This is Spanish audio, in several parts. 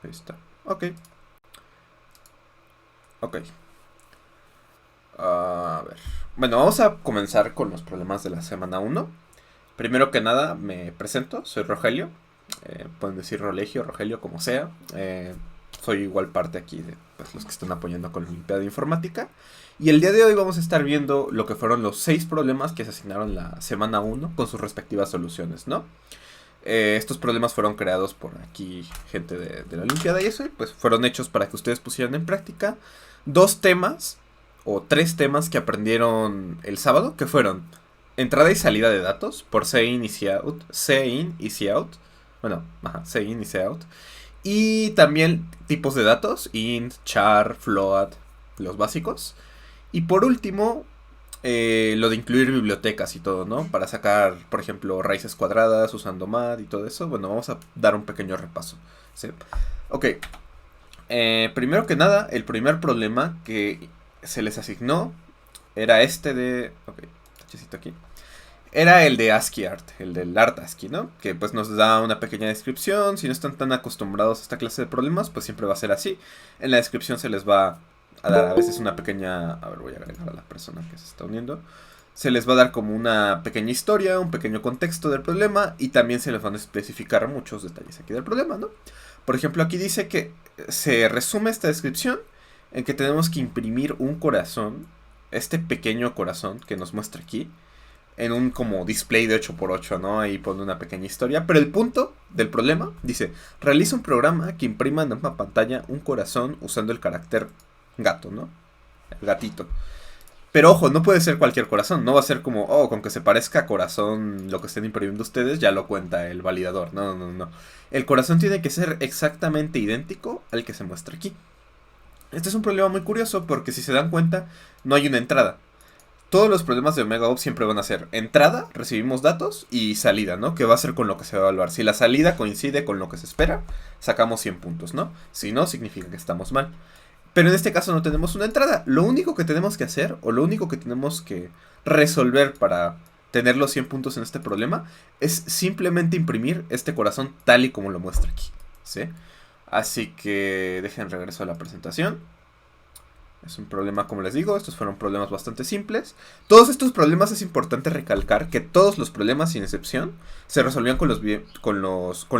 Ahí está. Ok. Ok. A ver. Bueno, vamos a comenzar con los problemas de la semana uno. Primero que nada, me presento. Soy Rogelio. Pueden decir Rolegio, Rogelio, como sea. Soy igual parte aquí de pues, los que están apoyando con la Olimpiada de Informática. Y el día de hoy vamos a estar viendo lo que fueron los 6 problemas que se asignaron la semana uno con sus respectivas soluciones, ¿no? Estos problemas fueron creados por aquí gente de la Olimpiada y eso, y pues fueron hechos para que ustedes pusieran en práctica 2 temas o 3 temas que aprendieron el sábado, que fueron entrada y salida de datos por C-in y C-out, C-in y C-out, bueno, ajá, C-in y C-out, y también tipos de datos, int, char, float, los básicos, y por último lo de incluir bibliotecas y todo, ¿no? Para sacar, por ejemplo, raíces cuadradas usando MAD y todo eso. Bueno, vamos a dar un pequeño repaso. ¿Sí? Ok. Primero que nada, el primer problema que se les asignó era este de... Ok, tachecito aquí. Era el de ASCII Art, el del Art ASCII, ¿no? Que pues nos da una pequeña descripción. Si no están tan acostumbrados a esta clase de problemas, pues siempre va a ser así. En la descripción se les va a dar a veces una pequeña... A ver, voy a agregar a la persona que se está uniendo. Se les va a dar como una pequeña historia, un pequeño contexto del problema y también se les van a especificar muchos detalles aquí del problema, ¿no? Por ejemplo, aquí dice que se resume esta descripción en que tenemos que imprimir un corazón, este pequeño corazón que nos muestra aquí, en un como display de 8x8, ¿no? Ahí pone una pequeña historia. Pero el punto del problema dice, realiza un programa que imprima en una pantalla un corazón usando el carácter gato, ¿no? El gatito. Pero ojo, no puede ser cualquier corazón. No va a ser como, oh, con que se parezca a corazón lo que estén imprimiendo ustedes, ya lo cuenta el validador. No, no, no. El corazón tiene que ser exactamente idéntico al que se muestra aquí. Este es un problema muy curioso porque si se dan cuenta, no hay una entrada. Todos los problemas de OmegaOp siempre van a ser entrada, recibimos datos, y salida, ¿no? Que va a ser con lo que se va a evaluar. Si la salida coincide con lo que se espera, sacamos 100 puntos, ¿no? Si no, significa que estamos mal. Pero en este caso no tenemos una entrada. Lo único que tenemos que hacer, o lo único que tenemos que resolver para tener los 100 puntos en este problema, es simplemente imprimir este corazón tal y como lo muestra aquí, ¿sí? Así que dejen regreso a la presentación. Es un problema, como les digo, estos fueron problemas bastante simples. Todos estos problemas es importante recalcar que todos los problemas, sin excepción, se resolvían con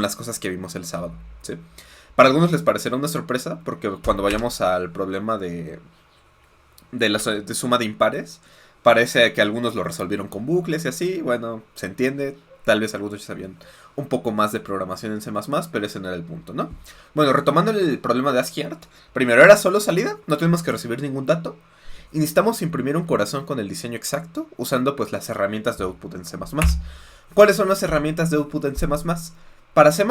las cosas que vimos el sábado, ¿sí? Para algunos les parecerá una sorpresa, porque cuando vayamos al problema de suma de impares, parece que algunos lo resolvieron con bucles y así, bueno, se entiende. Tal vez algunos ya sabían un poco más de programación en C++, pero ese no era el punto, ¿no? Bueno, retomando el problema de ASCII Art, primero era solo salida, no tenemos que recibir ningún dato. Y necesitamos imprimir un corazón con el diseño exacto, usando pues las herramientas de output en C++. ¿Cuáles son las herramientas de output en C++? Para C++,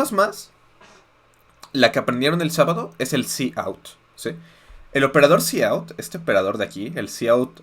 la que aprendieron el sábado es el cout, ¿sí? El operador cout, este operador de aquí, el cout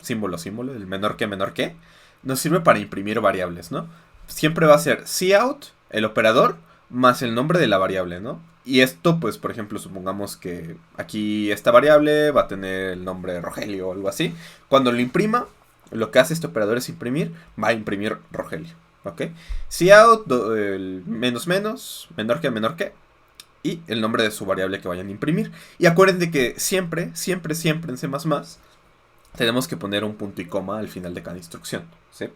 símbolo, el menor que, nos sirve para imprimir variables, ¿no? Siempre va a ser cout, el operador, más el nombre de la variable, ¿no? Y esto, pues, por ejemplo, supongamos que aquí esta variable va a tener el nombre Rogelio o algo así. Cuando lo imprima, lo que hace este operador es imprimir, va a imprimir Rogelio, ¿ok? Cout, el menos, menor que, y el nombre de su variable que vayan a imprimir. Y acuérdense que siempre en C++ tenemos que poner un punto y coma al final de cada instrucción, ¿sí?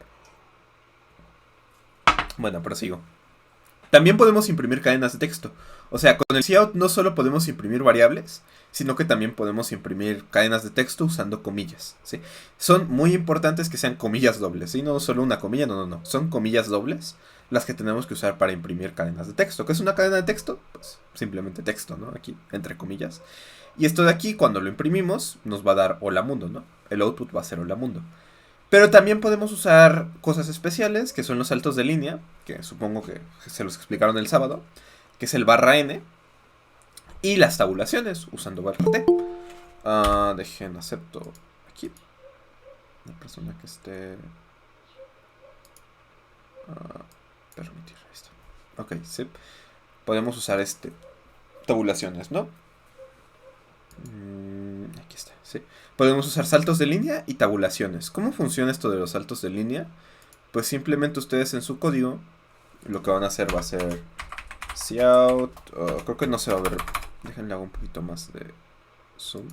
Bueno, prosigo. También podemos imprimir cadenas de texto. O sea, con el cout no solo podemos imprimir variables, sino que también podemos imprimir cadenas de texto usando comillas, ¿sí? Son muy importantes que sean comillas dobles, ¿sí? No solo una comilla, no. Son comillas dobles las que tenemos que usar para imprimir cadenas de texto. ¿Qué es una cadena de texto? Pues simplemente texto, ¿no? Aquí, entre comillas. Y esto de aquí, cuando lo imprimimos, nos va a dar hola mundo, ¿no? El output va a ser hola mundo. Pero también podemos usar cosas especiales, que son los saltos de línea, que supongo que se los explicaron el sábado, que es el barra n, y las tabulaciones, usando barra t. Dejen, acepto aquí. La persona que esté... permitir, ahí está. Ok, sí. Podemos usar tabulaciones, ¿no? Aquí está, sí. Podemos usar saltos de línea y tabulaciones. ¿Cómo funciona esto de los saltos de línea? Pues simplemente ustedes en su código lo que van a hacer va a ser cout, creo que no se va a ver. Déjenle hago un poquito más de zoom.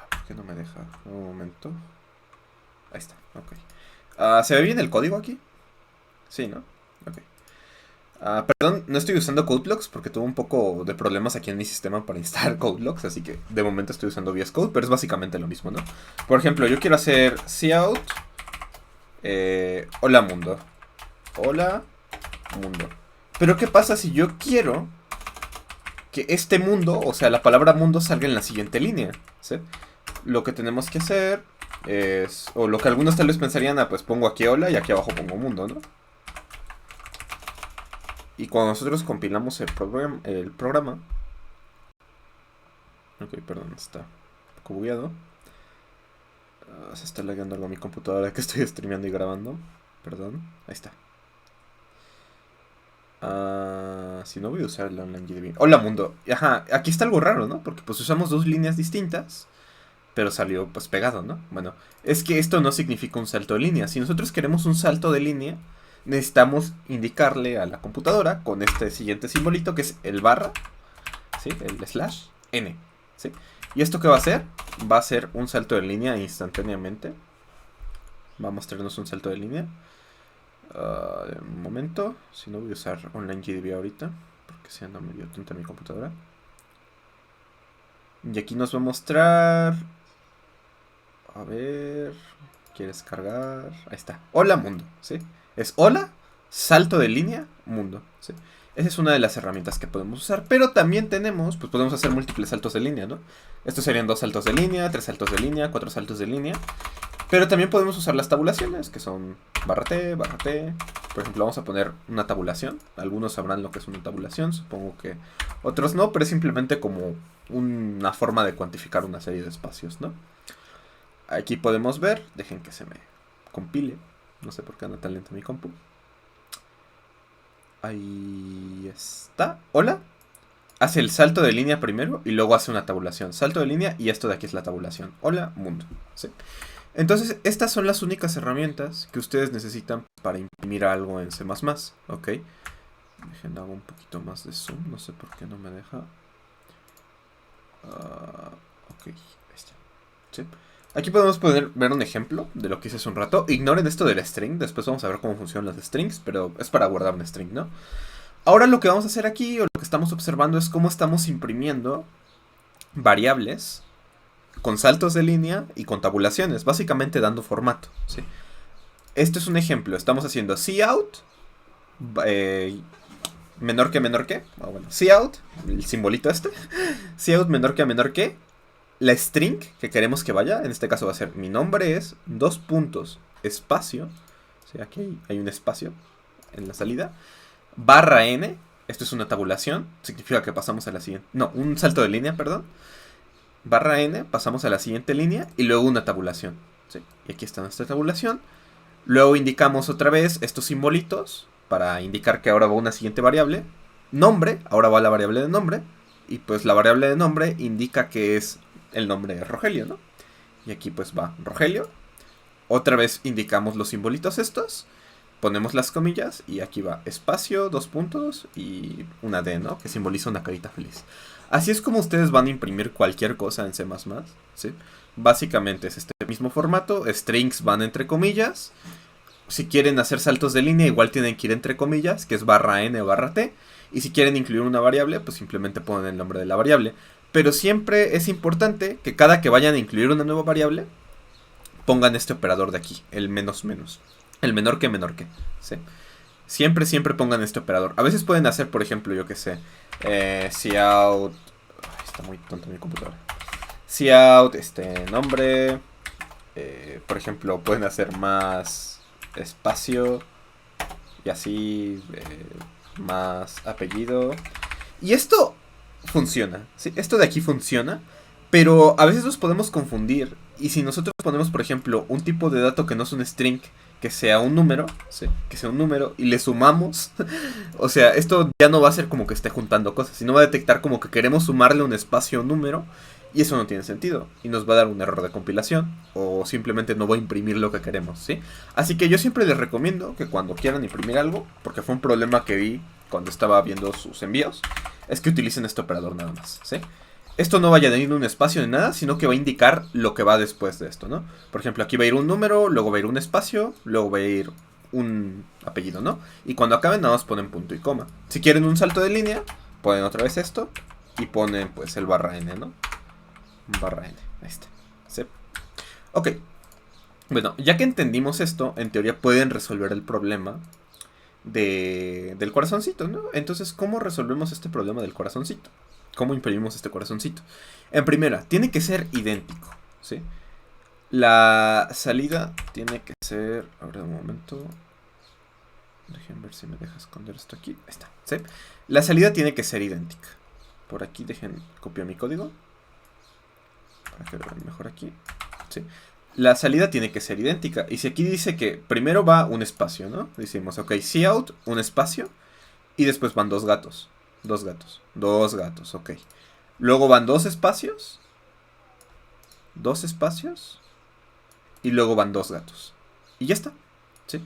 ¿Por qué no me deja? Un momento. Ahí está, ok. ¿Se ve bien el código aquí? Sí, ¿no? Ok. Perdón, no estoy usando CodeBlocks porque tuve un poco de problemas aquí en mi sistema para instalar CodeBlocks, así que de momento estoy usando VS Code, pero es básicamente lo mismo, ¿no? Por ejemplo, yo quiero hacer cout, hola mundo. Hola mundo. Pero ¿qué pasa si yo quiero que este mundo, o sea, la palabra mundo salga en la siguiente línea? ¿Sí? Lo que tenemos que hacer es, o lo que algunos tal vez pensarían, pues pongo aquí hola y aquí abajo pongo mundo, ¿no? Y cuando nosotros compilamos el programa. Ok, perdón, está un poco bugueado. Se está lagueando algo mi computadora que estoy streameando y grabando. Perdón, ahí está. Si no voy a usar la online GDB. Hola mundo. Ajá, aquí está algo raro, ¿no? Porque pues usamos dos líneas distintas, pero salió pues pegado, ¿no? Bueno, es que esto no significa un salto de línea. Si nosotros queremos un salto de línea, necesitamos indicarle a la computadora con este siguiente simbolito que es el barra, ¿sí? El slash n, ¿sí? ¿Y esto qué va a hacer? Va a ser un salto de línea instantáneamente. Va a mostrarnos un salto de línea. Un momento, si no voy a usar online GDB ahorita, porque si anda medio tonta mi computadora. Y aquí nos va a mostrar. A ver. ¿Quieres cargar? Ahí está. Hola mundo, ¿sí? Es hola, salto de línea, mundo, ¿sí? Esa es una de las herramientas que podemos usar. Pero también tenemos, pues podemos hacer múltiples saltos de línea, ¿no? Estos serían 2 saltos de línea, 3 saltos de línea, 4 saltos de línea. Pero también podemos usar las tabulaciones, que son barra T, barra T. Por ejemplo, vamos a poner una tabulación. Algunos sabrán lo que es una tabulación, supongo que otros no, pero es simplemente como una forma de cuantificar una serie de espacios, ¿no? Aquí podemos ver, dejen que se me compile. No sé por qué anda tan lento mi compu. Ahí está. Hola. Hace el salto de línea primero y luego hace una tabulación. Salto de línea y esto de aquí es la tabulación. Hola, mundo. ¿Sí? Entonces, estas son las únicas herramientas que ustedes necesitan para imprimir algo en C++. ¿Ok? Dejen hago un poquito más de zoom. No sé por qué no me deja. Ok, ahí está. ¿Sí? Aquí podemos ver un ejemplo de lo que hice hace un rato. Ignoren esto del string. Después vamos a ver cómo funcionan las strings. Pero es para guardar un string, ¿no? Ahora lo que vamos a hacer aquí, o lo que estamos observando, es cómo estamos imprimiendo variables con saltos de línea y con tabulaciones, básicamente dando formato, ¿sí? Esto es un ejemplo. Estamos haciendo cout menor que, bueno, cout, el simbolito este, cout menor que, la string que queremos que vaya, en este caso va a ser mi nombre es, dos puntos, espacio, ¿sí? Aquí hay un espacio en la salida, barra n, esto es una tabulación, significa que pasamos a la siguiente, no, un salto de línea, perdón, barra n, pasamos a la siguiente línea y luego una tabulación, ¿sí? Y aquí está nuestra tabulación. Luego indicamos otra vez estos simbolitos para indicar que ahora va una siguiente variable. Nombre, ahora va la variable de nombre. Y pues la variable de nombre indica que es el nombre de Rogelio, ¿no? Y aquí pues va Rogelio. Otra vez indicamos los simbolitos estos. Ponemos las comillas y aquí va espacio, dos puntos y una D, ¿no? Que simboliza una carita feliz. Así es como ustedes van a imprimir cualquier cosa en C++, ¿sí? Básicamente es este mismo formato, strings van entre comillas. Si quieren hacer saltos de línea, igual tienen que ir entre comillas, que es barra n o barra t. Y si quieren incluir una variable, pues simplemente ponen el nombre de la variable. Pero siempre es importante que cada que vayan a incluir una nueva variable, pongan este operador de aquí, el menos menos. El menor que, ¿sí? Siempre pongan este operador. A veces pueden hacer, por ejemplo, yo que sé, cout. Está muy tonto mi computadora. Cout, nombre. Por ejemplo, pueden hacer más espacio. Y así, más apellido. Y esto funciona, ¿sí? Esto de aquí funciona. Pero a veces nos podemos confundir. Y si nosotros ponemos, por ejemplo, un tipo de dato que no es un string, que sea un número, ¿sí? Que sea un número, y le sumamos, o sea, esto ya no va a ser como que esté juntando cosas, sino va a detectar como que queremos sumarle un espacio a un número, Y eso no tiene sentido. Y nos va a dar un error de compilación. O simplemente no va a imprimir lo que queremos, ¿sí? Así que yo siempre les recomiendo que cuando quieran imprimir algo, porque fue un problema que vi cuando estaba viendo sus envíos, es que utilicen este operador nada más, ¿sí? Esto no vaya a tener un espacio ni nada, sino que va a indicar lo que va después de esto, ¿no? Por ejemplo, aquí va a ir un número, luego va a ir un espacio, luego va a ir un apellido, ¿no? Y cuando acaben nada más ponen punto y coma. Si quieren un salto de línea, ponen otra vez esto y ponen pues el barra n, ¿no? Barra n, ahí está. ¿Sí? Ok. Bueno, ya que entendimos esto, en teoría pueden resolver el problema del corazoncito, ¿no? Entonces, ¿cómo resolvemos este problema del corazoncito? ¿Cómo imprimimos este corazoncito? En primera, tiene que ser idéntico, ¿sí? La salida tiene que ser... Ahora un momento. Dejen ver si me deja esconder esto aquí. Ahí está, ¿sí? La salida tiene que ser idéntica. Por aquí dejen copiar mi código. Para que lo vean mejor aquí. ¿Sí? La salida tiene que ser idéntica. Y si aquí dice que primero va un espacio, ¿no? Decimos, ok, cout, un espacio. Y después van dos gatos. Dos gatos. Dos gatos, ok. Luego van dos espacios. Dos espacios. Y luego van dos gatos. Y ya está. ¿Sí?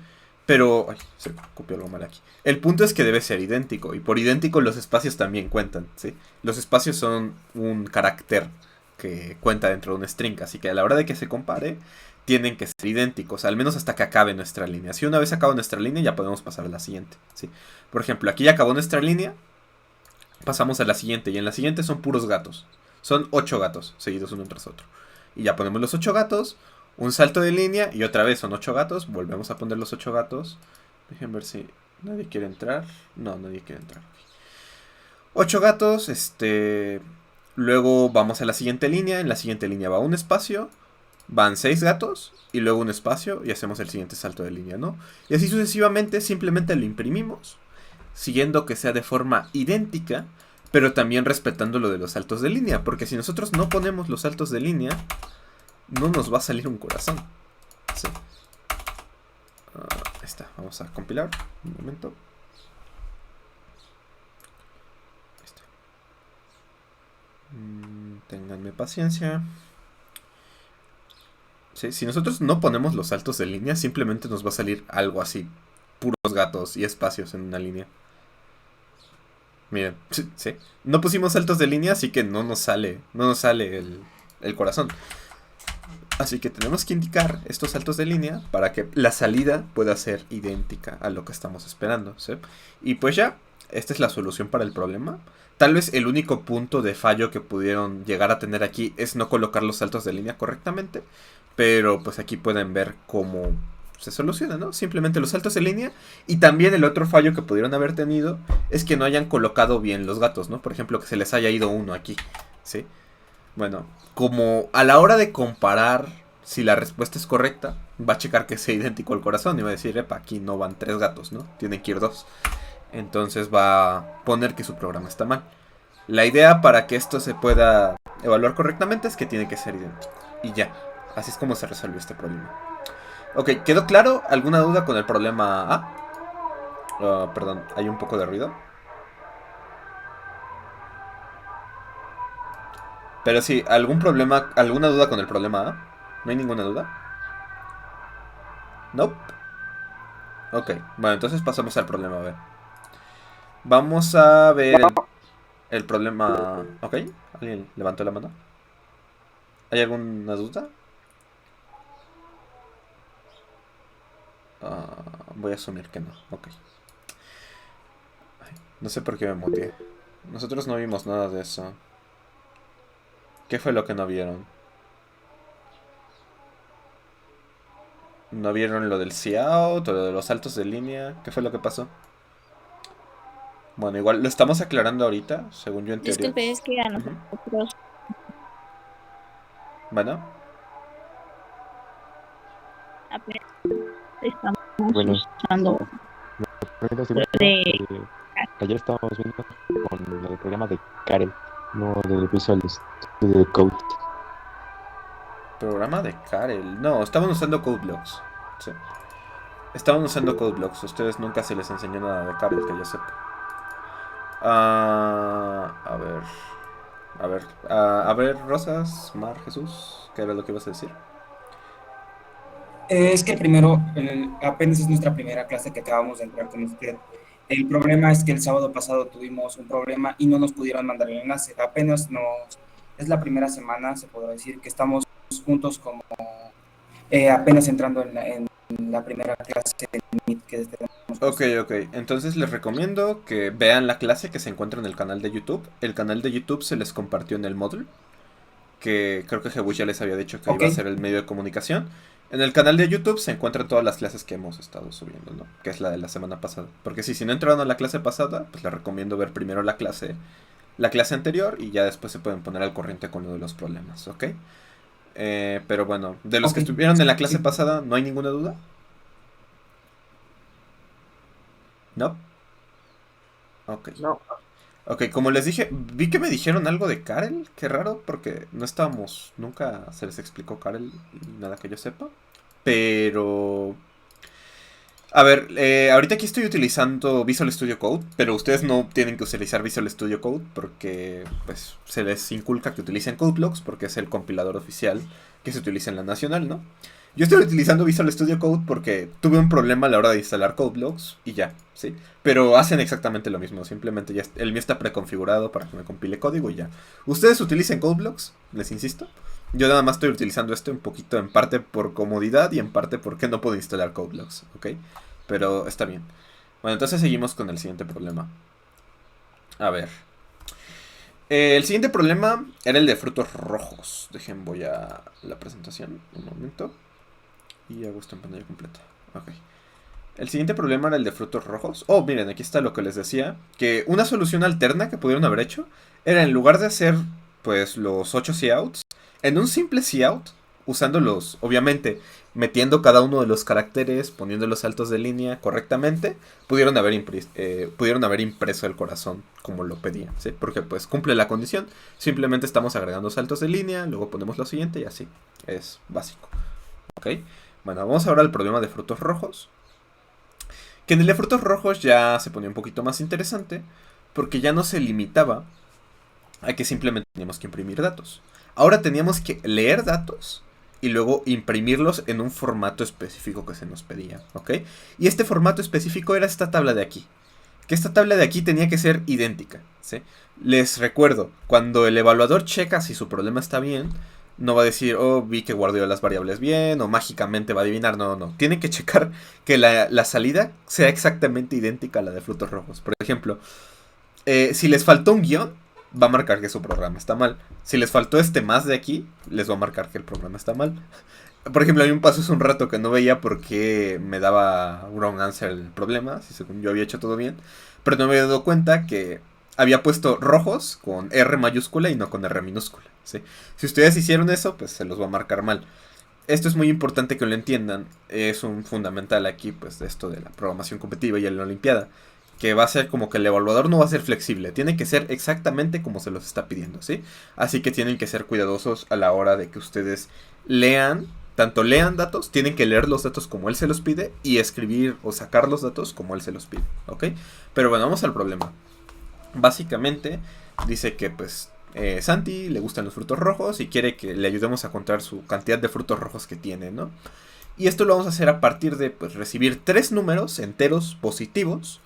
Pero... Ay, se copió algo mal aquí. El punto es que debe ser idéntico. Y por idéntico los espacios también cuentan, ¿sí? Los espacios son un carácter que cuenta dentro de un string. Así que a la hora de que se compare, tienen que ser idénticos. Al menos hasta que acabe nuestra línea. Si una vez acaba nuestra línea, ya podemos pasar a la siguiente, ¿sí? Por ejemplo, aquí ya acabó nuestra línea. Pasamos a la siguiente. Y en la siguiente son puros gatos. Son 8 gatos seguidos uno tras otro. Y ya ponemos los 8 gatos. Un salto de línea y otra vez son 8 gatos. Volvemos a poner los 8 gatos. Dejen ver si nadie quiere entrar. No, nadie quiere entrar. 8 gatos. Luego vamos a la siguiente línea. En la siguiente línea va un espacio. Van 6 gatos. Y luego un espacio. Y hacemos el siguiente salto de línea, ¿no? Y así sucesivamente. Simplemente lo imprimimos. Siguiendo que sea de forma idéntica. Pero también respetando lo de los saltos de línea. Porque si nosotros no ponemos los saltos de línea, no nos va a salir un corazón. Sí. Ahí está. Vamos a compilar. Un momento. Ahí está. Ténganme paciencia. Sí, si nosotros no ponemos los saltos de línea, simplemente nos va a salir algo así. Puros gatos y espacios en una línea. Miren, sí. No pusimos saltos de línea, así que no nos sale el corazón. Así que tenemos que indicar estos saltos de línea para que la salida pueda ser idéntica a lo que estamos esperando, ¿sí? Y pues ya, esta es la solución para el problema. Tal vez el único punto de fallo que pudieron llegar a tener aquí es no colocar los saltos de línea correctamente. Pero pues aquí pueden ver cómo se soluciona, ¿no? Simplemente los saltos de línea. Y también el otro fallo que pudieron haber tenido es que no hayan colocado bien los gatos, ¿no? Por ejemplo, que se les haya ido uno aquí, ¿sí? Bueno, como a la hora de comparar si la respuesta es correcta, va a checar que sea idéntico al corazón y va a decir, epa, aquí no van 3 gatos, ¿no? Tienen que ir 2. Entonces va a poner que su programa está mal. La idea para que esto se pueda evaluar correctamente es que tiene que ser idéntico. Y ya, así es como se resuelve este problema. Ok, ¿quedó claro? ¿Alguna duda con el problema A? Perdón, hay un poco de ruido. Pero sí, ¿algún problema, alguna duda con el problema A? ¿No hay ninguna duda? Nope. Ok, bueno, entonces pasamos al problema B. Vamos a ver el problema... Ok, ¿alguien levantó la mano? ¿Hay alguna duda? Voy a asumir que no, ok. Ay, no sé por qué me muteé. Nosotros no vimos nada de eso. ¿Qué fue lo que no vieron? ¿No vieron lo del cout o lo de los saltos de línea? ¿Qué fue lo que pasó? Bueno, igual lo estamos aclarando ahorita, según yo en teoría. Disculpe, es que a Ujú. nosotros Bueno, apenas estamos Bueno, usando ahorita sí, bueno, de... ayer estábamos viendo con el programa de Karel, no de Visual Studio de Code. programa de Karel. No, estaban usando CodeBlocks. Sí. Estaban usando CodeBlocks. Ustedes nunca se les enseñó nada de Karel, que yo sepa. A ver. A ver, Rosas, Mar, Jesús, ¿qué era lo que ibas a decir? Es que primero, apenas es nuestra primera clase que acabamos de entrar con usted. El problema es que el sábado pasado tuvimos un problema y no nos pudieron mandar el enlace. Es la primera semana, se podrá decir, que estamos juntos como apenas entrando en la primera clase de Meet que tenemos con Ok, usted. ok. Entonces les recomiendo que vean la clase que se encuentra en el canal de YouTube. El canal de YouTube se les compartió en el módulo, que creo que Jebus ya les había dicho que Ok, iba a ser el medio de comunicación. En el canal de YouTube se encuentran todas las clases que hemos estado subiendo, ¿no? Que es la de la semana pasada. Porque si no entraron a la clase pasada, pues les recomiendo ver primero la clase anterior y ya después se pueden poner al corriente con lo de los problemas, ¿ok? Pero bueno, de los ok, que estuvieron en la clase sí. pasada, ¿no hay ninguna duda? ¿No? Ok. No, Ok, como les dije, vi que me dijeron algo de Karel, qué raro, porque no estábamos, nunca se les explicó Karel, nada que yo sepa. Pero, a ver, ahorita aquí estoy utilizando Visual Studio Code, pero ustedes no tienen que utilizar Visual Studio Code porque, pues, se les inculca que utilicen CodeBlocks porque es el compilador oficial que se utiliza en la nacional, ¿no? Yo estoy utilizando Visual Studio Code porque tuve un problema a la hora de instalar CodeBlocks y ya, ¿sí? Pero hacen exactamente lo mismo, simplemente ya el mío está preconfigurado para que me compile código y ya. Ustedes utilicen CodeBlocks, les insisto. Yo nada más estoy utilizando este un poquito en parte por comodidad y en parte porque no puedo instalar CodeBlocks, ¿ok? Pero está bien. Bueno, entonces seguimos con el siguiente problema. A ver. El siguiente problema era el de frutos rojos. Dejen, voy a la presentación un momento. Y hago esto en pantalla completa. Ok. El siguiente problema era el de frutos rojos. Oh, miren, aquí está lo que les decía. Que una solución alterna que pudieron haber hecho era en lugar de hacer, pues, los 8 couts, en un simple cout, usándolos, obviamente, metiendo cada uno de los caracteres, poniendo los saltos de línea correctamente, pudieron haber impreso el corazón como lo pedían, ¿sí? Porque, pues, cumple la condición. Simplemente estamos agregando saltos de línea, luego ponemos lo siguiente y así. Es básico. ¿Ok? Bueno, vamos ahora al problema de frutos rojos. Que en el de frutos rojos ya se ponía un poquito más interesante, porque ya no se limitaba a que simplemente teníamos que imprimir datos. Ahora teníamos que leer datos y luego imprimirlos en un formato específico que se nos pedía, ¿ok? Y este formato específico era esta tabla de aquí. Que esta tabla de aquí tenía que ser idéntica, ¿sí? Les recuerdo, cuando el evaluador checa si su problema está bien, no va a decir, oh, vi que guardó las variables bien, o mágicamente va a adivinar, no, no. Tiene que checar que la salida sea exactamente idéntica a la de frutos rojos. Por ejemplo, si les faltó un guión, va a marcar que su programa está mal. Si les faltó este más de aquí, les va a marcar que el programa está mal. Por ejemplo, a mí me pasó hace un rato que no veía por qué me daba wrong answer el problema, si según yo había hecho todo bien, pero no me había dado cuenta que había puesto rojos con R mayúscula y no con R minúscula, ¿sí? Si ustedes hicieron eso, pues se los va a marcar mal. Esto es muy importante que lo entiendan, es un fundamental aquí, pues, de esto de la programación competitiva y en la olimpiada, que va a ser como que el evaluador no va a ser flexible, tiene que ser exactamente como se los está pidiendo, ¿sí? Así que tienen que ser cuidadosos a la hora de que ustedes lean, tanto lean datos, tienen que leer los datos como él se los pide y escribir o sacar los datos como él se los pide, ¿ok? Pero bueno, vamos al problema. Básicamente dice que pues Santi le gustan los frutos rojos y quiere que le ayudemos a contar su cantidad de frutos rojos que tiene, ¿no? Y esto lo vamos a hacer a partir de pues, recibir 3 números enteros positivos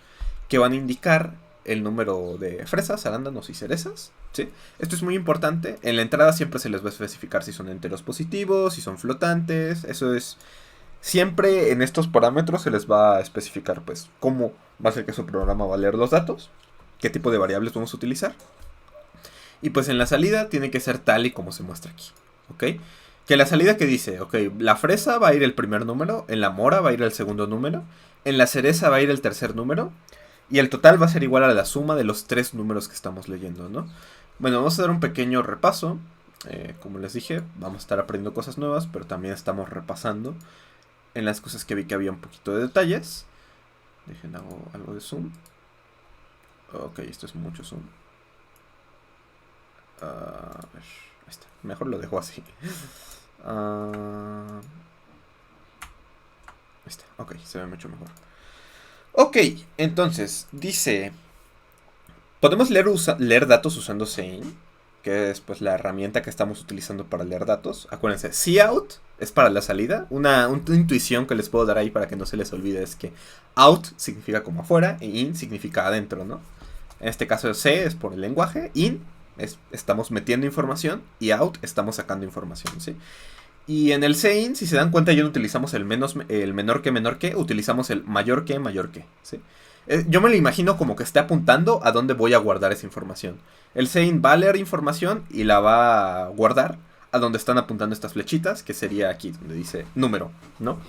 que van a indicar el número de fresas, arándanos y cerezas, ¿sí? Esto es muy importante. En la entrada siempre se les va a especificar si son enteros positivos, si son flotantes. Eso es... Siempre en estos parámetros se les va a especificar pues cómo va a ser que su programa va a leer los datos, qué tipo de variables vamos a utilizar. Y pues en la salida tiene que ser tal y como se muestra aquí, ¿ok? Que la salida que dice, ok, la fresa va a ir el primer número, en la mora va a ir el segundo número, en la cereza va a ir el tercer número, y el total va a ser igual a la suma de los 3 números que estamos leyendo, ¿no? Bueno, vamos a dar un pequeño repaso. Como les dije, vamos a estar aprendiendo cosas nuevas, pero también estamos repasando en las cosas que vi que había un poquito de detalles. Dejen hago algo de zoom. Ok, esto es mucho zoom. A ver, ahí está. Mejor lo dejo así. Ahí está. Ok, se ve mucho mejor. Ok, entonces, dice... Podemos leer datos usando Sein, que es pues la herramienta que estamos utilizando para leer datos. Acuérdense, cout es para la salida. Una intuición que les puedo dar ahí para que no se les olvide es que out significa como afuera e in significa adentro, ¿no? En este caso C es por el lenguaje, in estamos metiendo información y out estamos sacando información, ¿sí? Y en el CIN, si se dan cuenta, ya no utilizamos el menor que, utilizamos el mayor que, ¿sí? Yo me lo imagino como que esté apuntando a dónde voy a guardar esa información. El CIN va a leer información y la va a guardar a donde están apuntando estas flechitas, que sería aquí, donde dice número, ¿no?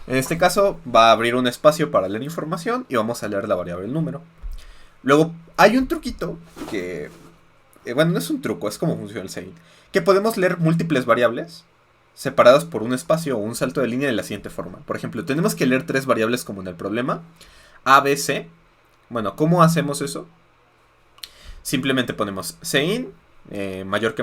En este caso, va a abrir un espacio para leer información y vamos a leer la variable número. Luego, hay un truquito que... bueno, no es un truco, es como funciona el CIN. Que podemos leer múltiples variables separadas por un espacio o un salto de línea de la siguiente forma. Por ejemplo, tenemos que leer 3 variables como en el problema. A, B, C. Bueno, ¿cómo hacemos eso? Simplemente ponemos CIN, mayor que,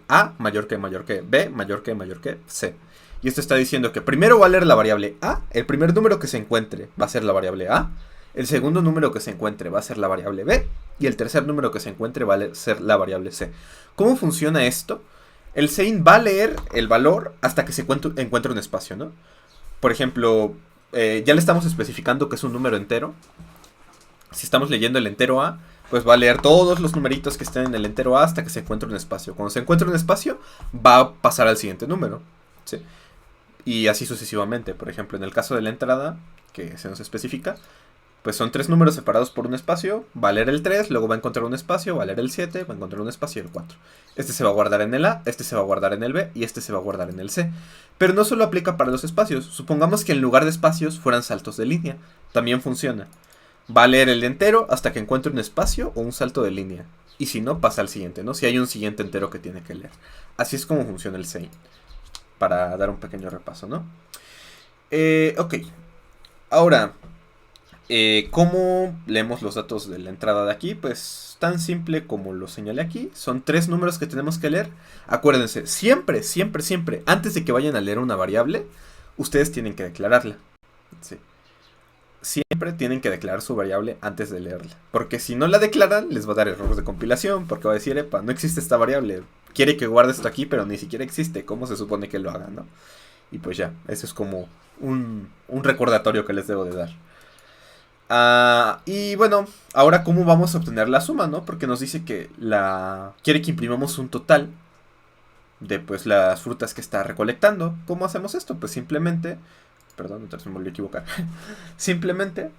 A, mayor que, B, mayor que, C. Y esto está diciendo que primero va a leer la variable A. El primer número que se encuentre va a ser la variable A. El segundo número que se encuentre va a ser la variable B. Y el tercer número que se encuentre va a ser la variable C. ¿Cómo funciona esto? El CIN va a leer el valor hasta que se encuentre un espacio, ¿no? Por ejemplo, ya le estamos especificando que es un número entero. Si estamos leyendo el entero A, pues va a leer todos los numeritos que estén en el entero A hasta que se encuentre un espacio. Cuando se encuentre un espacio, va a pasar al siguiente número, ¿sí? Y así sucesivamente. Por ejemplo, en el caso de la entrada, que se nos especifica, pues son 3 números separados por un espacio. Va a leer el 3, luego va a encontrar un espacio, va a leer el 7, va a encontrar un espacio y el 4. Este se va a guardar en el A, este se va a guardar en el B y este se va a guardar en el C. Pero no solo aplica para los espacios. Supongamos que en lugar de espacios fueran saltos de línea. También funciona. Va a leer el entero hasta que encuentre un espacio o un salto de línea. Y si no, pasa al siguiente, ¿no? Si hay un siguiente entero que tiene que leer. Así es como funciona el CIN. Para dar un pequeño repaso, ¿no? Ok. Ahora... ¿cómo leemos los datos de la entrada de aquí? Pues tan simple como lo señalé aquí. Son 3 números que tenemos que leer. Acuérdense, siempre, antes de que vayan a leer una variable, ustedes tienen que declararla. Sí. Siempre tienen que declarar su variable antes de leerla. Porque si no la declaran, les va a dar errores de compilación. Porque va a decir, epa, no existe esta variable. Quiere que guarde esto aquí, pero ni siquiera existe. ¿Cómo se supone que lo haga, no? Y pues ya, eso es como un recordatorio que les debo de dar. Y bueno, ahora cómo vamos a obtener la suma, ¿no? Porque nos dice que quiere que imprimamos un total de pues las frutas que está recolectando. ¿Cómo hacemos esto? Pues simplemente, perdón, entonces me volví a equivocar. Simplemente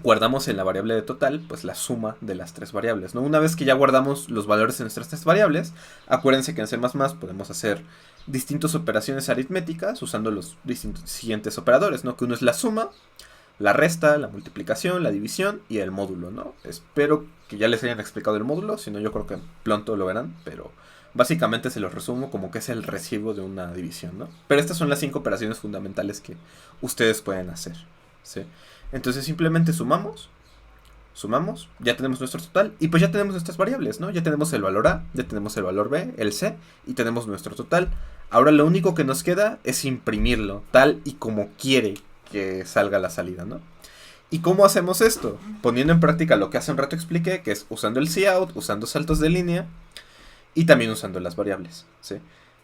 guardamos en la variable de total pues la suma de las 3 variables, ¿no? Una vez que ya guardamos los valores en nuestras 3 variables, acuérdense que en C++ podemos hacer distintas operaciones aritméticas usando los siguientes operadores, ¿no? Que uno es la suma, la resta, la multiplicación, la división y el módulo, ¿no? Espero que ya les hayan explicado el módulo, si no yo creo que pronto lo verán, pero básicamente se los resumo como que es el residuo de una división, ¿no? Pero estas son las 5 operaciones fundamentales que ustedes pueden hacer, ¿sí? Entonces simplemente sumamos, ya tenemos nuestro total y pues ya tenemos nuestras variables, ¿no? Ya tenemos el valor A, ya tenemos el valor B, el C y tenemos nuestro total. Ahora lo único que nos queda es imprimirlo tal y como quiere que salga la salida, ¿no? ¿Y cómo hacemos esto? Poniendo en práctica lo que hace un rato expliqué, que es usando el cout, usando saltos de línea y también usando las variables, ¿sí?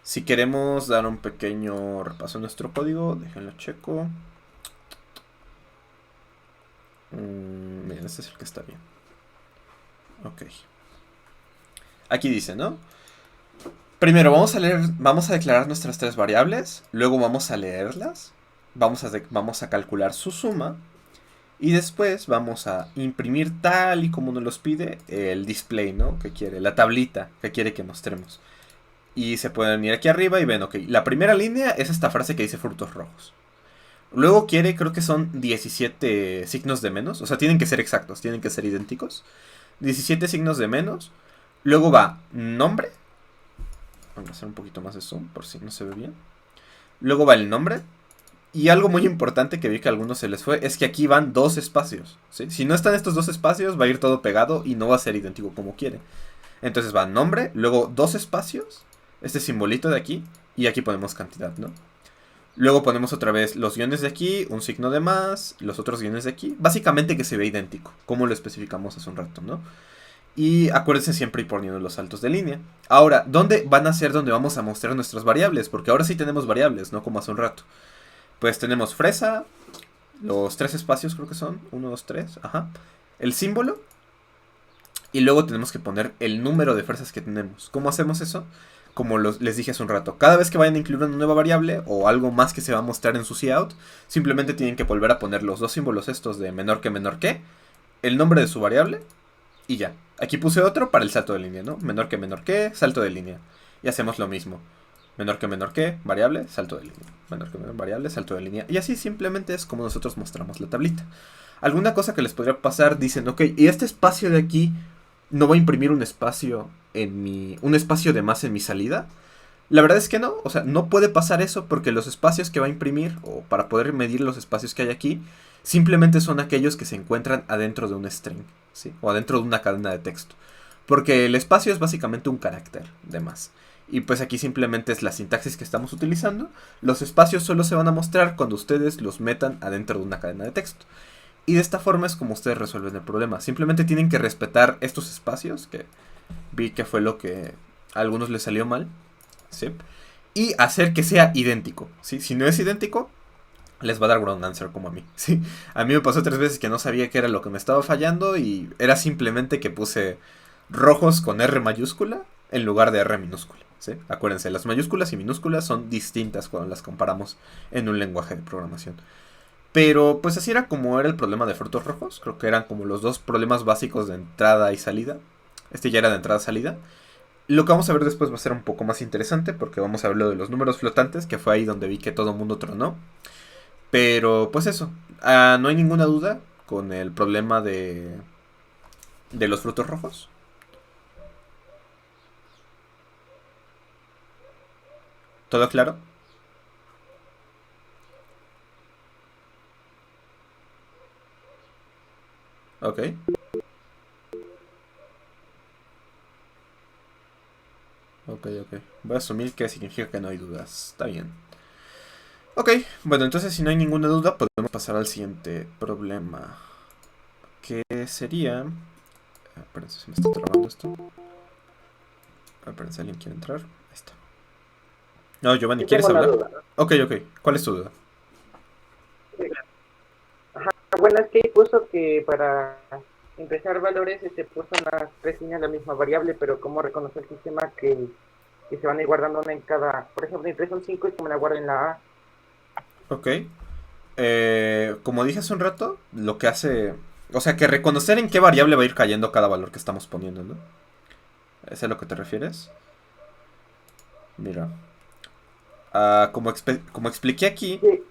Si queremos dar un pequeño repaso a nuestro código, déjenlo checo. Miren, este es el que está bien. Ok. Aquí dice, ¿no? Primero vamos a declarar nuestras 3 variables, luego vamos a leerlas. Vamos a calcular su suma y después vamos a imprimir tal y como nos los pide el display, ¿no? Que quiere, la tablita que quiere que mostremos. Y se pueden ir aquí arriba y ven, ok, la primera línea es esta frase que dice frutos rojos. Luego quiere, creo que son 17 signos de menos, o sea, tienen que ser exactos, tienen que ser idénticos. 17 signos de menos. Luego va nombre. Vamos a hacer un poquito más de zoom por si no se ve bien. Luego va el nombre. Y algo muy importante que vi que a algunos se les fue es que aquí van 2 espacios, ¿sí? Si no están estos 2 espacios va a ir todo pegado y no va a ser idéntico como quiere. Entonces va nombre, luego 2 espacios, este simbolito de aquí y aquí ponemos cantidad, ¿no? Luego ponemos otra vez los guiones de aquí, un signo de más, los otros guiones de aquí. Básicamente que se ve idéntico, como lo especificamos hace un rato, ¿no? Y acuérdense siempre ir poniendo los saltos de línea. Ahora, ¿dónde van a ser donde vamos a mostrar nuestras variables? Porque ahora sí tenemos variables, no como hace un rato. Pues tenemos fresa, los 3 espacios creo que son, 1, 2, 3, ajá. El símbolo. Y luego tenemos que poner el número de fresas que tenemos. ¿Cómo hacemos eso? Como les dije hace un rato, cada vez que vayan a incluir una nueva variable o algo más que se va a mostrar en su cout, simplemente tienen que volver a poner los dos símbolos estos de menor que, el nombre de su variable y ya. Aquí puse otro para el salto de línea, ¿no? Menor que, salto de línea. Y hacemos lo mismo. Menor que, variable, salto de línea. Menor que, variable, salto de línea. Y así simplemente es como nosotros mostramos la tablita. Alguna cosa que les podría pasar, dicen, ok, y este espacio de aquí no va a imprimir un espacio un espacio de más en mi salida. La verdad es que no, o sea, no puede pasar eso porque los espacios que va a imprimir, o para poder medir los espacios que hay aquí, simplemente son aquellos que se encuentran adentro de un string, ¿sí? O adentro de una cadena de texto. Porque el espacio es básicamente un carácter de más. Y pues aquí simplemente es la sintaxis que estamos utilizando. Los espacios solo se van a mostrar cuando ustedes los metan adentro de una cadena de texto. Y de esta forma es como ustedes resuelven el problema. Simplemente tienen que respetar estos espacios, que vi que fue lo que a algunos les salió mal, ¿sí? Y hacer que sea idéntico, ¿sí? Si no es idéntico, les va a dar wrong answer como a mí, ¿sí? A mí me pasó 3 veces que no sabía qué era lo que me estaba fallando y era simplemente que puse rojos con R mayúscula en lugar de R minúscula, ¿sí? Acuérdense, las mayúsculas y minúsculas son distintas cuando las comparamos en un lenguaje de programación. Pero pues así era como era el problema de frutos rojos. Creo que eran como los dos problemas básicos de entrada y salida. Este ya era de entrada-salida. Lo que vamos a ver después va a ser un poco más interesante porque vamos a ver lo de los números flotantes, que fue ahí donde vi que todo el mundo tronó. Pero pues eso, no hay ninguna duda con el problema de los frutos rojos. ¿Todo claro? Ok. Ok. Voy a asumir que significa que no hay dudas. Está bien. Ok, bueno, entonces si no hay ninguna duda, podemos pasar al siguiente problema. Que sería... Espérense, se me está trabando esto. Espérense, ¿alguien quiere entrar? Ahí está. No, Giovanni, ¿quieres hablar? Duda, ¿no? Ok. ¿Cuál es tu duda? Ajá. Bueno, es que puso que para empezar valores puso en las 3 líneas la misma variable, pero ¿cómo reconoce el sistema que se van a ir guardando una en cada? Por ejemplo, en 3 son 5 y que me la guarden en la A. Ok. Como dije hace un rato, lo que hace... O sea, que reconocer en qué variable va a ir cayendo cada valor que estamos poniendo, ¿no? ¿Es a lo que te refieres? Mira. Como expliqué aquí, sí.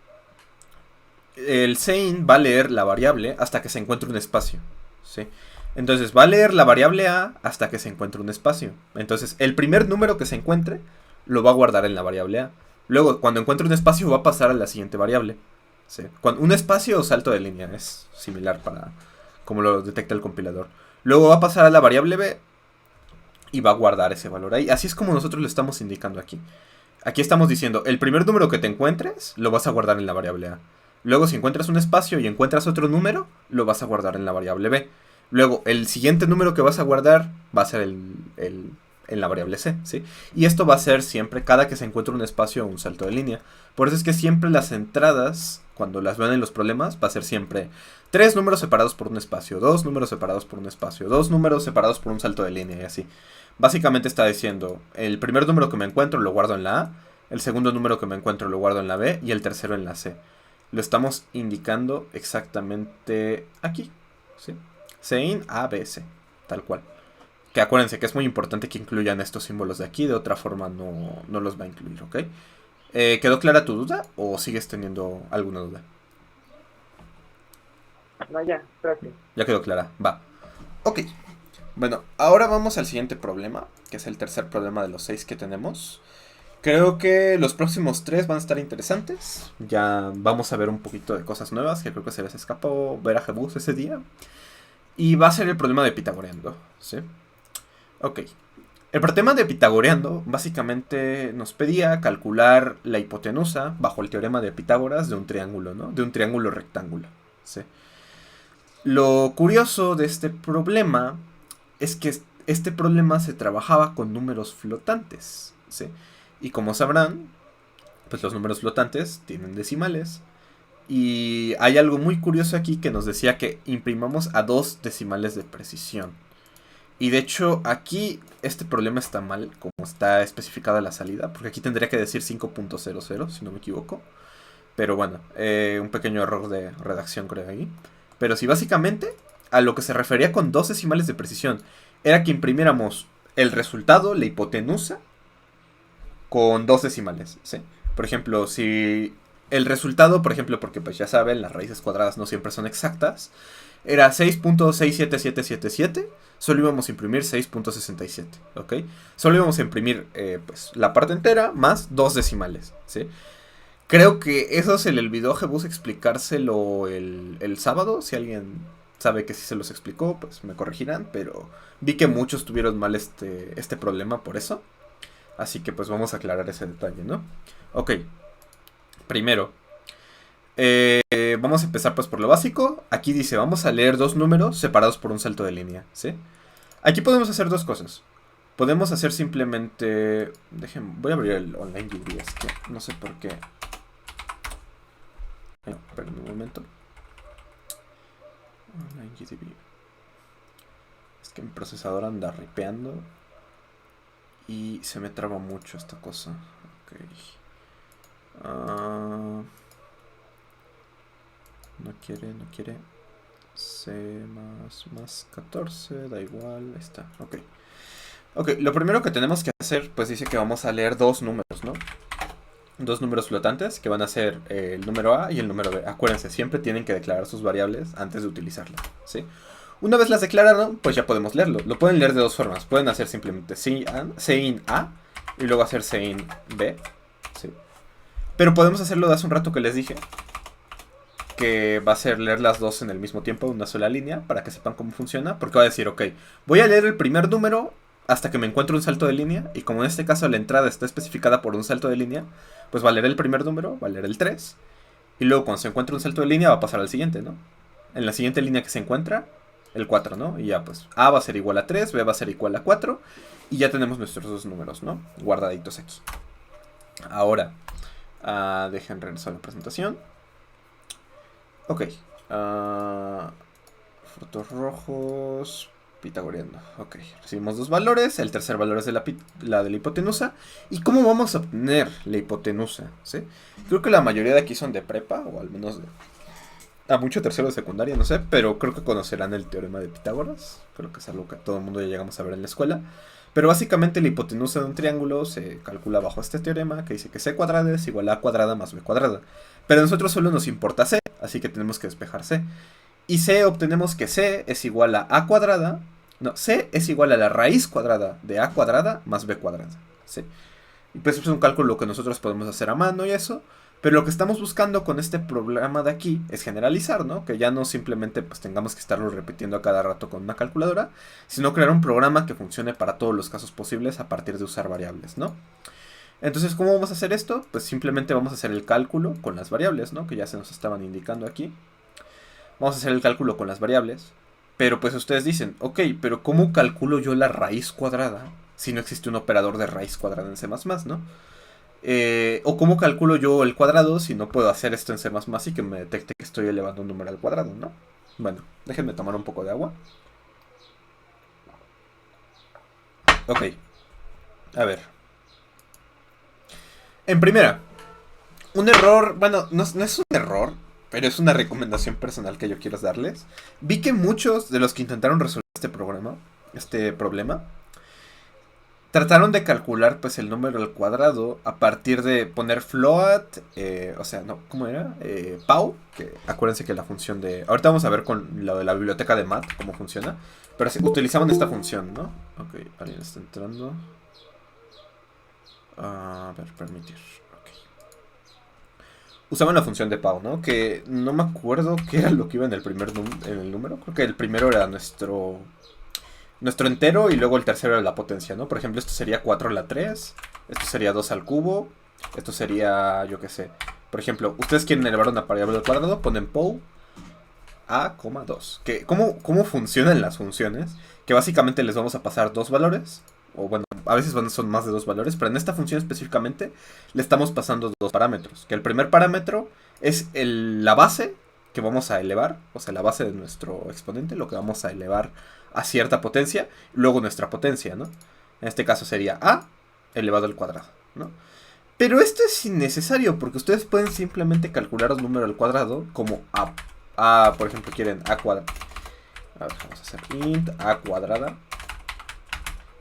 El sein va a leer la variable hasta que se encuentre un espacio, ¿sí? Entonces va a leer la variable A hasta que se encuentre un espacio. Entonces el primer número que se encuentre lo va a guardar en la variable A. Luego, cuando encuentre un espacio, va a pasar a la siguiente variable, ¿sí? Un espacio o salto de línea es similar para como lo detecta el compilador. Luego va a pasar a la variable B y va a guardar ese valor ahí. Así es como nosotros lo estamos indicando aquí. Aquí estamos diciendo, el primer número que te encuentres, lo vas a guardar en la variable A. Luego, si encuentras un espacio y encuentras otro número, lo vas a guardar en la variable B. Luego, el siguiente número que vas a guardar va a ser en la variable C, ¿sí? Y esto va a ser siempre, cada que se encuentre un espacio o un salto de línea. Por eso es que siempre las entradas, cuando las vean en los problemas, va a ser siempre 3 números separados por un espacio, 2 números separados por un espacio, 2 números separados por un salto de línea y así. Básicamente está diciendo, el primer número que me encuentro lo guardo en la A, el segundo número que me encuentro lo guardo en la B y el tercero en la C. Lo estamos indicando exactamente aquí, ¿sí? Sein A, B, C, tal cual. Que acuérdense que es muy importante que incluyan estos símbolos de aquí, de otra forma no los va a incluir, ¿ok? ¿Quedó clara tu duda o sigues teniendo alguna duda? No, ya, gracias. Ya quedó clara, va. Ok. Bueno, ahora vamos al siguiente problema, que es el tercer problema de los 6 que tenemos. Creo que los próximos 3 van a estar interesantes. Ya vamos a ver un poquito de cosas nuevas, que creo que se les escapó ver a Jebus ese día. Y va a ser el problema de Pitagoreando, ¿sí? Ok. El problema de Pitagoreando básicamente nos pedía calcular la hipotenusa bajo el teorema de Pitágoras de un triángulo, ¿no? De un triángulo rectángulo, ¿sí? Lo curioso de este problema es que este problema se trabajaba con números flotantes, ¿sí? Y como sabrán, pues los números flotantes tienen decimales. Y hay algo muy curioso aquí que nos decía que imprimamos a 2 decimales de precisión. Y de hecho aquí este problema está mal, como está especificada la salida, porque aquí tendría que decir 5.00, si no me equivoco. Pero bueno, un pequeño error de redacción creo ahí. Pero sí, básicamente a lo que se refería con 2 decimales de precisión era que imprimiéramos el resultado, la hipotenusa, con 2 decimales, ¿sí? Por ejemplo, si el resultado, por ejemplo, porque pues ya saben, las raíces cuadradas no siempre son exactas, era 6.67777, solo íbamos a imprimir 6.67, ¿ok? Solo íbamos a imprimir pues la parte entera más 2 decimales, ¿sí? Creo que eso se le olvidó a Jebus explicárselo el sábado. Si alguien sabe que sí se los explicó, pues me corregirán. Pero vi que muchos tuvieron mal este problema por eso. Así que pues vamos a aclarar ese detalle, ¿no? Ok. Primero, vamos a empezar pues por lo básico. Aquí dice, vamos a leer 2 números separados por un salto de línea, ¿sí? Aquí podemos hacer 2 cosas. Podemos hacer simplemente... voy a abrir el online GDB, es que no sé por qué. Esperen un momento. Online GDB. Es que mi procesador anda ripeando y se me traba mucho esta cosa. Ok. No quiere. C más 14, da igual, ahí está. Ok, lo primero que tenemos que hacer, pues dice que vamos a leer 2 números, ¿no? 2 números flotantes que van a ser el número A y el número B. Acuérdense, siempre tienen que declarar sus variables antes de utilizarlas, ¿sí? Una vez las declararon, pues ya podemos leerlo. Lo pueden leer de 2 formas. Pueden hacer simplemente Cin A y luego hacer Cin B, ¿sí? Pero podemos hacerlo de hace un rato que les dije, que va a ser leer las 2 en el mismo tiempo, en una sola línea, para que sepan cómo funciona. Porque va a decir, ok, voy a leer el primer número hasta que me encuentre un salto de línea. Y como en este caso la entrada está especificada por un salto de línea, pues va a leer el primer número, va a leer el 3. Y luego cuando se encuentre un salto de línea va a pasar al siguiente, ¿no? En la siguiente línea que se encuentra, el 4, ¿no? Y ya pues A va a ser igual a 3, B va a ser igual a 4. Y ya tenemos nuestros 2 números, ¿no? Guardaditos aquí. Ahora, dejen regresar a la presentación. Ok. Frutos rojos... Pitagoriano. Ok, recibimos 2 valores. El tercer valor es de la de la hipotenusa. ¿Y cómo vamos a obtener la hipotenusa? ¿Sí? Creo que la mayoría de aquí son de prepa, o al menos a mucho tercero de secundaria, no sé. Pero creo que conocerán el teorema de Pitágoras. Creo que es algo que todo el mundo ya llegamos a ver en la escuela. Pero básicamente la hipotenusa de un triángulo se calcula bajo este teorema, que dice que c cuadrada es igual a cuadrada más b cuadrada. Pero a nosotros solo nos importa c, así que tenemos que despejar c. Y c obtenemos que c es igual a cuadrada. No, c es igual a la raíz cuadrada de a cuadrada más b cuadrada. ¿Sí? Y pues es un cálculo que nosotros podemos hacer a mano y eso. Pero lo que estamos buscando con este programa de aquí es generalizar, ¿no? Que ya no simplemente pues tengamos que estarlo repitiendo a cada rato con una calculadora, sino crear un programa que funcione para todos los casos posibles a partir de usar variables, ¿no? Entonces, ¿cómo vamos a hacer esto? Pues simplemente vamos a hacer el cálculo con las variables, ¿no? Que ya se nos estaban indicando aquí. Vamos a hacer el cálculo con las variables. Pero pues ustedes dicen, ok, pero ¿cómo calculo yo la raíz cuadrada si no existe un operador de raíz cuadrada en C++, ¿no? O cómo calculo yo el cuadrado si no puedo hacer esto en C++ y que me detecte que estoy elevando un número al cuadrado, ¿no? Bueno, déjenme tomar un poco de agua. Ok. A ver. En primera, un error, bueno, no es un error, pero es una recomendación personal que yo quiero darles. Vi que muchos de los que intentaron resolver este problema, trataron de calcular pues el número al cuadrado a partir de poner float, o sea, no, ¿cómo era? Pau, que acuérdense que la función de... Ahorita vamos a ver con lo de la biblioteca de math cómo funciona, pero sí, utilizaban esta función, ¿no? Ok, alguien está entrando. A ver, permitir. Usaban la función de Pau, ¿no? Que no me acuerdo qué era lo que iba en el primer en el número. Creo que el primero era nuestro entero y luego el tercero era la potencia, ¿no? Por ejemplo, esto sería 4 a la 3, esto sería 2 al cubo, esto sería, yo qué sé. Por ejemplo, ustedes quieren elevar una variable al cuadrado, ponen Pau a,2. ¿Cómo funcionan las funciones? Que básicamente les vamos a pasar dos valores, o bueno, a veces son más de dos valores, pero en esta función específicamente le estamos pasando dos parámetros. Que el primer parámetro es la base que vamos a elevar, o sea, la base de nuestro exponente, lo que vamos a elevar a cierta potencia, luego nuestra potencia, ¿no? En este caso sería a elevado al cuadrado, ¿no? Pero esto es innecesario, porque ustedes pueden simplemente calcular un número al cuadrado como a, por ejemplo, quieren a cuadrado. A ver, vamos a hacer int a cuadrada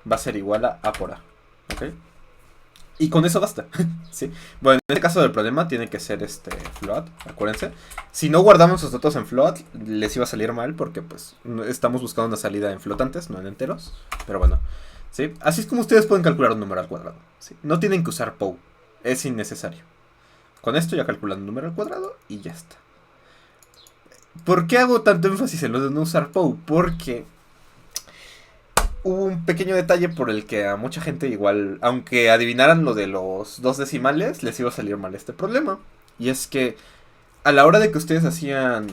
va a ser igual a por a, ¿ok? Y con eso basta, ¿sí? Bueno, en este caso del problema tiene que ser float, acuérdense. Si no guardamos los datos en float, les iba a salir mal porque pues estamos buscando una salida en flotantes, no en enteros. Pero bueno, ¿sí? Así es como ustedes pueden calcular un número al cuadrado, ¿sí? No tienen que usar POW, es innecesario. Con esto ya calculan un número al cuadrado y ya está. ¿Por qué hago tanto énfasis en lo de no usar POW? Porque hubo un pequeño detalle por el que a mucha gente igual, aunque adivinaran lo de los dos decimales, les iba a salir mal este problema. Y es que a la hora de que ustedes hacían,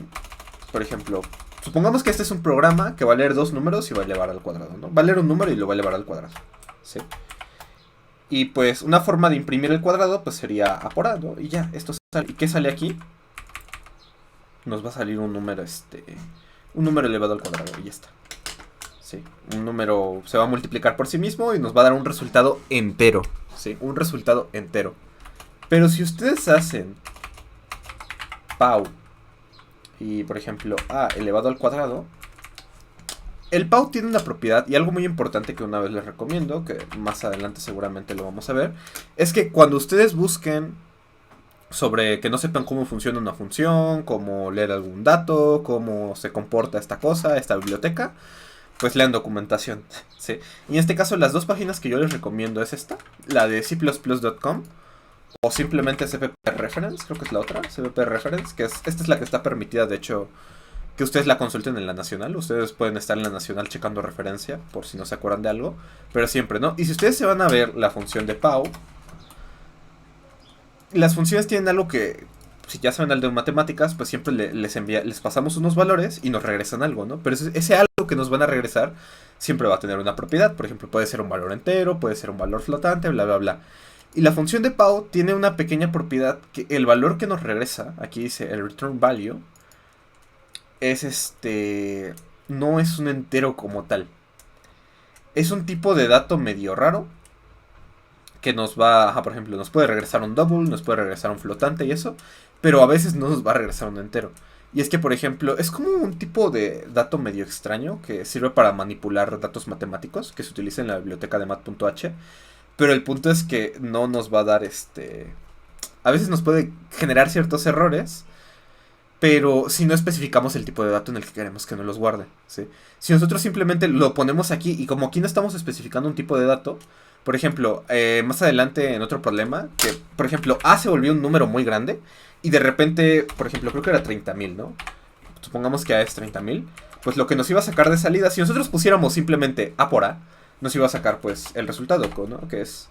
por ejemplo, supongamos que este es un programa que va a leer dos números y va a elevar al cuadrado, ¿no? Va a leer un número y lo va a elevar al cuadrado, ¿sí? Y pues una forma de imprimir el cuadrado pues sería a por a, ¿no? Y ya, esto sale. ¿Y qué sale aquí? Nos va a salir un número, un número elevado al cuadrado y ya está. Sí, un número se va a multiplicar por sí mismo y nos va a dar un resultado entero, ¿sí? Un resultado entero. Pero si ustedes hacen POW y, por ejemplo, a elevado al cuadrado, el POW tiene una propiedad y algo muy importante que una vez les recomiendo, que más adelante seguramente lo vamos a ver, es que cuando ustedes busquen sobre que no sepan cómo funciona una función, cómo leer algún dato, cómo se comporta esta cosa, esta biblioteca, pues lean documentación, ¿sí? Y en este caso las dos páginas que yo les recomiendo es esta, la de c++.com o simplemente cpp reference, creo que es la otra, cpp reference, que esta es la que está permitida, de hecho, que ustedes la consulten en la nacional. Ustedes pueden estar en la nacional checando referencia, por si no se acuerdan de algo, pero siempre, ¿no? Y si ustedes se van a ver la función de POW, las funciones tienen algo que, si ya saben algo de matemáticas, pues siempre les pasamos unos valores y nos regresan algo, ¿no? Pero ese algo que nos van a regresar siempre va a tener una propiedad. Por ejemplo, puede ser un valor entero, puede ser un valor flotante, bla, bla, bla. Y la función de POW tiene una pequeña propiedad que el valor que nos regresa, aquí dice el return value, es no es un entero como tal. Es un tipo de dato medio raro que nos va, por ejemplo, nos puede regresar un double, nos puede regresar un flotante y eso, pero a veces no nos va a regresar un entero. Y es que, por ejemplo, es como un tipo de dato medio extraño que sirve para manipular datos matemáticos que se utiliza en la biblioteca de mat.h, pero el punto es que no nos va a dar a veces nos puede generar ciertos errores, pero si no especificamos el tipo de dato en el que queremos que nos los guarde, ¿sí? Si nosotros simplemente lo ponemos aquí y como aquí no estamos especificando un tipo de dato, por ejemplo, más adelante en otro problema, que por ejemplo A se volvió un número muy grande y de repente, por ejemplo, creo que era 30.000, ¿no? Supongamos que A es 30.000, pues lo que nos iba a sacar de salida, si nosotros pusiéramos simplemente A por A, nos iba a sacar pues el resultado, ¿no? Que es...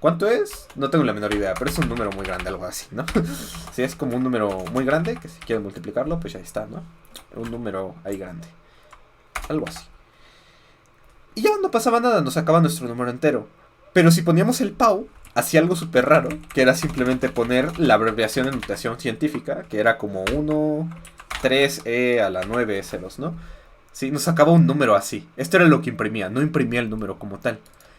¿Cuánto es? No tengo la menor idea, pero es un número muy grande, algo así, ¿no? Si es como un número muy grande, que si quieren multiplicarlo, pues ya está, ¿no? Un número ahí grande. Algo así. Y ya no pasaba nada, nos sacaba nuestro número entero. Pero si poníamos el POW, hacía algo súper raro, que era simplemente poner la abreviación en notación científica, que era como 1, 3, a la 9 ceros, ¿no? Sí, nos sacaba un número así. Esto era lo que imprimía, no imprimía el número como tal.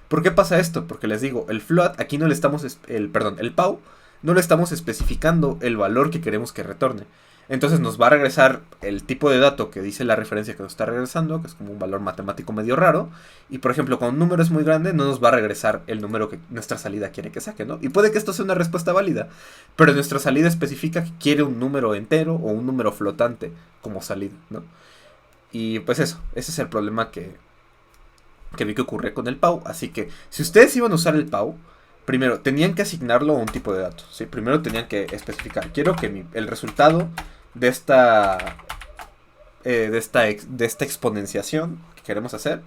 ¿Por qué pasa esto? Porque les digo, el float, aquí no le estamos, el POW, no le estamos especificando el valor que queremos que retorne. Entonces nos va a regresar el tipo de dato que dice la referencia que nos está regresando, que es como un valor matemático medio raro. Y por ejemplo, cuando un número es muy grande, no nos va a regresar el número que nuestra salida quiere que saque, ¿no? Y puede que esto sea una respuesta válida, pero nuestra salida especifica que quiere un número entero o un número flotante como salida, ¿no? Y pues eso, ese es el problema que vi que ocurre con el POW. Así que si ustedes iban a usar el POW, primero tenían que asignarlo a un tipo de datos, ¿sí? Primero tenían que especificar, quiero que el resultado de esta exponenciación que queremos hacer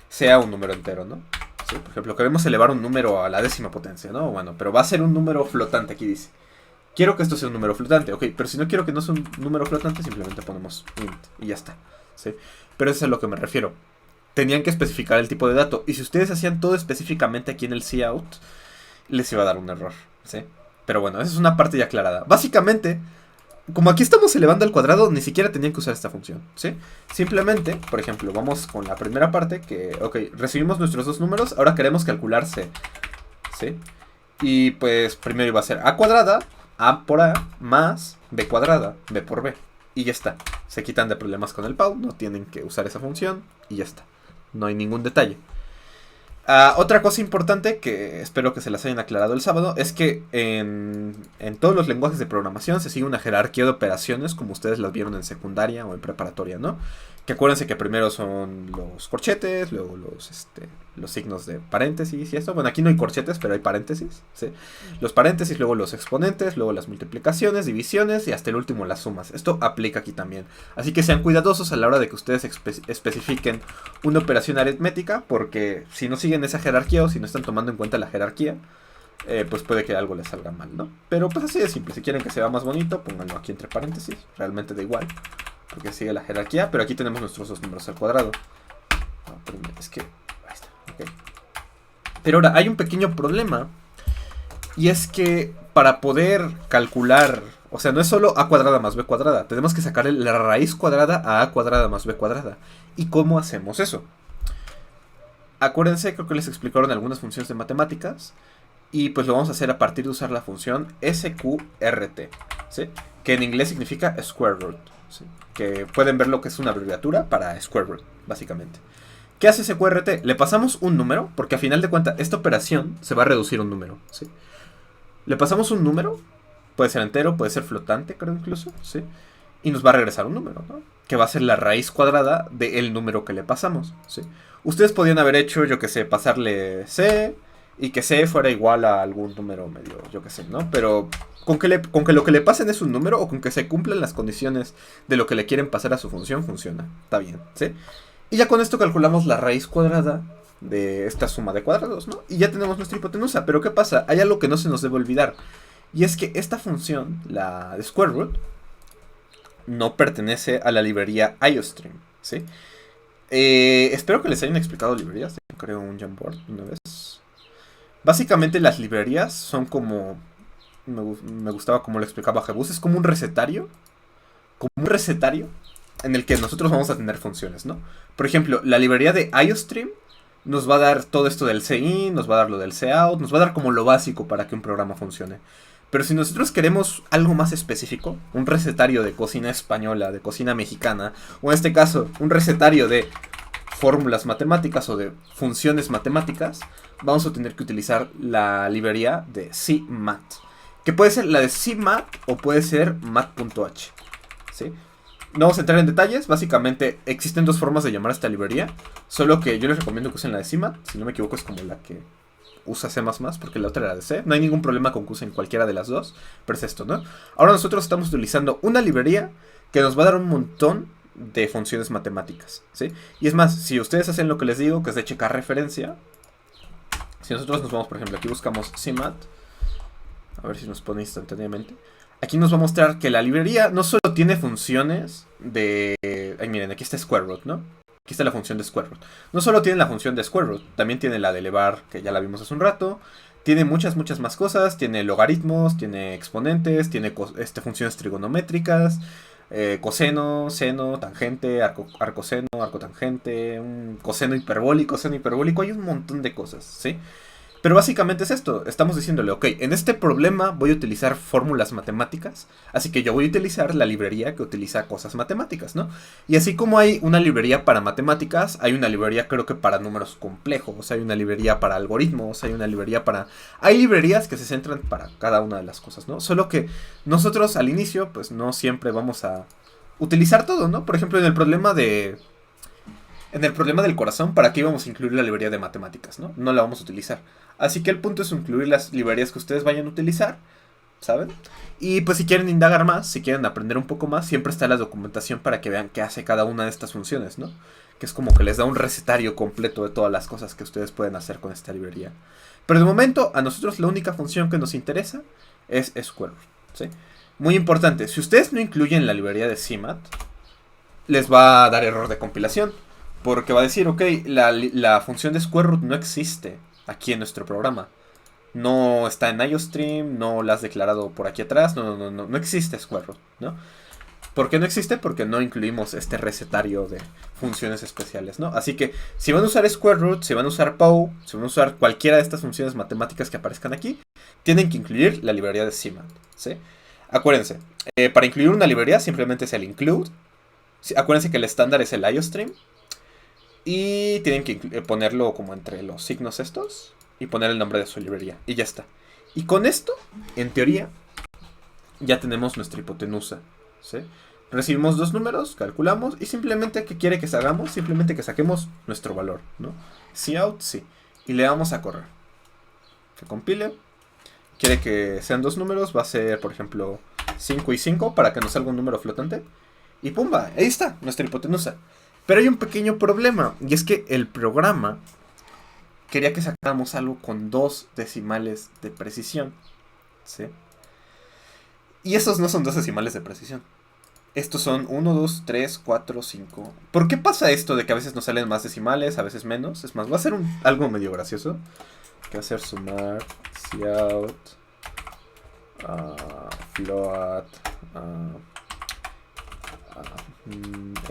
sea un número entero, ¿no? ¿Sí? Por ejemplo, queremos elevar un número a la 10ª potencia, ¿no? Bueno, pero va a ser un número flotante, aquí dice. quiero que esto sea un número flotante, ok, pero si no quiero que no sea un número flotante, simplemente ponemos int y ya está, ¿sí? Pero eso es a lo que me refiero. Tenían que especificar el tipo de dato, y si ustedes hacían todo específicamente aquí en el cout, les iba a dar un error, ¿sí? Pero bueno, esa es una parte ya aclarada. Básicamente, como aquí estamos elevando al cuadrado, ni siquiera tenían que usar esta función, ¿sí? Simplemente, por ejemplo, vamos con la primera parte que, ok, recibimos nuestros dos números, ahora queremos calcular c, ¿sí? Y pues primero iba a ser a cuadrada, a por a, más b cuadrada, b por b. Y ya está. Se quitan de problemas con el PAU, no tienen que usar esa función y ya está. No hay ningún detalle. Otra cosa importante que espero que se las hayan aclarado el sábado es que en todos los lenguajes de programación se sigue una jerarquía de operaciones como ustedes las vieron en secundaria o en preparatoria, ¿no? Que acuérdense que primero son los corchetes, luego los signos de paréntesis y esto. Bueno, aquí no hay corchetes, pero hay paréntesis, ¿sí? Los paréntesis, luego los exponentes, luego las multiplicaciones, divisiones y hasta el último las sumas. Esto aplica aquí también. Así que sean cuidadosos a la hora de que ustedes especifiquen una operación aritmética, porque si no siguen esa jerarquía o si no están tomando en cuenta la jerarquía, pues puede que algo les salga mal, ¿no? Pero pues así de simple. Si quieren que se vea más bonito, pónganlo aquí entre paréntesis. Realmente da igual, porque sigue la jerarquía, pero aquí tenemos nuestros dos números al cuadrado. Es que... ahí está, ok. Pero ahora, hay un pequeño problema, y es que para poder calcular, o sea, no es solo a cuadrada más b cuadrada, tenemos que sacarle la raíz cuadrada a cuadrada más b cuadrada. ¿Y cómo hacemos eso? Acuérdense, creo que les explicaron algunas funciones de matemáticas, y pues lo vamos a hacer a partir de usar la función sqrt, ¿sí? Que en inglés significa square root, ¿sí? Que pueden ver lo que es una abreviatura para square root, básicamente. ¿Qué hace sqrt? Le pasamos un número, porque a final de cuentas esta operación se va a reducir a un número, ¿sí? Le pasamos un número, puede ser entero, puede ser flotante, creo incluso, ¿sí? Y nos va a regresar un número, ¿no? Que va a ser la raíz cuadrada del número que le pasamos, ¿sí? Ustedes podían haber hecho, yo que sé, pasarle c, y que c fuera igual a algún número medio, yo que sé, ¿no? Pero con que lo que le pasen es un número, o con que se cumplan las condiciones de lo que le quieren pasar a su función, funciona. Está bien, ¿sí? Y ya con esto calculamos la raíz cuadrada de esta suma de cuadrados, ¿no? Y ya tenemos nuestra hipotenusa. Pero ¿qué pasa? Hay algo que no se nos debe olvidar. Y es que esta función, la de square root, no pertenece a la librería IOStream, ¿sí? Espero que les hayan explicado librerías. Creo un Jamboard una vez. Básicamente las librerías son como... Me gustaba como lo explicaba Jebus. Es como un recetario. Como un recetario en el que nosotros vamos a tener funciones, ¿no? Por ejemplo, la librería de IOStream nos va a dar todo esto del cin, nos va a dar lo del cout, nos va a dar como lo básico para que un programa funcione. Pero si nosotros queremos algo más específico, un recetario de cocina española, de cocina mexicana, o en este caso, un recetario de fórmulas matemáticas o de funciones matemáticas, vamos a tener que utilizar la librería de CMat, que puede ser la de CMat o puede ser mat.h, ¿sí? No vamos a entrar en detalles, básicamente existen dos formas de llamar a esta librería, solo que yo les recomiendo que usen la de CMat, si no me equivoco es como la que usa C++, porque la otra era de C. No hay ningún problema con que usen cualquiera de las dos, pero es esto, ¿no? Ahora nosotros estamos utilizando una librería que nos va a dar un montón de funciones matemáticas, ¿sí? Y es más, si ustedes hacen lo que les digo, que es de checar referencia, si nosotros nos vamos, por ejemplo, aquí buscamos CMat, a ver si nos pone instantáneamente. Aquí nos va a mostrar que la librería no solo tiene funciones de... Ay, miren, aquí está square root, ¿no? Aquí está la función de square root. No solo tiene la función de square root, también tiene la de elevar, que ya la vimos hace un rato. Tiene muchas más cosas. Tiene logaritmos, tiene exponentes, tiene funciones trigonométricas, coseno, seno, tangente, arcoseno, arcotangente, un coseno hiperbólico. Hay un montón de cosas, ¿sí? Pero básicamente es esto, estamos diciéndole, ok, en este problema voy a utilizar fórmulas matemáticas, así que yo voy a utilizar la librería que utiliza cosas matemáticas, ¿no? Y así como hay una librería para matemáticas, hay una librería creo que para números complejos, hay una librería para algoritmos, hay una librería para... Hay librerías que se centran para cada una de las cosas, ¿no? Solo que nosotros al inicio, pues no siempre vamos a utilizar todo, ¿no? Por ejemplo, en el problema del corazón, ¿para qué íbamos a incluir la librería de matemáticas, no? No la vamos a utilizar. Así que el punto es incluir las librerías que ustedes vayan a utilizar, ¿saben? Y pues si quieren indagar más, si quieren aprender un poco más, siempre está la documentación para que vean qué hace cada una de estas funciones, ¿no? Que es como que les da un recetario completo de todas las cosas que ustedes pueden hacer con esta librería. Pero de momento, a nosotros la única función que nos interesa es square root, ¿sí? Muy importante, si ustedes no incluyen la librería de CMAT, les va a dar error de compilación. Porque va a decir, ok, la función de square root no existe aquí en nuestro programa. No está en IOStream, no la has declarado por aquí atrás, no existe square root, ¿no? ¿Por qué no existe? Porque no incluimos este recetario de funciones especiales, ¿no? Así que si van a usar square root, si van a usar POW, si van a usar cualquiera de estas funciones matemáticas que aparezcan aquí, tienen que incluir la librería de CMAT, ¿sí? Acuérdense, para incluir una librería simplemente es el include. Acuérdense que el estándar es el IOStream. Y tienen que ponerlo como entre los signos estos. Y poner el nombre de su librería. Y ya está. Y con esto, en teoría, ya tenemos nuestra hipotenusa, ¿sí? Recibimos dos números, calculamos. Y simplemente, ¿qué quiere que hagamos? Simplemente que saquemos nuestro valor, ¿no? Cout, sí. Y le vamos a correr. Que compile. Quiere que sean dos números. Va a ser, por ejemplo, 5 y 5. Para que nos salga un número flotante. Y pumba, ahí está, nuestra hipotenusa. Pero hay un pequeño problema. Y es que el programa quería que sacáramos algo con 2 decimales de precisión, ¿sí? Y esos no son 2 decimales de precisión. Estos son 1, 2, 3, 4, 5. ¿Por qué pasa esto de que a veces nos salen más decimales, a veces menos? Es más, va a ser algo medio gracioso. Que va a ser sumar, cout, float,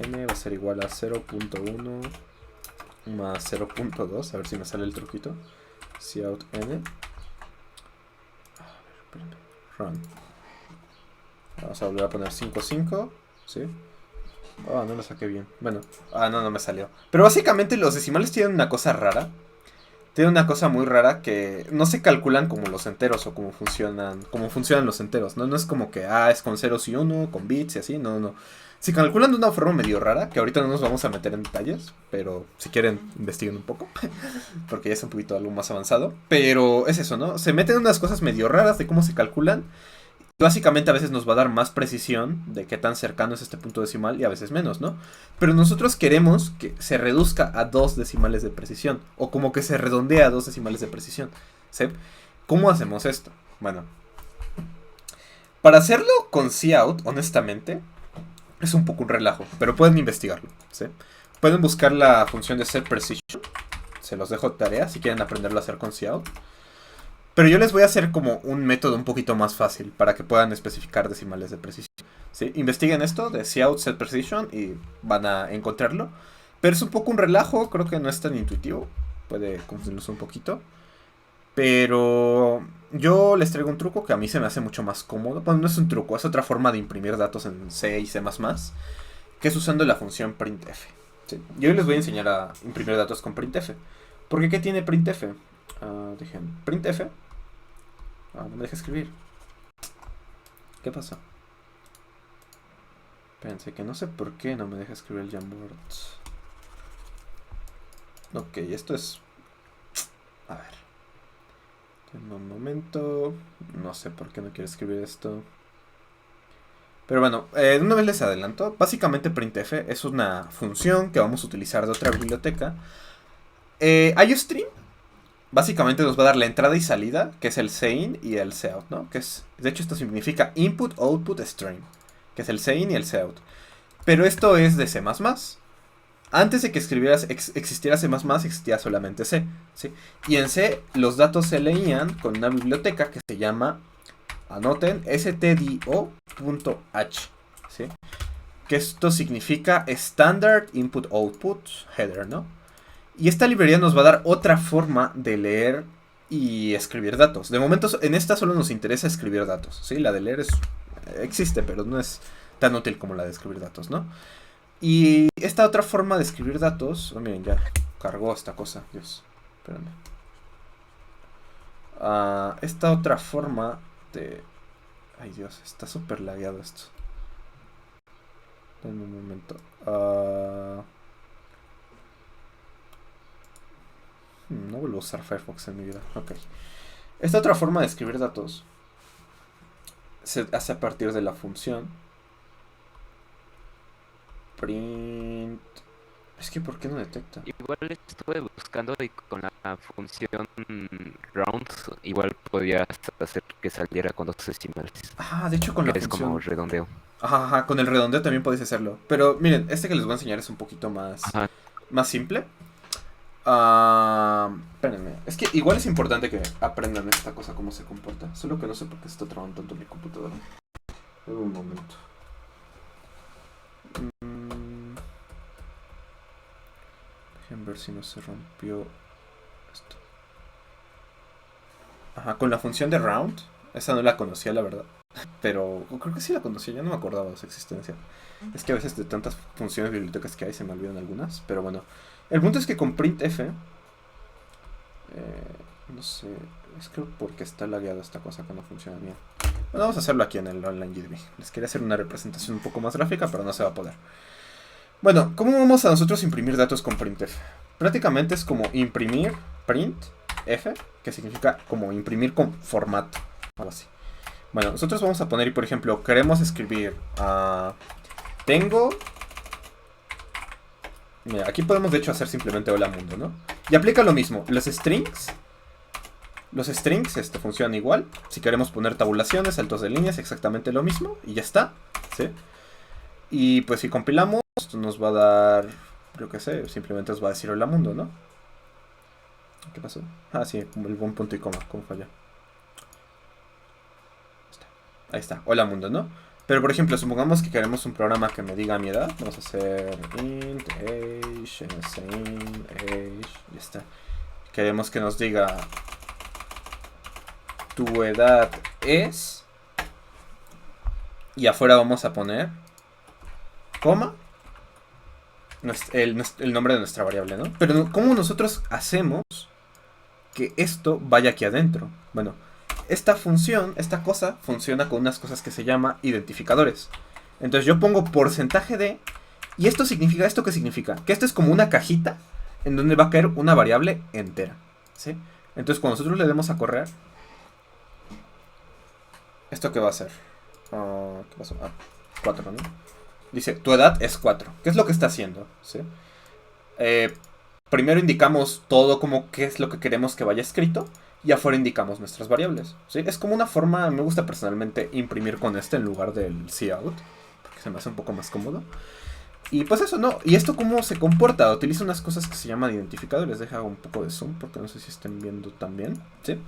n va a ser igual a 0.1 más 0.2. A ver si me sale el truquito. Cout n. Run. Vamos a volver a poner 5, 5. ¿Sí? No lo saqué bien. Bueno, no me salió. Pero básicamente los decimales tienen una cosa rara. Tienen una cosa muy rara que no se calculan como los enteros o como funcionan los enteros. No es como que es con ceros y 1, con bits y así. No. Se calculan de una forma medio rara, que ahorita no nos vamos a meter en detalles, pero si quieren investiguen un poco, porque ya es un poquito algo más avanzado. Pero es eso, ¿no? Se meten unas cosas medio raras de cómo se calculan. Básicamente a veces nos va a dar más precisión de qué tan cercano es este punto decimal y a veces menos, ¿no? Pero nosotros queremos que se reduzca a 2 decimales de precisión, o como que se redondee a 2 decimales de precisión, ¿sí? ¿Cómo hacemos esto? Bueno, para hacerlo con cout, honestamente, es un poco un relajo, pero pueden investigarlo, ¿sí? Pueden buscar la función de setPrecision, se los dejo de tarea si quieren aprenderlo a hacer con cout. Pero yo les voy a hacer como un método un poquito más fácil para que puedan especificar decimales de precisión, ¿sí? Investiguen esto de cout setPrecision y van a encontrarlo. Pero es un poco un relajo, creo que no es tan intuitivo, puede confundirlos un poquito. Pero yo les traigo un truco que a mí se me hace mucho más cómodo. Bueno, no es un truco, es otra forma de imprimir datos en C y C++, que es usando la función printf, ¿sí? Yo les voy a enseñar a imprimir datos con printf. Porque ¿qué tiene printf? Dejen, printf. No me deja escribir. ¿Qué pasó? Pensé que no sé por qué no me deja escribir el Jamboard. Ok, esto es... A ver. En un momento. No sé por qué no quiero escribir esto. Pero bueno, de una vez les adelanto. Básicamente printf es una función que vamos a utilizar de otra biblioteca. IOStream básicamente nos va a dar la entrada y salida, que es el sein y el cout, ¿no? Que es, de hecho esto significa input, output, stream, que es el sein y el cout. Pero esto es de C++. Antes de que existiera C++, existía solamente C, ¿sí? Y en C los datos se leían con una biblioteca que se llama, anoten, stdio.h, ¿sí? Que esto significa Standard Input Output Header, ¿no? Y esta librería nos va a dar otra forma de leer y escribir datos. De momento, en esta solo nos interesa escribir datos, ¿sí? La de leer existe, pero no es tan útil como la de escribir datos, ¿no? Y esta otra forma de escribir datos... miren, ya cargó esta cosa. Dios, espérenme. Esta otra forma de... Ay, Dios, está súper lagueado esto. Dame un momento. No vuelvo a usar Firefox en mi vida. Ok. Esta otra forma de escribir datos se hace a partir de la función print Es que, ¿por qué no detecta? Igual estuve buscando y con la función round igual podía hacer que saliera con dos decimales, Ah, de hecho con que la es como función... redondeo. Ajá, ajá, con el redondeo también podéis hacerlo. Pero miren, este que les voy a enseñar es un poquito Ajá. más simple. Espérenme. Es que igual es importante que aprendan esta cosa, cómo se comporta. Solo que no sé por qué se está trabando tanto mi computadora. En un momento. Dejen ver si no se rompió esto. Ajá, con la función de round. Esa no la conocía, la verdad. Pero creo que sí la conocía, ya no me acordaba de su existencia. Es que a veces de tantas funciones bibliotecas que hay se me olvidan algunas. Pero bueno. El punto es que con printf... no sé, es que porque está lagueada esta cosa que no funciona bien. Bueno, vamos a hacerlo aquí en el Online GDB. Les quería hacer una representación un poco más gráfica, pero no se va a poder. Bueno, ¿cómo vamos a nosotros imprimir datos con printf? Prácticamente es como imprimir printf, que significa como imprimir con formato, algo así. Bueno, nosotros vamos a poner, por ejemplo, queremos escribir tengo... Mira, aquí podemos de hecho hacer simplemente hola mundo, ¿no? Y aplica lo mismo, los strings funcionan igual. Si queremos poner tabulaciones, saltos de líneas, exactamente lo mismo. Y ya está, ¿sí? Y pues si compilamos, nos va a dar, yo qué sé, simplemente os va a decir hola mundo, ¿no? ¿Qué pasó? Ah, sí, el buen punto y coma, ¿cómo falla? Ahí está, hola mundo, ¿no? Pero por ejemplo, supongamos que queremos un programa que me diga mi edad. Vamos a hacer int age, same age, ya está. Queremos que nos diga tu edad es, y afuera vamos a poner coma el nombre de nuestra variable, ¿no? Pero ¿cómo nosotros hacemos que esto vaya aquí adentro? Bueno, esta cosa funciona con unas cosas que se llama identificadores. Entonces yo pongo porcentaje de, y esto significa, ¿esto qué significa? Que esto es como una cajita en donde va a caer una variable entera, ¿sí? Entonces cuando nosotros le demos a correr, ¿esto qué va a hacer? ¿Qué pasó? 4, ¿no? Dice, tu edad es 4. ¿Qué es lo que está haciendo? ¿Sí? Primero indicamos todo como qué es lo que queremos que vaya escrito. Y afuera indicamos nuestras variables, ¿sí? Es como una forma, me gusta personalmente imprimir con en lugar del cout, porque se me hace un poco más cómodo. Y pues eso, ¿no? ¿Y esto cómo se comporta? Utiliza unas cosas que se llaman identificadores. Deja un poco de zoom porque no sé si estén viendo también, ¿sí?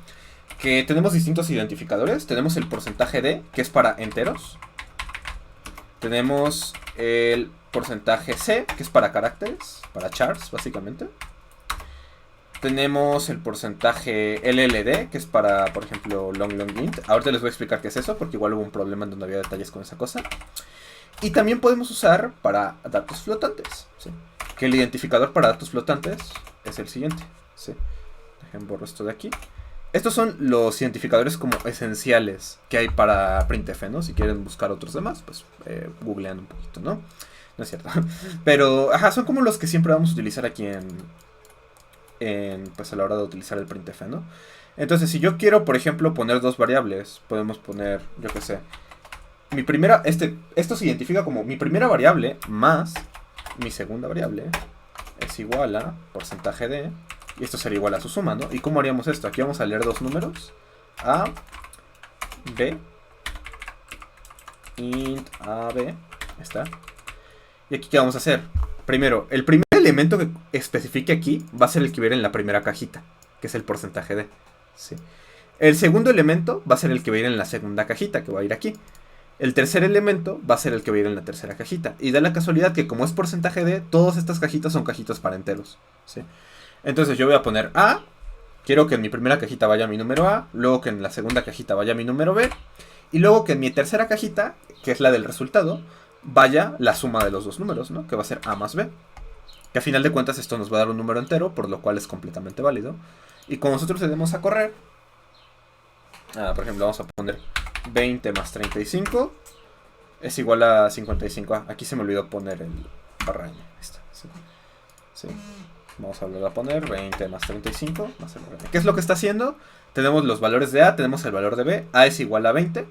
Que tenemos distintos identificadores. Tenemos el porcentaje de, que es para enteros. Tenemos el porcentaje C, que es para caracteres, para chars, básicamente. Tenemos el porcentaje LLD, que es para, por ejemplo, long int. Ahorita les voy a explicar qué es eso, porque igual hubo un problema en donde había detalles con esa cosa. Y también podemos usar para datos flotantes, ¿sí? Que el identificador para datos flotantes es el siguiente, ¿sí? Dejen borro esto de aquí. Estos son los identificadores como esenciales que hay para printf, ¿no? Si quieren buscar otros demás, pues googlean un poquito, ¿no? No es cierto. Pero, ajá, son como los que siempre vamos a utilizar aquí pues a la hora de utilizar el printf, ¿no? Entonces, si yo quiero, por ejemplo, poner dos variables, podemos poner, yo qué sé, mi primera, esto se identifica como mi primera variable más mi segunda variable es igual a porcentaje de, y esto sería igual a su suma, ¿no? ¿Y cómo haríamos esto? Aquí vamos a leer dos números, A, B, int A, B, está. Y aquí, ¿qué vamos a hacer? Primero, el primer elemento que especifique aquí va a ser el que viene en la primera cajita, que es el porcentaje de, ¿sí? El segundo elemento va a ser el que va a ir en la segunda cajita, que va a ir aquí. El tercer elemento va a ser el que va a ir en la tercera cajita. Y da la casualidad que como es porcentaje de, todas estas cajitas son cajitas para enteros, ¿sí? Entonces yo voy a poner A. Quiero que en mi primera cajita vaya mi número A. Luego que en la segunda cajita vaya mi número B. Y luego que en mi tercera cajita, que es la del resultado, vaya la suma de los dos números, ¿no? Que va a ser A más B. Que a final de cuentas esto nos va a dar un número entero, por lo cual es completamente válido. Y como nosotros le demos a correr, por ejemplo, vamos a poner 20 más 35 es igual a 55. Aquí se me olvidó poner el barra n. Sí. Vamos a volver a poner 20 más 35 más el barra n. ¿Qué es lo que está haciendo? Tenemos los valores de A, tenemos el valor de B. A es igual a 20.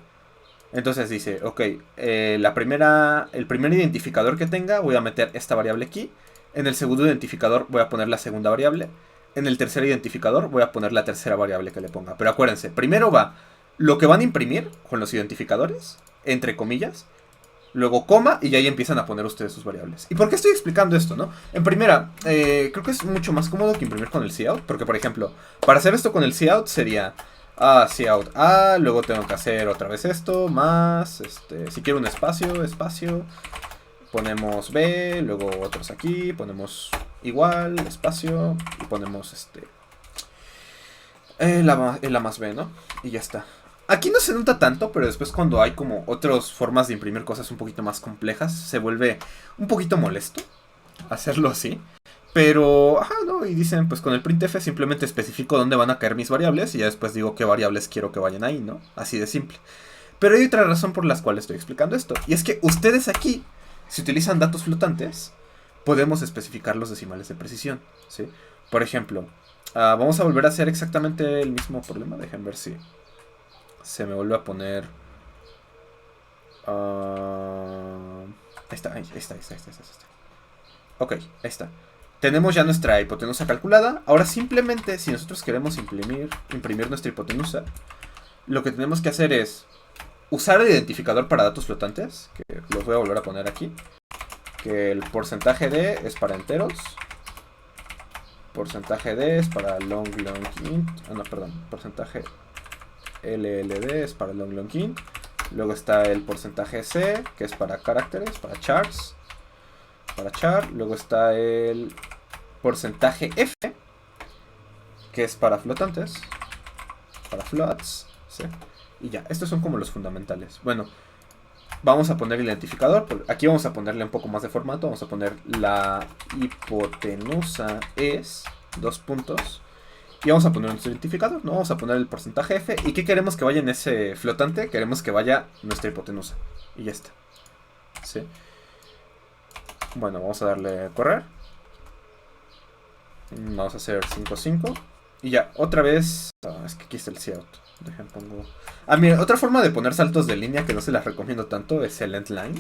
Entonces dice, ok, el primer identificador que tenga, voy a meter esta variable aquí. En el segundo identificador voy a poner la segunda variable. En el tercer identificador voy a poner la tercera variable que le ponga. Pero acuérdense, primero va lo que van a imprimir con los identificadores, entre comillas, luego coma, y ahí empiezan a poner ustedes sus variables. ¿Y por qué estoy explicando esto, no? En primera, creo que es mucho más cómodo que imprimir con el cout, porque por ejemplo, para hacer esto con el cout sería cout A, luego tengo que hacer otra vez esto, más, si quiero un espacio, ponemos B, luego otros aquí, ponemos igual, espacio, y ponemos la más B, ¿no? Y ya está. Aquí no se nota tanto, pero después cuando hay como otras formas de imprimir cosas un poquito más complejas, se vuelve un poquito molesto hacerlo así. Pero, no, y dicen, pues con el printf simplemente especifico dónde van a caer mis variables y ya después digo qué variables quiero que vayan ahí, ¿no? Así de simple. Pero hay otra razón por la cual estoy explicando esto, y es que ustedes aquí, si utilizan datos flotantes, podemos especificar los decimales de precisión, ¿sí? Por ejemplo, vamos a volver a hacer exactamente el mismo problema, dejen ver si se me vuelve a poner. Ahí está. Ok, ahí está. Tenemos ya nuestra hipotenusa calculada. Ahora simplemente, si nosotros queremos imprimir nuestra hipotenusa, lo que tenemos que hacer es usar el identificador para datos flotantes, que los voy a volver a poner aquí. Que el porcentaje D es para enteros. Porcentaje D es para long int. Porcentaje LLD es para long int. Luego está el porcentaje C, que es para caracteres, para chars. Para char. Luego está el porcentaje F, que es para flotantes. Para floats. ¿Sí? Y ya, estos son como los fundamentales. Bueno, vamos a poner el identificador. Aquí vamos a ponerle un poco más de formato. Vamos a poner la hipotenusa es, dos puntos. Y vamos a poner nuestro identificador, ¿no? Vamos a poner el porcentaje F. ¿Y qué queremos que vaya en ese flotante? Queremos que vaya nuestra hipotenusa. Y ya está. ¿Sí? Bueno, vamos a darle a correr. Vamos a hacer 5.5. Y ya, otra vez. Es que aquí está el cout. Dejen pongo. Mira, otra forma de poner saltos de línea que no se las recomiendo tanto es el endline.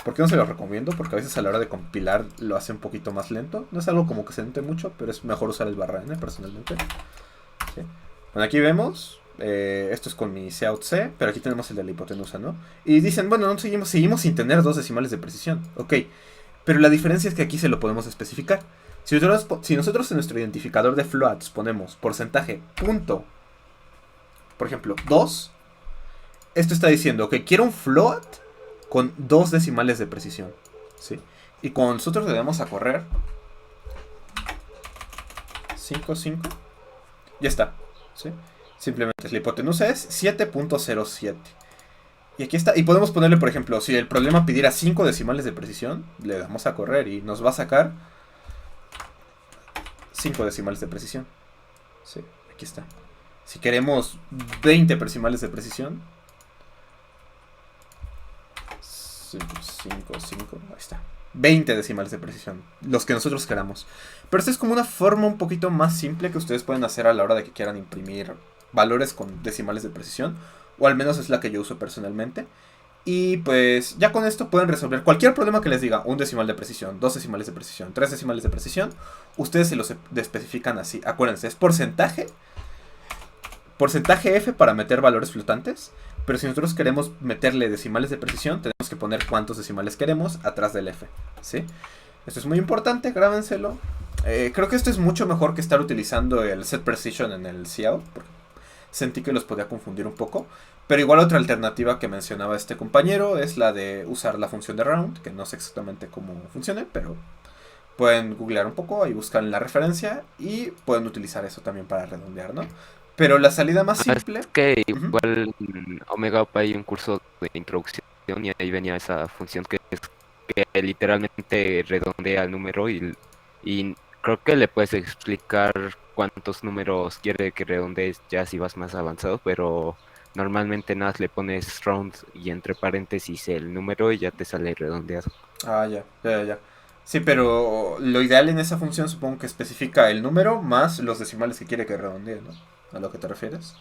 ¿Por qué no se los recomiendo? Porque a veces a la hora de compilar lo hace un poquito más lento. No es algo como que se note mucho, pero es mejor usar el /n personalmente. ¿Sí? Bueno, aquí vemos. Esto es con mi cout C, pero aquí tenemos el de la hipotenusa, ¿no? Y dicen, bueno, no seguimos sin tener dos decimales de precisión. Ok, pero la diferencia es que aquí se lo podemos especificar. Si nosotros en nuestro identificador de floats ponemos porcentaje punto, por ejemplo, 2, esto está diciendo que quiero un float con 2 decimales de precisión, ¿sí? Y cuando nosotros le damos a correr 5.5, ya está, ¿sí? Simplemente la hipotenusa es 7.07. Y aquí está, y podemos ponerle, por ejemplo, si el problema pidiera 5 decimales de precisión, le damos a correr y nos va a sacar 5 decimales de precisión. Sí, aquí está. Si queremos 20 decimales de precisión, 5, ahí está. 20 decimales de precisión, los que nosotros queramos. Pero esta es como una forma un poquito más simple que ustedes pueden hacer a la hora de que quieran imprimir valores con decimales de precisión. O al menos es la que yo uso personalmente. Y pues ya con esto pueden resolver cualquier problema que les diga. 1 decimal de precisión, 2 decimales de precisión, 3 decimales de precisión. Ustedes se los especifican así. Acuérdense, es porcentaje F para meter valores flotantes. Pero si nosotros queremos meterle decimales de precisión, tenemos que poner cuántos decimales queremos atrás del F, ¿sí? Esto es muy importante, grábenselo. Creo que esto es mucho mejor que estar utilizando el set precision en el cout, porque sentí que los podía confundir un poco. Pero igual otra alternativa que mencionaba este compañero es la de usar la función de round, que no sé exactamente cómo funciona, pero pueden googlear un poco, ahí buscan la referencia y pueden utilizar eso también para redondear, ¿no? Pero la salida más simple... Es que igual en Omega Up hay un curso de introducción y ahí venía esa función que es que literalmente redondea el número y creo que le puedes explicar cuántos números quiere que redondees ya si vas más avanzado, pero normalmente nada, le pones round y entre paréntesis el número y ya te sale redondeado. Ya. Sí, pero lo ideal en esa función supongo que especifica el número más los decimales que quiere que redondee, ¿no? ¿A lo que te refieres?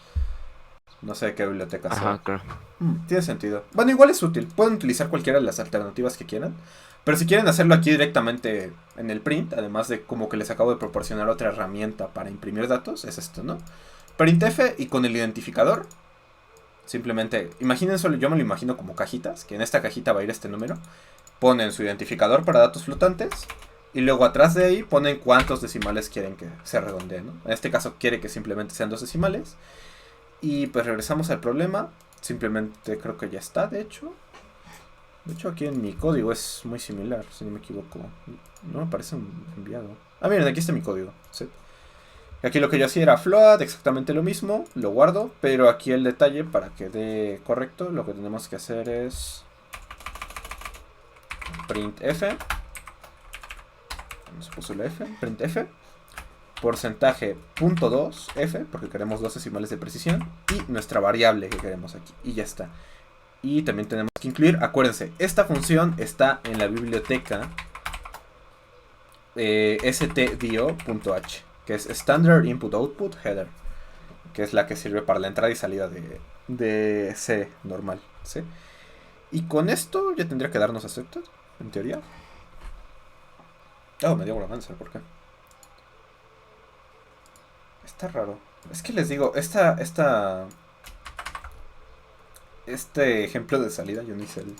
No sé qué biblioteca sea. Ajá, claro. Tiene sentido. Bueno, igual es útil. Pueden utilizar cualquiera de las alternativas que quieran. Pero si quieren hacerlo aquí directamente en el print, además de como que les acabo de proporcionar otra herramienta para imprimir datos, es esto, ¿no? Printf y con el identificador, simplemente, imagínense, yo me lo imagino como cajitas, que en esta cajita va a ir este número. Ponen su identificador para datos flotantes y luego atrás de ahí ponen cuántos decimales quieren que se redondeen, ¿no? En este caso quiere que simplemente sean 2 decimales. Y pues regresamos al problema. Simplemente creo que ya está, de hecho. De hecho aquí en mi código es muy similar, si no me equivoco. No me parece un enviado. Ah, miren, aquí está mi código. ¿Sí? Aquí lo que yo hacía era float, exactamente lo mismo. Lo guardo, pero aquí el detalle para que dé correcto, lo que tenemos que hacer es printf. Se puso la F, printf. Porcentaje .2 f, porque queremos 2 decimales de precisión, y nuestra variable que queremos aquí, y ya está. Y también tenemos que incluir, acuérdense, esta función está en la biblioteca stdio.h, que es Standard Input Output Header, que es la que sirve para la entrada y salida de C normal, ¿sí? Y con esto ya tendría que darnos accepted, en teoría. Oh, me dio un answer, ¿por qué? Está raro. Es que les digo, este ejemplo de salida yo no hice el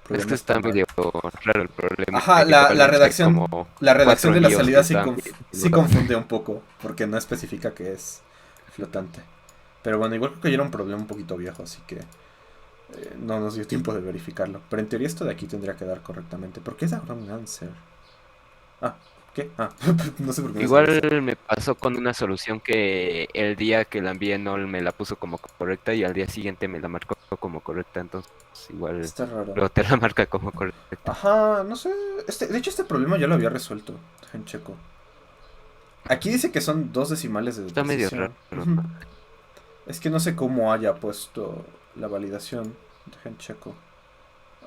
problema. Es que está medio raro el problema. Ajá, que la ponen redacción como de la 4 líos salida que sí confunde un poco, porque no especifica que es flotante. Pero bueno, igual creo que ya era un problema un poquito viejo, así que no nos dio tiempo de verificarlo. Pero en teoría esto de aquí tendría que dar correctamente. ¿Por qué es ahora un answer? Ah, ¿qué? Ah, no sé por qué. Igual me pasó con una solución que el día que la envié no me la puso como correcta y al día siguiente me la marcó como correcta, entonces igual Está raro. luego te la marca como correcta. Ajá, no sé. De hecho, este problema ya lo había resuelto. Dejen checo. Aquí dice que son 2 decimales de Está medio precisión. raro. Ujú. Es que no sé cómo haya puesto la validación. Dejen checo.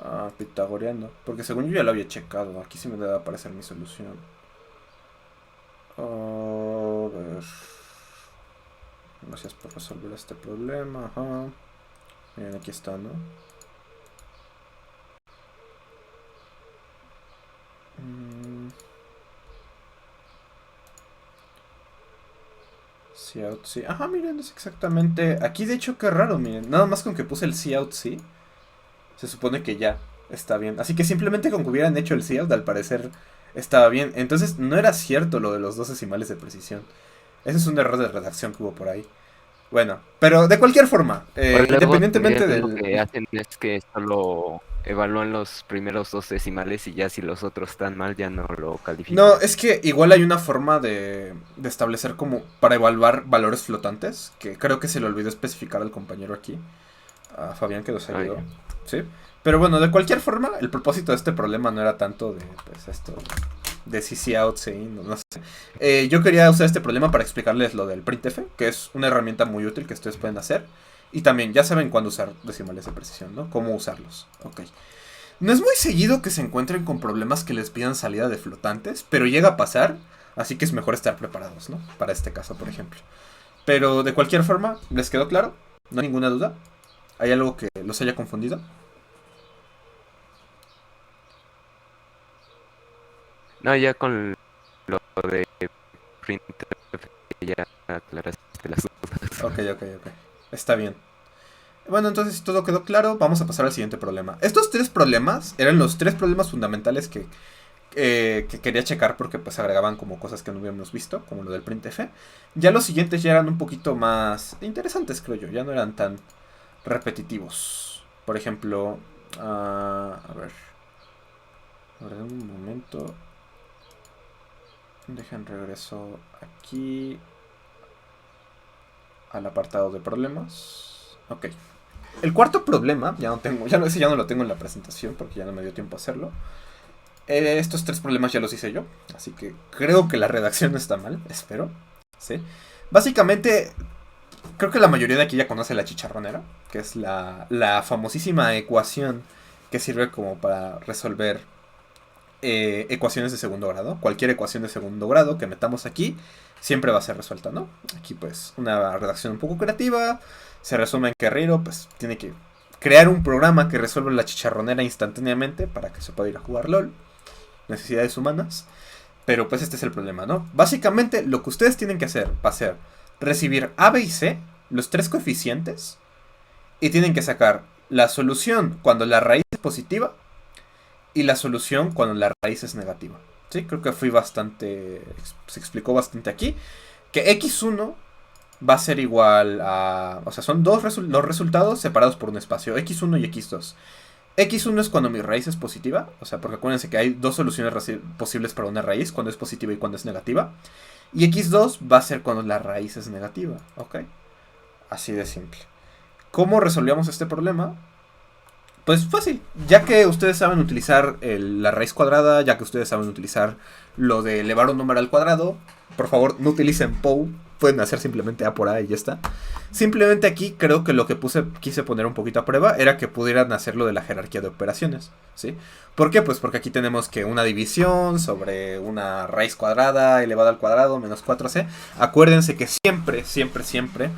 Ah, pitagoriano. Porque según yo ya lo había checado. Aquí sí me debe aparecer mi solución. A ver. Gracias por resolver este problema. Ajá. Miren, aquí está, ¿no? Cout sí. Ajá, miren, es exactamente. Aquí de hecho qué raro, miren. Nada más con que puse el cout sí. Se supone que ya está bien. Así que simplemente con que hubieran hecho el cout, al parecer estaba bien. Entonces no era cierto lo de los 2 decimales de precisión. Ese es un error de redacción que hubo por ahí. Bueno, pero de cualquier forma, Pues luego independientemente también del... lo que hacen es que solo evalúan los primeros 2 decimales y ya si los otros están mal ya no lo califican. No, es que igual hay una forma de establecer como para evaluar valores flotantes, que creo que se le olvidó especificar al compañero aquí, a Fabián, que nos ayudó. ¿Sí? Pero bueno, de cualquier forma, el propósito de este problema no era tanto de, pues, esto, de si out, sí, no sé. Yo quería usar este problema para explicarles lo del printf, que es una herramienta muy útil que ustedes pueden hacer. Y también ya saben cuándo usar decimales de precisión, ¿no? Cómo usarlos. Ok. No es muy seguido que se encuentren con problemas que les pidan salida de flotantes, pero llega a pasar, así que es mejor estar preparados, ¿no? Para este caso, por ejemplo. Pero de cualquier forma, ¿les quedó claro? ¿No hay ninguna duda? ¿Hay algo que los haya confundido? No, ya con lo de print ya aclaraste las dudas. Ok. Está bien. Bueno, entonces si todo quedó claro, vamos a pasar al siguiente problema. Estos 3 problemas eran los 3 problemas fundamentales que quería checar porque pues agregaban como cosas que no habíamos visto, como lo del printf. Ya los siguientes ya eran un poquito más interesantes, creo yo. Ya no eran tan repetitivos. Por ejemplo, a ver, un momento. Dejen regreso aquí al apartado de problemas. Ok. El cuarto problema, ya no lo tengo en la presentación porque ya no me dio tiempo a hacerlo. Estos 3 problemas ya los hice yo, así que creo que la redacción no está mal, espero. ¿Sí? Básicamente, creo que la mayoría de aquí ya conoce la chicharronera, que es la famosísima ecuación que sirve como para resolver ecuaciones de segundo grado. Cualquier ecuación de segundo grado que metamos aquí siempre va a ser resuelta, ¿no? Aquí pues una redacción un poco creativa. Se resume en que Herrero pues tiene que crear un programa que resuelva la chicharronera instantáneamente para que se pueda ir a jugar LOL. necesidades humanas. Pero pues este es el problema, ¿no? Básicamente lo que ustedes tienen que hacer va a ser recibir A, B y C, los tres coeficientes, y tienen que sacar la solución cuando la raíz es positiva y la solución cuando la raíz es negativa. Sí, creo que se explicó bastante aquí. Que x1 va a ser igual a... O sea, son los resultados separados por un espacio, x1 y x2. X1 es cuando mi raíz es positiva, o sea, porque acuérdense que hay dos soluciones posibles para una raíz, cuando es positiva y cuando es negativa. Y X2 va a ser cuando la raíz es negativa, ¿ok? Así de simple. ¿Cómo resolvíamos este problema? Pues fácil, ya que ustedes saben utilizar la raíz cuadrada, ya que ustedes saben utilizar lo de elevar un número al cuadrado, por favor no utilicen POU, pueden hacer simplemente A por A y ya está. Simplemente aquí creo que lo que quise poner un poquito a prueba era que pudieran hacer lo de la jerarquía de operaciones, ¿sí? ¿Por qué? Pues porque aquí tenemos que una división sobre una raíz cuadrada elevada al cuadrado menos 4c. Acuérdense que siempre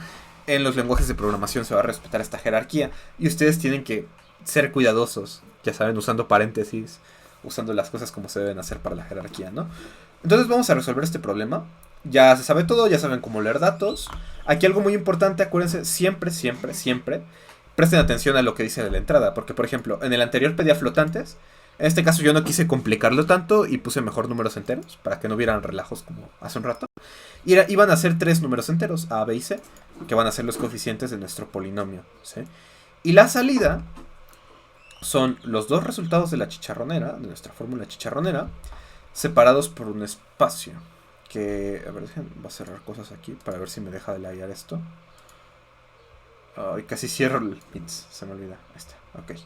en los lenguajes de programación se va a respetar esta jerarquía y ustedes tienen que ser cuidadosos, ya saben, usando paréntesis, usando las cosas como se deben hacer para la jerarquía, ¿no? Entonces vamos a resolver este problema. Ya se sabe todo, ya saben cómo leer datos. Aquí algo muy importante, acuérdense, siempre presten atención a lo que dice de la entrada. Porque, por ejemplo, en el anterior pedía flotantes. En este caso yo no quise complicarlo tanto y puse mejor números enteros, para que no hubieran relajos como hace un rato. Y iban a ser 3 números enteros, A, B y C, que van a ser los coeficientes de nuestro polinomio, ¿sí? Y la salida son los dos resultados de la chicharronera, de nuestra fórmula chicharronera, separados por un espacio. Que, a ver, voy a cerrar cosas aquí para ver si me deja de laguear esto. Ay, casi cierro el pins, se me olvida. Ahí está, ok.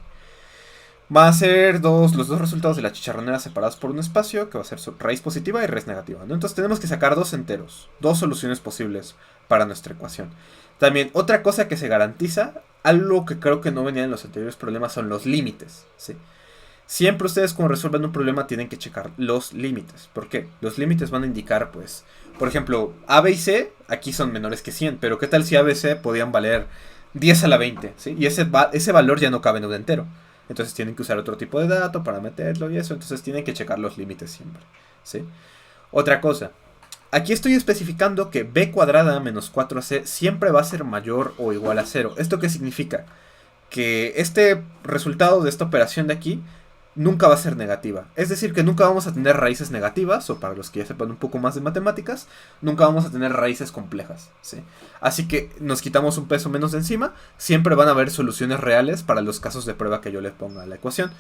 Va a ser los dos resultados de la chicharronera separados por un espacio, que va a ser su raíz positiva y raíz negativa, ¿no? Entonces tenemos que sacar dos enteros, dos soluciones posibles para nuestra ecuación. También, otra cosa que se garantiza, algo que creo que no venía en los anteriores problemas, son los límites, ¿sí? Siempre ustedes cuando resuelvan un problema tienen que checar los límites. ¿Por qué? Los límites van a indicar, pues, por ejemplo, A, B y C aquí son menores que 100, pero ¿qué tal si A, B y C podían valer 10 a la 20? ¿Sí? Y ese valor ya no cabe en un entero. Entonces tienen que usar otro tipo de dato para meterlo y eso. Entonces tienen que checar los límites siempre, ¿sí? Otra cosa. Aquí estoy especificando que B cuadrada menos 4AC siempre va a ser mayor o igual a 0. ¿Esto qué significa? Que este resultado de esta operación de aquí nunca va a ser negativa. Es decir, que nunca vamos a tener raíces negativas, o para los que ya sepan un poco más de matemáticas, nunca vamos a tener raíces complejas, ¿sí? Así que nos quitamos un peso menos de encima, siempre van a haber soluciones reales para los casos de prueba que yo le ponga a la ecuación.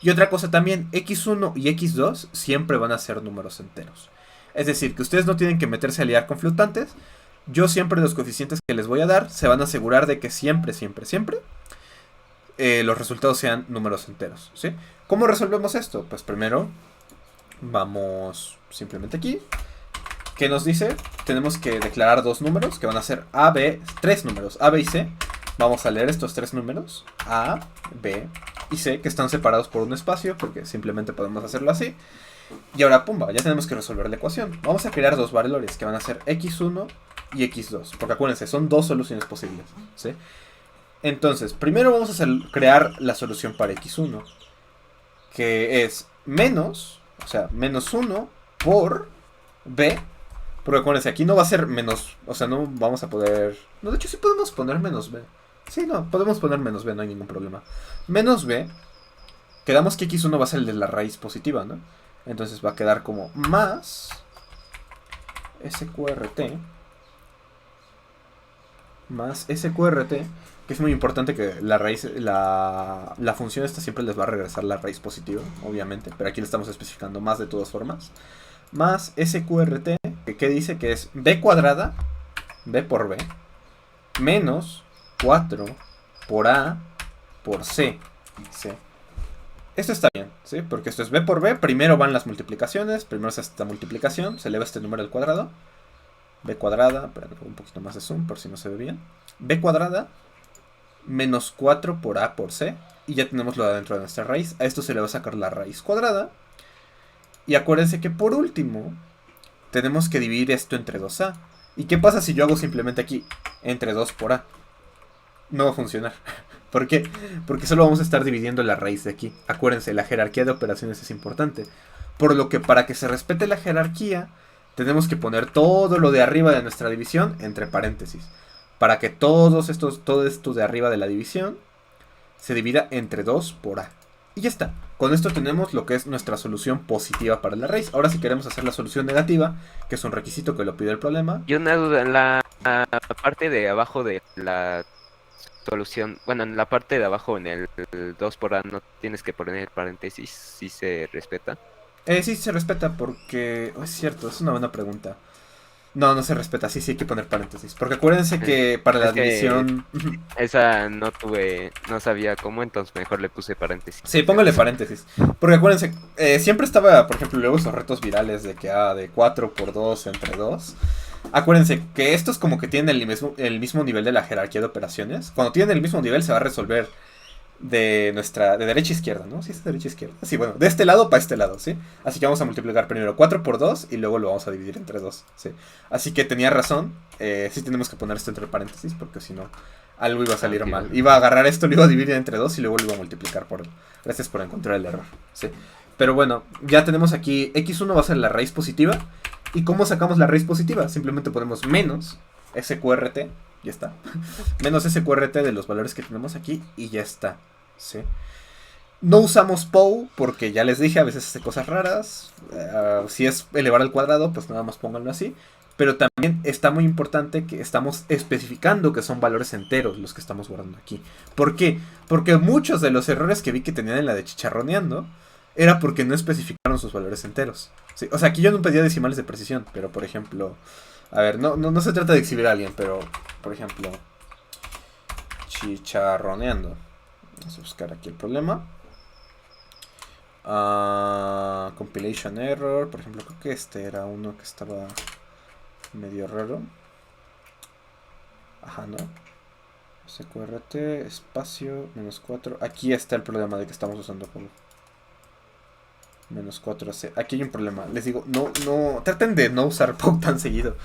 Y otra cosa también, x1 y x2 siempre van a ser números enteros. Es decir, que ustedes no tienen que meterse a liar con flotantes. Yo siempre los coeficientes que les voy a dar se van a asegurar de que siempre los resultados sean números enteros, ¿sí? ¿Cómo resolvemos esto? Pues primero vamos simplemente aquí. ¿Qué nos dice? Tenemos que declarar dos números que van a ser tres números, A, B y C. Vamos a leer estos tres números, A, B y C, que están separados por un espacio, porque simplemente podemos hacerlo así. Y ahora, pumba, ya tenemos que resolver la ecuación. Vamos a crear dos valores que van a ser x1 y x2, porque acuérdense, son dos soluciones posibles, ¿sí? Entonces, primero vamos a crear la solución para x1, que es menos, o sea, menos 1 por b, porque acuérdense, aquí no va a ser menos, o sea, no vamos a poder, no, de hecho sí podemos poner menos b, sí, no, podemos poner menos b, no hay ningún problema. Menos b, quedamos que x1 va a ser el de la raíz positiva, ¿no? Entonces va a quedar como más sqrt, que es muy importante que la raíz, la función esta siempre les va a regresar la raíz positiva, obviamente, pero aquí le estamos especificando más de todas formas. Más sqrt, que dice que es b cuadrada, b por b, menos 4 por a por c, ¿sí? Esto está bien, ¿sí? Porque esto es b por b, primero van las multiplicaciones, primero se hace esta multiplicación, se eleva este número al cuadrado, b cuadrada, pero un poquito más de zoom por si no se ve bien, b cuadrada menos 4 por a por c, y ya tenemos lo de adentro de nuestra raíz. A esto se le va a sacar la raíz cuadrada, y acuérdense que por último tenemos que dividir esto entre 2a. ¿Y qué pasa si yo hago simplemente aquí entre 2 por a? No va a funcionar. ¿Por qué? Porque solo vamos a estar dividiendo la raíz de aquí. Acuérdense, la jerarquía de operaciones es importante. Por lo que para que se respete la jerarquía, tenemos que poner todo lo de arriba de nuestra división entre paréntesis. Para que todo esto de arriba de la división se divida entre 2 por A. Y ya está. Con esto tenemos lo que es nuestra solución positiva para la raíz. Ahora si queremos hacer la solución negativa, que es un requisito que lo pide el problema. Y una duda, en la parte de abajo de la solución, bueno, en la parte de abajo en el 2 por A no tienes que poner paréntesis si se respeta. Sí se respeta porque... es cierto, es una buena pregunta. No, no se respeta, sí hay que poner paréntesis. Porque acuérdense que para la división... Esa no sabía cómo, entonces mejor le puse paréntesis. Sí, póngale paréntesis. Porque acuérdense, siempre estaba, por ejemplo, luego esos retos virales de que de 4 por 2 entre 2. Acuérdense que estos como que tienen el mismo nivel de la jerarquía de operaciones. Cuando tienen el mismo nivel se va a resolver de derecha a izquierda, ¿no? Sí, es de derecha a izquierda. Sí, bueno, de este lado para este lado, ¿sí? Así que vamos a multiplicar primero 4 por 2 y luego lo vamos a dividir entre 2, ¿sí? Así que tenía razón, sí tenemos que poner esto entre paréntesis porque si no, algo iba a salir mal. Iba a agarrar esto, lo iba a dividir entre 2 y luego lo iba a multiplicar por... Gracias por encontrar el error, ¿sí? Pero bueno, ya tenemos aquí, x1 va a ser la raíz positiva. ¿Y cómo sacamos la raíz positiva? Simplemente ponemos menos SQRT, ya está. Menos SQRT de los valores que tenemos aquí y ya está. ¿Sí? No usamos POW porque ya les dije, a veces hace cosas raras. Si es elevar al cuadrado, pues nada más pónganlo así. Pero también está muy importante que estamos especificando que son valores enteros los que estamos guardando aquí. ¿Por qué? Porque muchos de los errores que vi que tenían en la de chicharroneando era porque no especificaron sus valores enteros. ¿Sí? O sea, aquí yo no pedía decimales de precisión, pero por ejemplo... A ver, no se trata de exhibir a alguien, pero por ejemplo... Chicharroneando. Vamos a buscar aquí el problema. Compilation error. Por ejemplo, creo que este era uno que estaba medio raro. Ajá, ¿no? SQRT, espacio, menos 4. Aquí está el problema de que estamos usando como menos 4C. Aquí hay un problema. Les digo, no, traten de no usar POW tan seguido.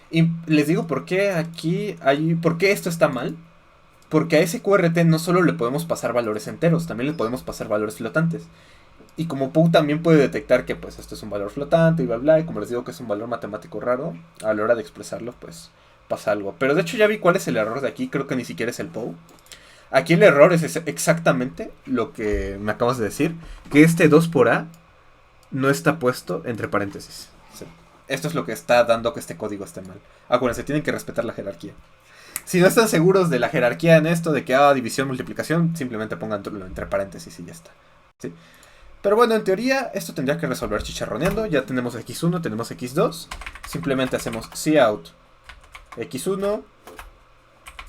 Y les digo por qué aquí hay... ¿Por qué esto está mal? Porque a SQRT no solo le podemos pasar valores enteros, también le podemos pasar valores flotantes. Y como POW también puede detectar que pues esto es un valor flotante y bla bla, y como les digo que es un valor matemático raro, a la hora de expresarlo pues pasa algo. Pero de hecho ya vi cuál es el error de aquí, creo que ni siquiera es el POW. Aquí el error es exactamente lo que me acabas de decir, que este 2 por A no está puesto entre paréntesis. Sí. Esto es lo que está dando que este código esté mal. Acuérdense, tienen que respetar la jerarquía. Si no están seguros de la jerarquía en esto, de que división, multiplicación, simplemente pónganlo entre paréntesis y ya está. ¿Sí? Pero bueno, en teoría, esto tendría que resolver chicharroneando. Ya tenemos x1, tenemos x2. Simplemente hacemos cout x1,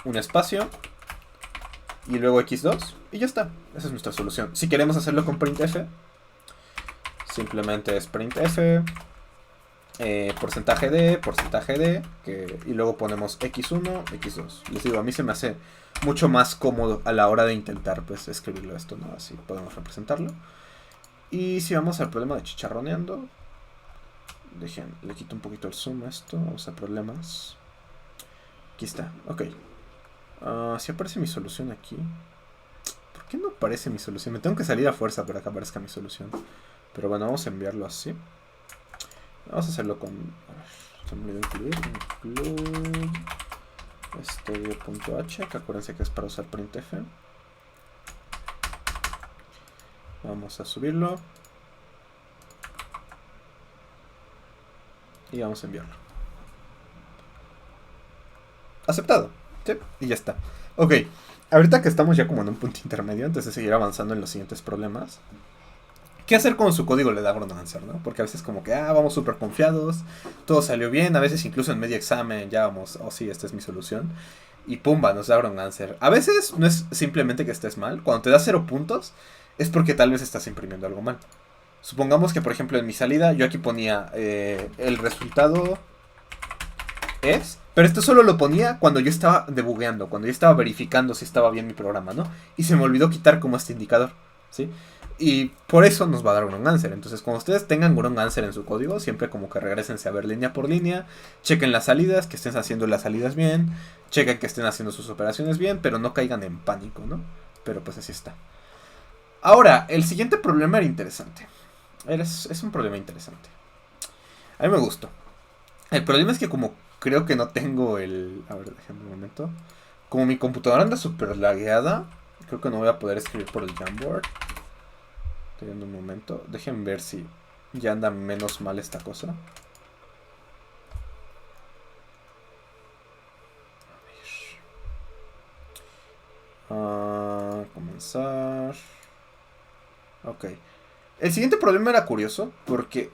un espacio, y luego x2, y ya está. Esa es nuestra solución. Si queremos hacerlo con printf, simplemente es printf, porcentaje de, y luego ponemos x1, x2. Les digo, a mí se me hace mucho más cómodo a la hora de intentar pues escribirlo esto, ¿no? Así podemos representarlo. Y si vamos al problema de chicharroneando, dejen, le quito un poquito el zoom a esto, vamos a problemas. Aquí está, ok. Si aparece mi solución aquí. ¿Por qué no aparece mi solución? Me tengo que salir a fuerza para que aparezca mi solución. Pero bueno, vamos a enviarlo así. Vamos a hacerlo con... A ver, se me olvidó incluir studio.h, que acuérdense que es para usar printf. Vamos a subirlo. Y vamos a enviarlo. Aceptado. Sí, y ya está. Ok, ahorita que estamos ya como en un punto intermedio, antes de seguir avanzando en los siguientes problemas, ¿qué hacer con su código le da wrong answer, no? Porque a veces como que, vamos súper confiados, todo salió bien, a veces incluso en medio examen ya vamos, sí, esta es mi solución, y pumba, nos da wrong answer. A veces no es simplemente que estés mal, cuando te da 0 puntos, es porque tal vez estás imprimiendo algo mal. Supongamos que, por ejemplo, en mi salida, yo aquí ponía el resultado es... Pero esto solo lo ponía cuando yo estaba debugueando, cuando yo estaba verificando si estaba bien mi programa, ¿no? Y se me olvidó quitar como este indicador, ¿sí? Y por eso nos va a dar wrong answer. Entonces, cuando ustedes tengan wrong answer en su código, siempre como que regresense a ver línea por línea, chequen las salidas, que estén haciendo las salidas bien, chequen que estén haciendo sus operaciones bien, pero no caigan en pánico, ¿no? Pero pues así está. Ahora, el siguiente problema era interesante. Es un problema interesante. A mí me gustó. El problema es que como creo que no tengo el... A ver, déjenme un momento. Como mi computadora anda súper lagueada, creo que no voy a poder escribir por el Jamboard. Estoy viendo un momento. Déjenme ver si ya anda menos mal esta cosa. A ver. Comenzar. Ok. El siguiente problema era curioso porque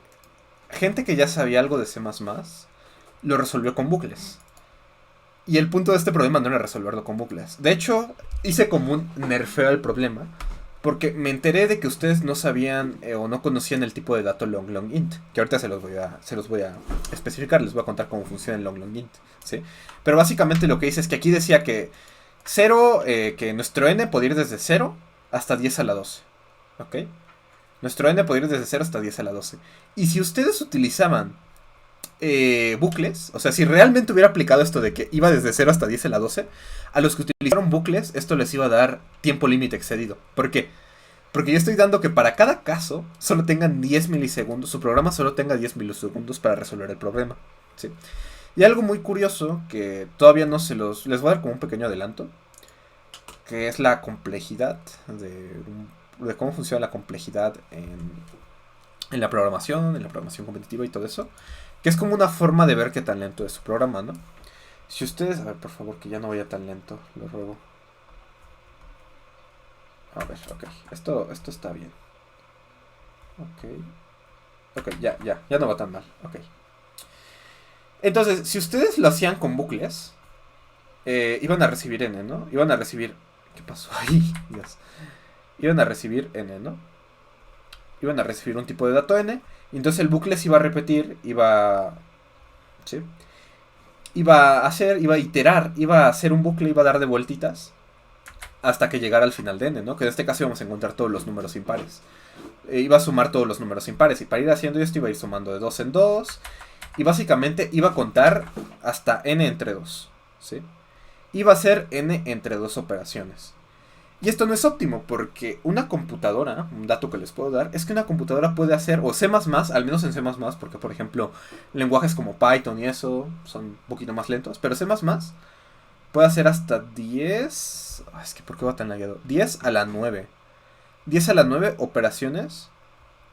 gente que ya sabía algo de C++ lo resolvió con bucles. Y el punto de este problema no era resolverlo con bucles. De hecho, hice como un nerfeo al problema. Porque me enteré de que ustedes no sabían o no conocían el tipo de dato long long int. Que ahorita se los voy a especificar. Les voy a contar cómo funciona el long long int, ¿sí? Pero básicamente lo que hice es que aquí decía que 0, que nuestro n podía ir desde 0 hasta 10 a la 12. ¿Ok? Nuestro n podía ir desde 0 hasta 10 a la 12. Y si ustedes utilizaban bucles, o sea, si realmente hubiera aplicado esto de que iba desde 0 hasta 10 a la 12, a los que utilizaron bucles, esto les iba a dar tiempo límite excedido. ¿Por qué? Porque yo estoy dando que para cada caso solo tengan 10 milisegundos, su programa solo tenga 10 milisegundos para resolver el problema, ¿sí? Y algo muy curioso que todavía no se los... Les voy a dar como un pequeño adelanto, que es la complejidad de cómo funciona la complejidad en la programación competitiva y todo eso. Que es como una forma de ver qué tan lento es su programa, ¿no? Si ustedes... A ver, por favor, que ya no vaya tan lento, lo ruego. A ver, ok. Esto está bien. Ok, ya no va tan mal. Ok. Entonces, si ustedes lo hacían con bucles, iban a recibir n, ¿no? Iban a recibir... ¿Qué pasó ahí? Dios. Iban a recibir n, ¿no? Iban a recibir un tipo de dato n. Y entonces el bucle se iba a repetir, ¿sí? Iba a iterar, iba a hacer un bucle, iba a dar de vueltitas hasta que llegara al final de n, ¿no? Que en este caso íbamos a encontrar todos los números impares. Iba a sumar todos los números impares y para ir haciendo esto iba a ir sumando de 2 en 2 y básicamente iba a contar hasta n entre 2, ¿sí? Iba a ser n entre 2 operaciones. Y esto no es óptimo porque una computadora, un dato que les puedo dar, es que una computadora puede hacer, o C++, al menos en C++, porque por ejemplo lenguajes como Python y eso son un poquito más lentos, pero C++ puede hacer hasta 10... es que ¿por qué va tan lagueado? 10 a la 9. 10 a la 9 operaciones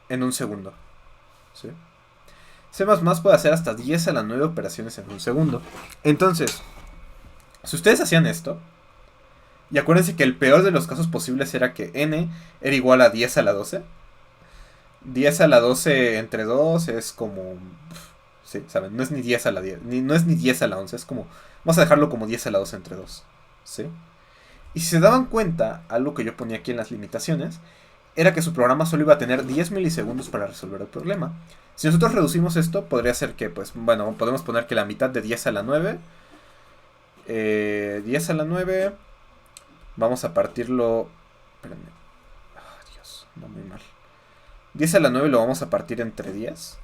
en un segundo, ¿sí? C++ puede hacer hasta 10 a la 9 operaciones en un segundo. Entonces, si ustedes hacían esto... Y acuérdense que el peor de los casos posibles era que n era igual a 10 a la 12. 10 a la 12 entre 2 es como... Sí, ¿saben? No es ni 10 a la 10. No es ni 10 a la 11. Es como... Vamos a dejarlo como 10 a la 12 entre 2. ¿Sí? Y si se daban cuenta, algo que yo ponía aquí en las limitaciones, era que su programa solo iba a tener 10 milisegundos para resolver el problema. Si nosotros reducimos esto, podría ser que, pues, bueno, podemos poner que la mitad de 10 a la 9... 10 a la 9... Vamos a partirlo... Espérenme. Oh, Dios, no, muy mal. 10 a la 9 lo vamos a partir entre 10.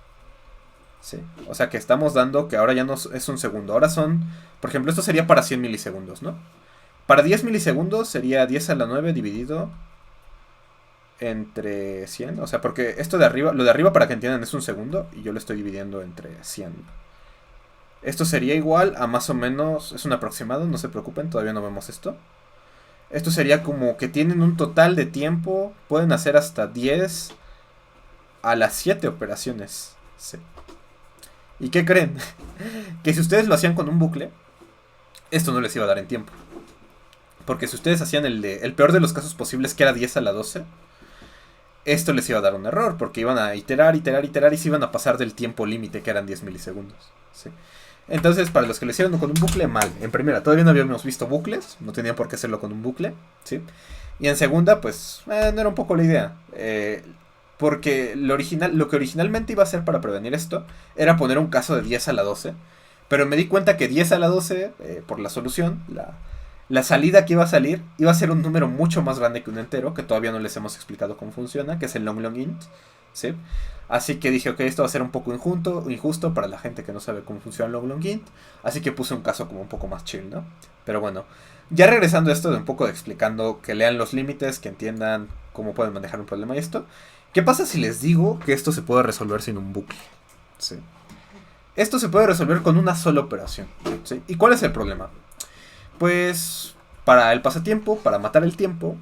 Sí. O sea que estamos dando que ahora ya no es un segundo. Ahora son... Por ejemplo, esto sería para 100 milisegundos, ¿no? Para 10 milisegundos sería 10 a la 9 dividido entre 100. O sea, porque esto de arriba... Lo de arriba, para que entiendan, es un segundo. Y yo lo estoy dividiendo entre 100. Esto sería igual a más o menos... Es un aproximado, no se preocupen, todavía no vemos esto. Esto sería como que tienen un total de tiempo. Pueden hacer hasta 10 a las 7 operaciones. Sí. ¿Y qué creen? Que si ustedes lo hacían con un bucle, esto no les iba a dar en tiempo. Porque si ustedes hacían el peor de los casos posibles, que era 10 a la 12, esto les iba a dar un error. Porque iban a iterar y se iban a pasar del tiempo límite, que eran 10 milisegundos. Sí. Entonces, para los que lo hicieron con un bucle, mal. En primera, todavía no habíamos visto bucles. No tenían por qué hacerlo con un bucle, ¿sí? Y en segunda, pues, no era un poco la idea. Porque lo que originalmente iba a hacer para prevenir esto era poner un caso de 10 a la 12. Pero me di cuenta que 10 a la 12, por la solución, la salida que iba a salir iba a ser un número mucho más grande que un entero, que todavía no les hemos explicado cómo funciona, que es el long long int, ¿sí? Así que dije, ok, esto va a ser un poco injusto para la gente que no sabe cómo funciona long long int. Así que puse un caso como un poco más chill, ¿no? Pero bueno, ya regresando a esto de un poco de explicando, que lean los límites, que entiendan cómo pueden manejar un problema y esto. ¿Qué pasa si les digo que esto se puede resolver sin un bucle? ¿Sí? Esto se puede resolver con una sola operación. ¿Sí? ¿Y cuál es el problema? Pues para el pasatiempo, para matar el tiempo,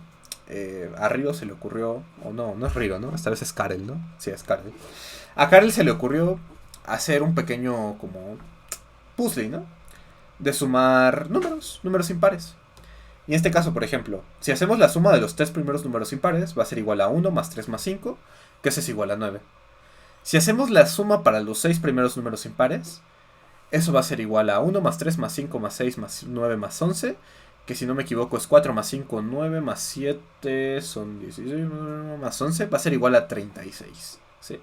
a Ryo se le ocurrió, o no, no es Ryo, ¿no? Esta vez es Karel, ¿no? Sí, es Karel. A Karel se le ocurrió hacer un pequeño como puzzle, ¿no? De sumar números impares. Y en este caso, por ejemplo, si hacemos la suma de los 3 primeros números impares, va a ser igual a 1 más 3 más 5, que eso es igual a 9. Si hacemos la suma para los 6 primeros números impares, eso va a ser igual a 1 más 3 más 5 más 6 más 9 más 11, que si no me equivoco es 4 más 5, 9 más 7, son 16 más 11, va a ser igual a 36. ¿Sí?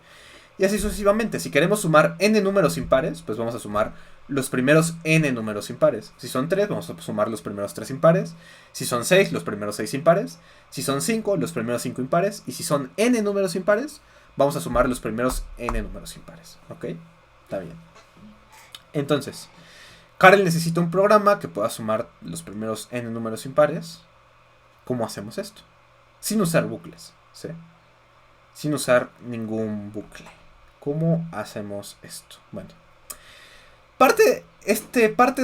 Y así sucesivamente. Si queremos sumar n números impares, pues vamos a sumar los primeros n números impares. Si son 3, vamos a sumar los primeros 3 impares. Si son 6, los primeros 6 impares. Si son 5, los primeros 5 impares. Y si son n números impares, vamos a sumar los primeros n números impares. ¿Ok? Está bien. Entonces, Karel necesita un programa que pueda sumar los primeros n números impares. ¿Cómo hacemos esto? Sin usar bucles, ¿sí? Sin usar ningún bucle. ¿Cómo hacemos esto? Bueno, parte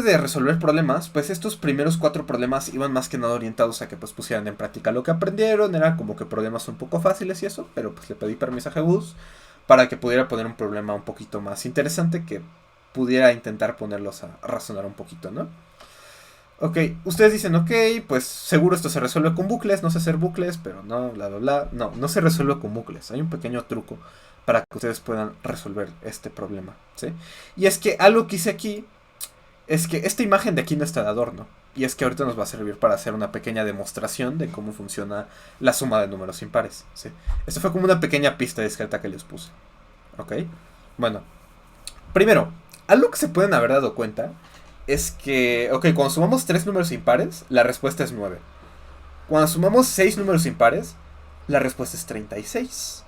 de resolver problemas, pues estos primeros 4 problemas iban más que nada orientados a que pues pusieran en práctica lo que aprendieron. Eran como que problemas un poco fáciles y eso, pero pues le pedí permiso a Jebus para que pudiera poner un problema un poquito más interesante, que pudiera intentar ponerlos a razonar un poquito, ¿no? Ok, ustedes dicen, ok, pues seguro esto se resuelve con bucles, no sé hacer bucles, pero no, bla, bla, bla. No, no se resuelve con bucles. Hay un pequeño truco para que ustedes puedan resolver este problema, ¿sí? Y es que algo que hice aquí es que esta imagen de aquí no está de adorno. Y es que ahorita nos va a servir para hacer una pequeña demostración de cómo funciona la suma de números impares, ¿sí? Esto fue como una pequeña pista discreta que les puse, ¿ok? Bueno, primero, algo que se pueden haber dado cuenta es que, ok, cuando sumamos 3 números impares, la respuesta es 9. Cuando sumamos 6 números impares, la respuesta es 36.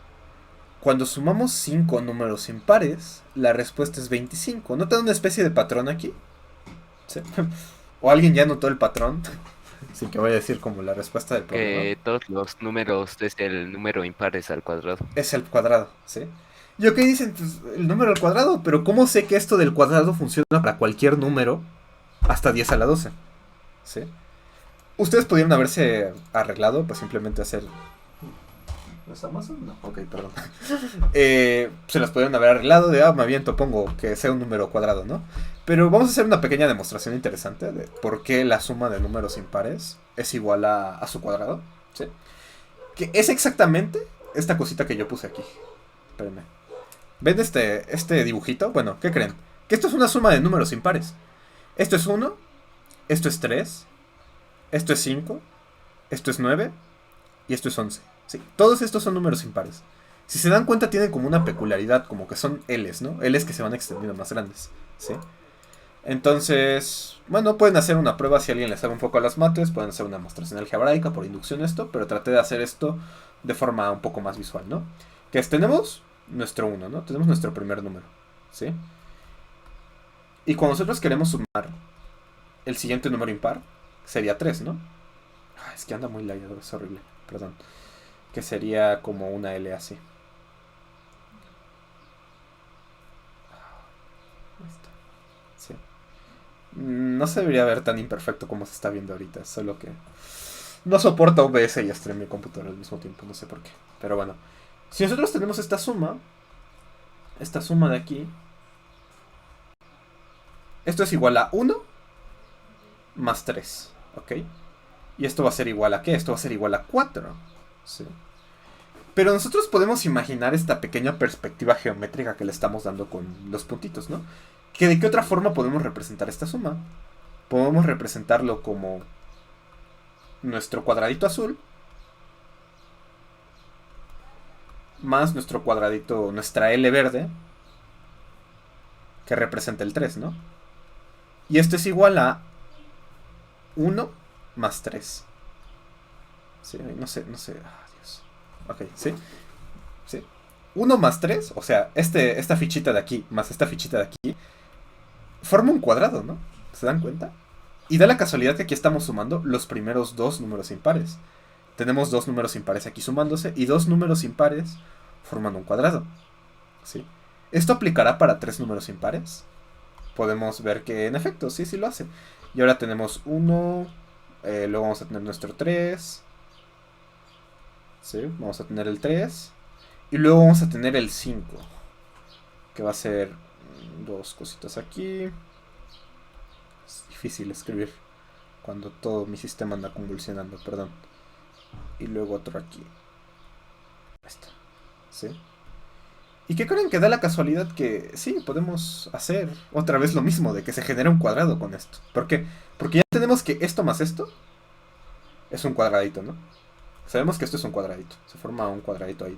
Cuando sumamos 5 números impares, la respuesta es 25. ¿Notan una especie de patrón aquí? ¿Sí? ¿O alguien ya notó el patrón? Sin que vaya a decir como la respuesta del problema. Que todos los números es el número impares al cuadrado. Es el cuadrado, ¿sí? Y ok, dicen, pues, el número al cuadrado, pero ¿cómo sé que esto del cuadrado funciona para cualquier número hasta 10 a la 12? ¿Sí? Ustedes pudieron haberse arreglado, pues simplemente hacer... ¿No es Amazon? No, ok, perdón. Se las pudieron haber arreglado de, me aviento, pongo que sea un número cuadrado, ¿no? Pero vamos a hacer una pequeña demostración interesante de por qué la suma de números impares es igual a su cuadrado, ¿sí? Que es exactamente esta cosita que yo puse aquí. Espérenme. ¿Ven este dibujito? Bueno, ¿qué creen? Que esto es una suma de números impares. Esto es 1, esto es 3, esto es 5, esto es 9 y esto es 11. Sí, todos estos son números impares. Si se dan cuenta, tienen como una peculiaridad, como que son L's, ¿no? L's que se van extendiendo más grandes, ¿sí? Entonces, bueno, pueden hacer una prueba si alguien les sabe un poco a las mates, pueden hacer una demostración algebraica por inducción esto, pero traté de hacer esto de forma un poco más visual, ¿no? Que es, tenemos nuestro 1, ¿no? Tenemos nuestro primer número, ¿sí? Y cuando nosotros queremos sumar el siguiente número impar, sería 3, ¿no? Es que anda muy layado, es horrible, perdón. Que sería como una L así. Sí. No se debería ver tan imperfecto como se está viendo ahorita, solo que no soporta OBS y stream mi computadora al mismo tiempo, no sé por qué. Pero bueno, si nosotros tenemos esta suma de aquí, esto es igual a 1 más 3, ¿ok? Y esto va a ser igual a ¿qué? Esto va a ser igual a 4, ¿sí? Pero nosotros podemos imaginar esta pequeña perspectiva geométrica que le estamos dando con los puntitos, ¿no? ¿Que de qué otra forma podemos representar esta suma? Podemos representarlo como nuestro cuadradito azul más nuestro cuadradito, nuestra L verde, que representa el 3, ¿no? Y esto es igual a 1 más 3. Sí, no sé. Dios. Ok, ¿sí? Sí. 1 más 3, o sea, esta fichita de aquí más esta fichita de aquí, forma un cuadrado, ¿no? ¿Se dan cuenta? Y da la casualidad que aquí estamos sumando los primeros 2 números impares. Tenemos 2 números impares aquí sumándose y 2 números impares forman un cuadrado, ¿sí? Esto aplicará para 3 números impares. Podemos ver que en efecto, sí lo hace. Y ahora tenemos 1, luego vamos a tener nuestro 3, ¿sí? Vamos a tener el 3, y luego vamos a tener el 5, que va a ser 2 cositas aquí. Es difícil escribir cuando todo mi sistema anda convulsionando, perdón. Y luego otro aquí. Ahí está, ¿sí? ¿Y qué creen? Que da la casualidad que sí, podemos hacer otra vez lo mismo, de que se genera un cuadrado con esto. ¿Por qué? Porque ya tenemos que esto más esto es un cuadradito, ¿no? Sabemos que esto es un cuadradito. Se forma un cuadradito ahí.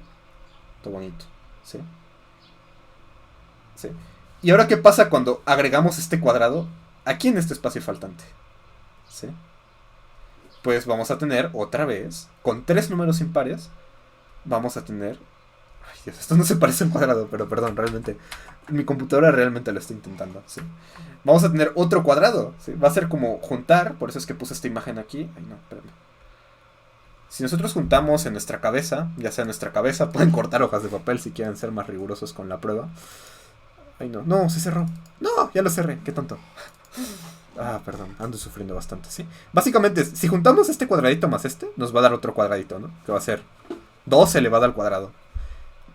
Todo bonito, ¿sí? ¿Sí? ¿Y ahora qué pasa cuando agregamos este cuadrado aquí en este espacio faltante? ¿Sí? Pues vamos a tener otra vez, con 3 números impares, vamos a tener... Ay, Dios, esto no se parece a un cuadrado, pero perdón, realmente... Mi computadora realmente lo está intentando, ¿sí? Vamos a tener otro cuadrado, ¿sí? Va a ser como juntar, por eso es que puse esta imagen aquí. Ay, no, espérame. Si nosotros juntamos en nuestra cabeza, ya sea en nuestra cabeza, pueden cortar hojas de papel si quieren ser más rigurosos con la prueba. Ay, no, se cerró. No, ya lo cerré, qué tonto. Ah, perdón, ando sufriendo bastante, ¿sí? Básicamente, si juntamos este cuadradito más este, nos va a dar otro cuadradito, ¿no? Que va a ser 2 elevado al cuadrado.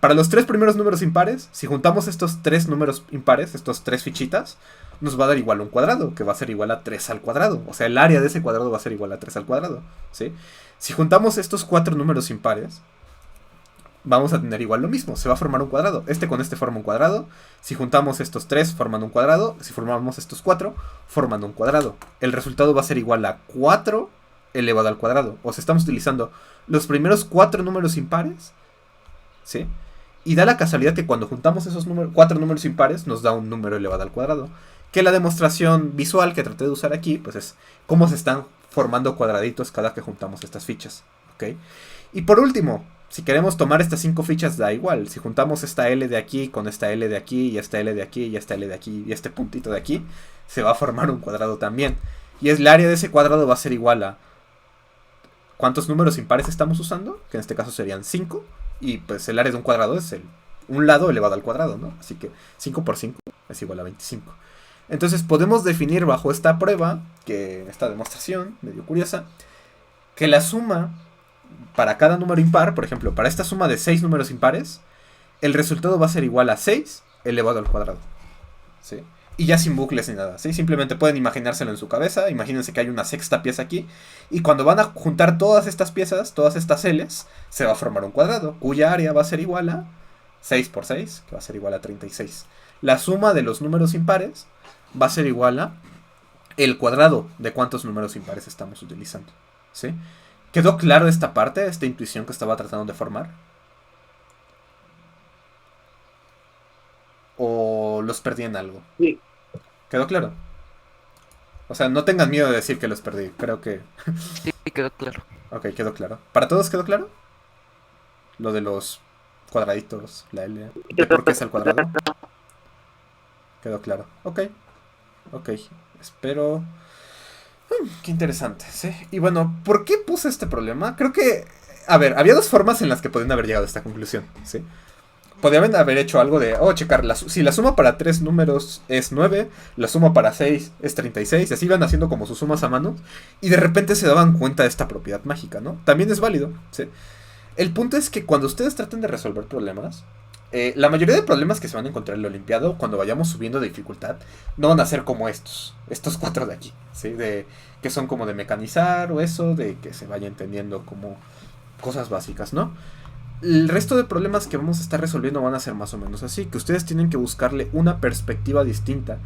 Para los 3 primeros números impares, si juntamos estos 3 números impares, estos 3 fichitas, nos va a dar igual un cuadrado, que va a ser igual a 3 al cuadrado. O sea, el área de ese cuadrado va a ser igual a 3 al cuadrado, ¿sí? Si juntamos estos 4 números impares, vamos a tener igual lo mismo, se va a formar un cuadrado. Este con este forma un cuadrado. Si juntamos estos 3, forman un cuadrado. Si formamos estos 4, forman un cuadrado. El resultado va a ser igual a 4 elevado al cuadrado. O sea, estamos utilizando los primeros 4 números impares, ¿sí? Y da la casualidad que cuando juntamos esos 4 números impares, nos da un número elevado al cuadrado. Que la demostración visual que traté de usar aquí, pues es cómo se están formando cuadraditos cada que juntamos estas fichas, ¿ok? Y por último, si queremos tomar estas 5 fichas, da igual. Si juntamos esta L de aquí con esta L de aquí, y esta L de aquí, y esta L de aquí, y este puntito de aquí, se va a formar un cuadrado también. Y el área de ese cuadrado va a ser igual a... ¿Cuántos números impares estamos usando? Que en este caso serían 5. Y pues el área de un cuadrado es un lado elevado al cuadrado, ¿no? Así que 5 por 5 es igual a 25. Entonces podemos definir bajo esta prueba, esta demostración, medio curiosa, que la suma para cada número impar, por ejemplo, para esta suma de 6 números impares, el resultado va a ser igual a 6 elevado al cuadrado, ¿sí? Y ya sin bucles ni nada, ¿sí? Simplemente pueden imaginárselo en su cabeza. Imagínense que hay una sexta pieza aquí. Y cuando van a juntar todas estas piezas, todas estas L's, se va a formar un cuadrado, cuya área va a ser igual a 6 por 6, que va a ser igual a 36. La suma de los números impares va a ser igual a el cuadrado de cuántos números impares estamos utilizando, ¿sí? ¿Quedó claro esta parte, esta intuición que estaba tratando de formar? ¿O los perdí en algo? Sí. ¿Quedó claro? O sea, no tengan miedo de decir que los perdí. Creo que... Sí, quedó claro. Ok, quedó claro. ¿Para todos quedó claro? Lo de los cuadraditos, la L, de por qué es el cuadrado. Quedó claro. Ok. Espero... qué interesante, ¿sí? Y bueno, ¿por qué puse este problema? Creo que... A ver, había 2 formas en las que podían haber llegado a esta conclusión, ¿sí? Podrían haber hecho algo de, checar, si la suma para 3 números es 9, la suma para 6 es 36, y así iban haciendo como sus sumas a mano, y de repente se daban cuenta de esta propiedad mágica, ¿no? También es válido, ¿sí? El punto es que cuando ustedes traten de resolver problemas, la mayoría de problemas que se van a encontrar en el Olimpiado, cuando vayamos subiendo de dificultad, no van a ser como estos 4 de aquí, ¿sí? Que son como de mecanizar o eso, de que se vaya entendiendo como cosas básicas, ¿no? El resto de problemas que vamos a estar resolviendo van a ser más o menos así, que ustedes tienen que buscarle una perspectiva distinta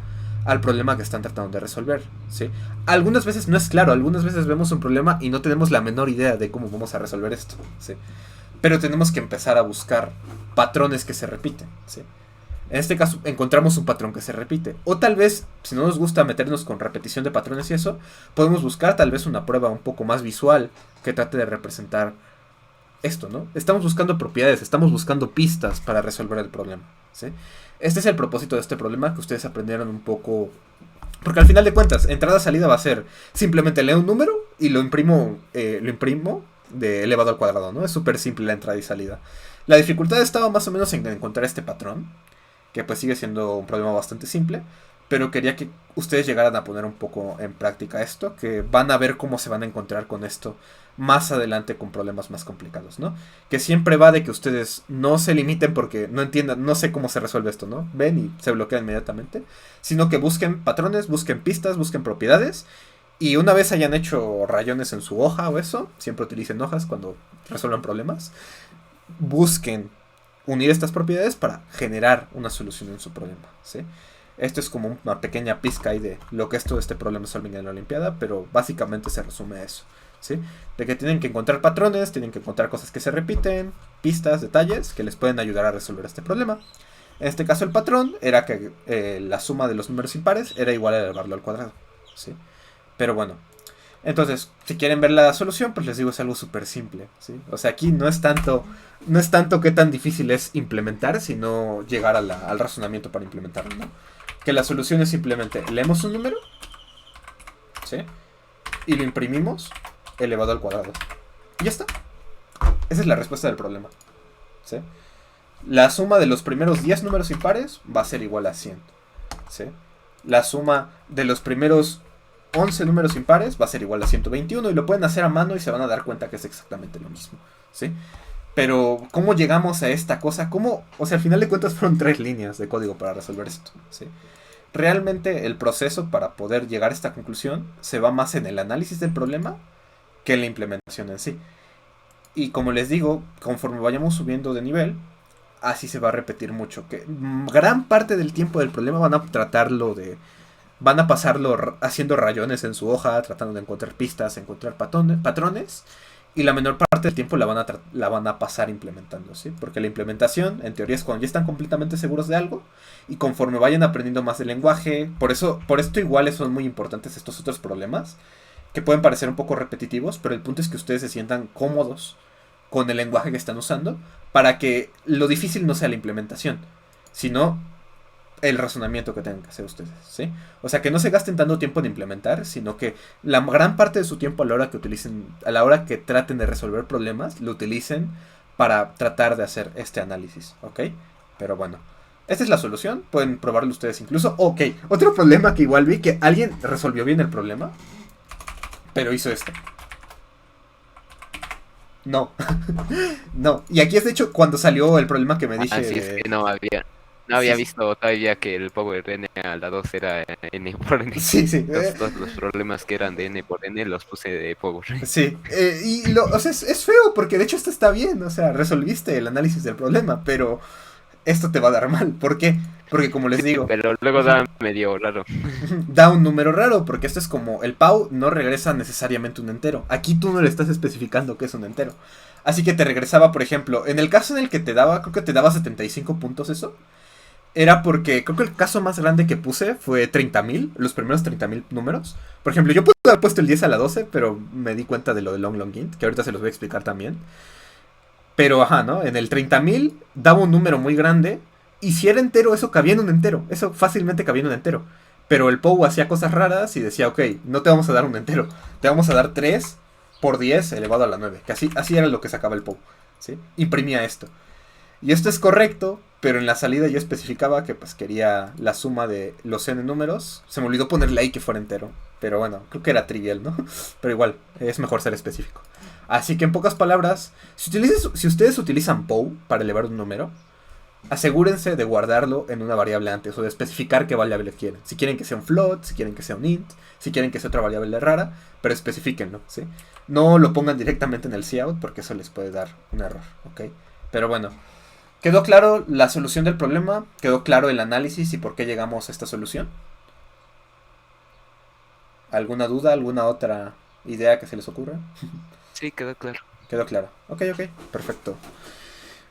al problema que están tratando de resolver, ¿sí? Algunas veces no es claro, algunas veces vemos un problema y no tenemos la menor idea de cómo vamos a resolver esto, ¿sí? Pero tenemos que empezar a buscar patrones que se repiten, ¿sí? En este caso encontramos un patrón que se repite. O tal vez, si no nos gusta meternos con repetición de patrones y eso, podemos buscar tal vez una prueba un poco más visual que trate de representar esto, ¿no? Estamos buscando propiedades, estamos buscando pistas para resolver el problema, ¿sí? Este es el propósito de este problema, que ustedes aprendieran un poco... Porque al final de cuentas, entrada-salida va a ser simplemente leo un número y lo imprimo de elevado al cuadrado, ¿no? Es súper simple la entrada y salida. La dificultad estaba más o menos en encontrar este patrón, que pues sigue siendo un problema bastante simple, pero quería que ustedes llegaran a poner un poco en práctica esto, que van a ver cómo se van a encontrar con esto más adelante con problemas más complicados, ¿no? Que siempre va de que ustedes no se limiten porque no entiendan, no sé cómo se resuelve esto, ¿no? Ven y se bloquean inmediatamente, sino que busquen patrones, busquen pistas, busquen propiedades, y una vez hayan hecho rayones en su hoja o eso, siempre utilicen hojas cuando resuelvan problemas, busquen unir estas propiedades para generar una solución en su problema, ¿sí? Esto es como una pequeña pizca ahí de lo que es todo este problema solving en la Olimpiada, pero básicamente se resume a eso, ¿sí? De que tienen que encontrar patrones, tienen que encontrar cosas que se repiten, pistas, detalles que les pueden ayudar a resolver este problema. En este caso el patrón era que la suma de los números impares era igual a elevarlo al cuadrado, ¿sí? Pero bueno, entonces, si quieren ver la solución, pues les digo, es algo súper simple, ¿sí? O sea, aquí no es tanto qué tan difícil es implementar, sino llegar al razonamiento para implementarlo, ¿no? Que la solución es simplemente, leemos un número, ¿sí? Y lo imprimimos elevado al cuadrado. Y ya está. Esa es la respuesta del problema, ¿sí? La suma de los primeros 10 números impares va a ser igual a 100, ¿sí? La suma de los primeros 11 números impares va a ser igual a 121 y lo pueden hacer a mano y se van a dar cuenta que es exactamente lo mismo, ¿sí? Pero, ¿cómo llegamos a esta cosa? ¿Cómo? O sea, al final de cuentas fueron 3 líneas de código para resolver esto, ¿sí? Realmente el proceso para poder llegar a esta conclusión se va más en el análisis del problema que en la implementación en sí. Y como les digo, conforme vayamos subiendo de nivel, así se va a repetir mucho. Que gran parte del tiempo del problema van a pasarlo haciendo rayones en su hoja, tratando de encontrar pistas, encontrar patrones, y la menor parte del tiempo la van a pasar implementando, ¿sí? Porque la implementación, en teoría, es cuando ya están completamente seguros de algo, y conforme vayan aprendiendo más del lenguaje, por esto iguales son muy importantes estos otros problemas, que pueden parecer un poco repetitivos, pero el punto es que ustedes se sientan cómodos con el lenguaje que están usando, para que lo difícil no sea la implementación, sino el razonamiento que tengan que hacer ustedes, ¿sí? O sea, que no se gasten tanto tiempo en implementar, sino que la gran parte de su tiempo a la hora que traten de resolver problemas, lo utilicen para tratar de hacer este análisis, ¿ok? Pero bueno, esta es la solución, pueden probarlo ustedes incluso. Ok, otro problema que igual vi, que alguien resolvió bien el problema, pero hizo esto. No, no, y aquí es de hecho cuando salió el problema que me dije. Así es que no había visto todavía que el power n a la 2 era n por n. Sí, sí. Entonces, todos los problemas que eran de n por n los puse de power. Sí, o sea, es feo porque de hecho esto está bien, o sea, resolviste el análisis del problema, pero esto te va a dar mal. ¿Por qué? Porque como les digo, pero luego da medio raro. Da un número raro, porque esto es como el PAU no regresa necesariamente un entero. Aquí tú no le estás especificando que es un entero. Así que te regresaba, por ejemplo, en el caso en el que te daba, creo que te daba 75 puntos eso. Era porque creo que el caso más grande que puse fue 30.000, los primeros 30.000 números. Por ejemplo, yo pude haber puesto el 10 a la 12, pero me di cuenta de lo de long int, que ahorita se los voy a explicar también. Pero ajá, ¿no? En el 30.000 daba un número muy grande, y si era entero, eso cabía en un entero. Eso fácilmente cabía en un entero. Pero el POU hacía cosas raras y decía, ok, no te vamos a dar un entero, te vamos a dar 3 por 10 elevado a la 9. Que así era lo que sacaba el POU, ¿sí? Imprimía esto. Y esto es correcto, pero en la salida yo especificaba que pues quería la suma de los n números. Se me olvidó ponerle ahí que fuera entero, pero bueno, creo que era trivial, ¿no? Pero igual, es mejor ser específico. Así que en pocas palabras, si ustedes utilizan POU para elevar un número, asegúrense de guardarlo en una variable antes, o de especificar qué variable quieren. Si quieren que sea un float, si quieren que sea un int, si quieren que sea otra variable rara, pero especifíquenlo, ¿sí? No lo pongan directamente en el cout porque eso les puede dar un error, ¿ok? Pero bueno, ¿quedó claro la solución del problema? ¿Quedó claro el análisis y por qué llegamos a esta solución? ¿Alguna duda? ¿Alguna otra idea que se les ocurra? Sí, quedó claro. Quedó claro. Ok, perfecto.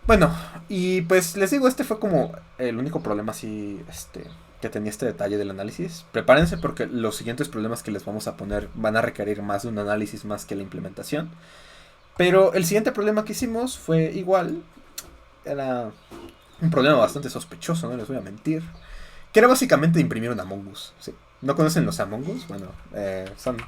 Bueno, y pues les digo, este fue como el único problema así, que tenía este detalle del análisis. Prepárense porque los siguientes problemas que les vamos a poner van a requerir más de un análisis más que la implementación. Pero el siguiente problema que hicimos fue igual. Era un problema bastante sospechoso, no les voy a mentir. Que era básicamente imprimir un Among Us, ¿sí? ¿No conocen los Among Us? Bueno, son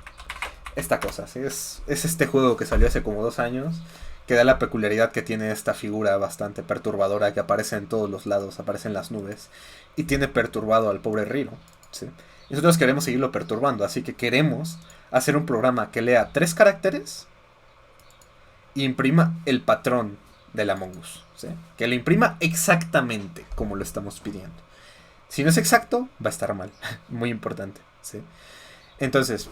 esta cosa, ¿sí? Es este juego que salió hace como 2 años, que da la peculiaridad que tiene esta figura bastante perturbadora que aparece en todos los lados, aparece en las nubes, y tiene perturbado al pobre Riro, ¿sí? Y nosotros queremos seguirlo perturbando, así que queremos hacer un programa que lea 3 caracteres e imprima el patrón del Among Us, ¿sí? Que lo imprima exactamente como lo estamos pidiendo. Si no es exacto, va a estar mal. Muy importante, ¿sí? Entonces,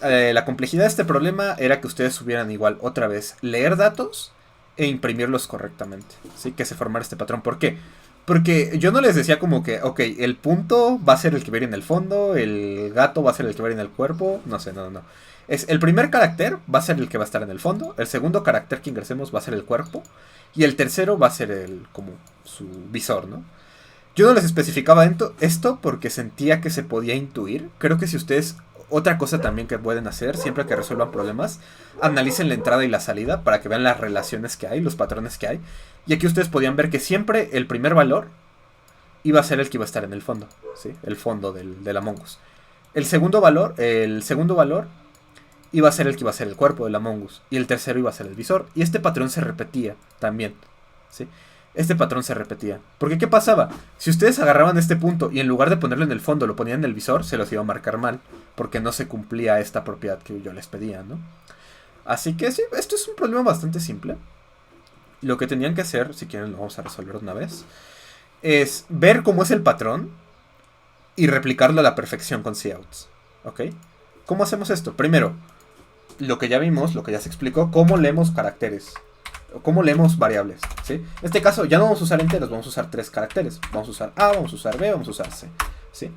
la complejidad de este problema era que ustedes subieran igual otra vez leer datos e imprimirlos correctamente, ¿sí? Que se formara este patrón. ¿Por qué? Porque yo no les decía como que, ok, el punto va a ser el que va a ir en el fondo, el gato va a ser el que va a ir en el cuerpo, no sé, no. Es el primer carácter va a ser el que va a estar en el fondo, el segundo carácter que ingresemos va a ser el cuerpo, y el tercero va a ser el, como, su visor, ¿no? Yo no les especificaba esto porque sentía que se podía intuir. Creo que si ustedes, otra cosa también que pueden hacer, siempre que resuelvan problemas, analicen la entrada y la salida para que vean las relaciones que hay, los patrones que hay. Y aquí ustedes podían ver que siempre el primer valor iba a ser el que iba a estar en el fondo, ¿sí? El fondo del Among Us. El segundo valor iba a ser el que iba a ser el cuerpo del Among Us. Y el tercero iba a ser el visor. Y este patrón se repetía también, ¿sí? Este patrón se repetía. Porque ¿qué pasaba? Si ustedes agarraban este punto y en lugar de ponerlo en el fondo lo ponían en el visor, se los iba a marcar mal. Porque no se cumplía esta propiedad que yo les pedía, ¿no? Así que sí, esto es un problema bastante simple. Lo que tenían que hacer, si quieren lo vamos a resolver una vez, es ver cómo es el patrón y replicarlo a la perfección con coutts, ¿ok? ¿Cómo hacemos esto? Primero, lo que ya vimos, lo que ya se explicó, cómo leemos caracteres. ¿Cómo leemos variables? ¿Sí? En este caso ya no vamos a usar enteros, vamos a usar 3 caracteres. Vamos a usar A, vamos a usar B, vamos a usar C, ¿sí?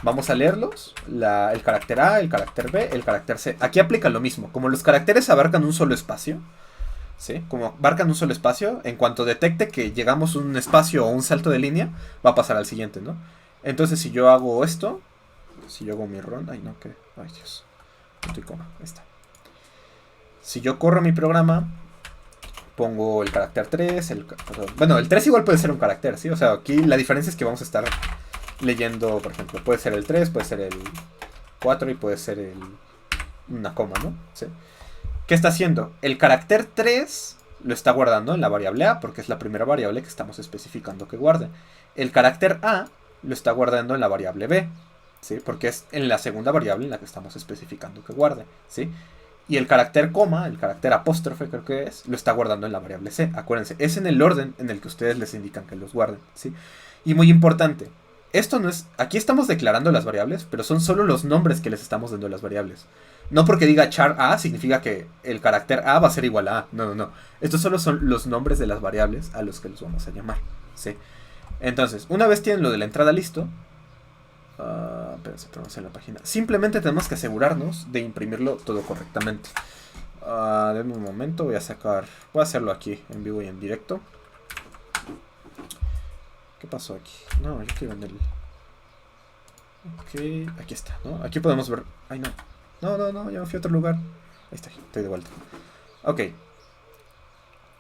Vamos a leerlos, el carácter A, el carácter B, el carácter C. Aquí aplica lo mismo. Como los caracteres abarcan un solo espacio, ¿sí? Como abarcan un solo espacio, en cuanto detecte que llegamos a un espacio o un salto de línea, va a pasar al siguiente, ¿no? Entonces si yo hago esto, si yo hago mi run, ay no, que, ay Dios, punto y coma, ahí está. Si yo corro mi programa, pongo el carácter 3, bueno, el 3 igual puede ser un carácter, ¿sí? O sea, aquí la diferencia es que vamos a estar leyendo, por ejemplo, puede ser el 3, puede ser el 4 y puede ser una coma, ¿no? ¿Sí? ¿Qué está haciendo? El carácter 3 lo está guardando en la variable A, porque es la primera variable que estamos especificando que guarde. El carácter A lo está guardando en la variable B, ¿sí? Porque es en la segunda variable en la que estamos especificando que guarde, ¿sí? Y el carácter coma, el carácter apóstrofe creo que es, lo está guardando en la variable C. Acuérdense, es en el orden en el que ustedes les indican que los guarden, ¿sí? Y muy importante, esto no es, aquí estamos declarando las variables, pero son solo los nombres que les estamos dando a las variables. No porque diga char A significa que el carácter A va a ser igual a A. No. Estos solo son los nombres de las variables a los que los vamos a llamar, ¿sí? Entonces, una vez tienen lo de la entrada listo, espérense, ponemos en la página. Simplemente tenemos que asegurarnos de imprimirlo todo correctamente. Denme un momento, voy a hacerlo aquí en vivo y en directo. ¿Qué pasó aquí? No, yo quiero en el... Ok, aquí está, ¿no? Aquí podemos ver... Ay, no. No, ya me fui a otro lugar. Ahí está, estoy de vuelta. Ok.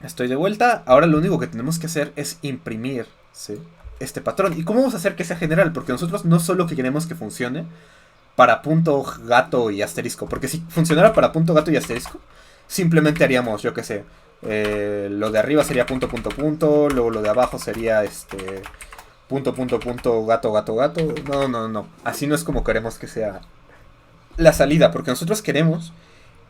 Estoy de vuelta. Ahora lo único que tenemos que hacer es imprimir, ¿sí? Este patrón. ¿Y cómo vamos a hacer que sea general? Porque nosotros no solo que queremos que funcione para punto, gato y asterisco. Porque si funcionara para punto, gato y asterisco, simplemente haríamos, yo qué sé, lo de arriba sería punto, punto, punto. Luego lo de abajo sería punto, punto, punto, gato, gato, gato. No. Así no es como queremos que sea la salida. Porque nosotros queremos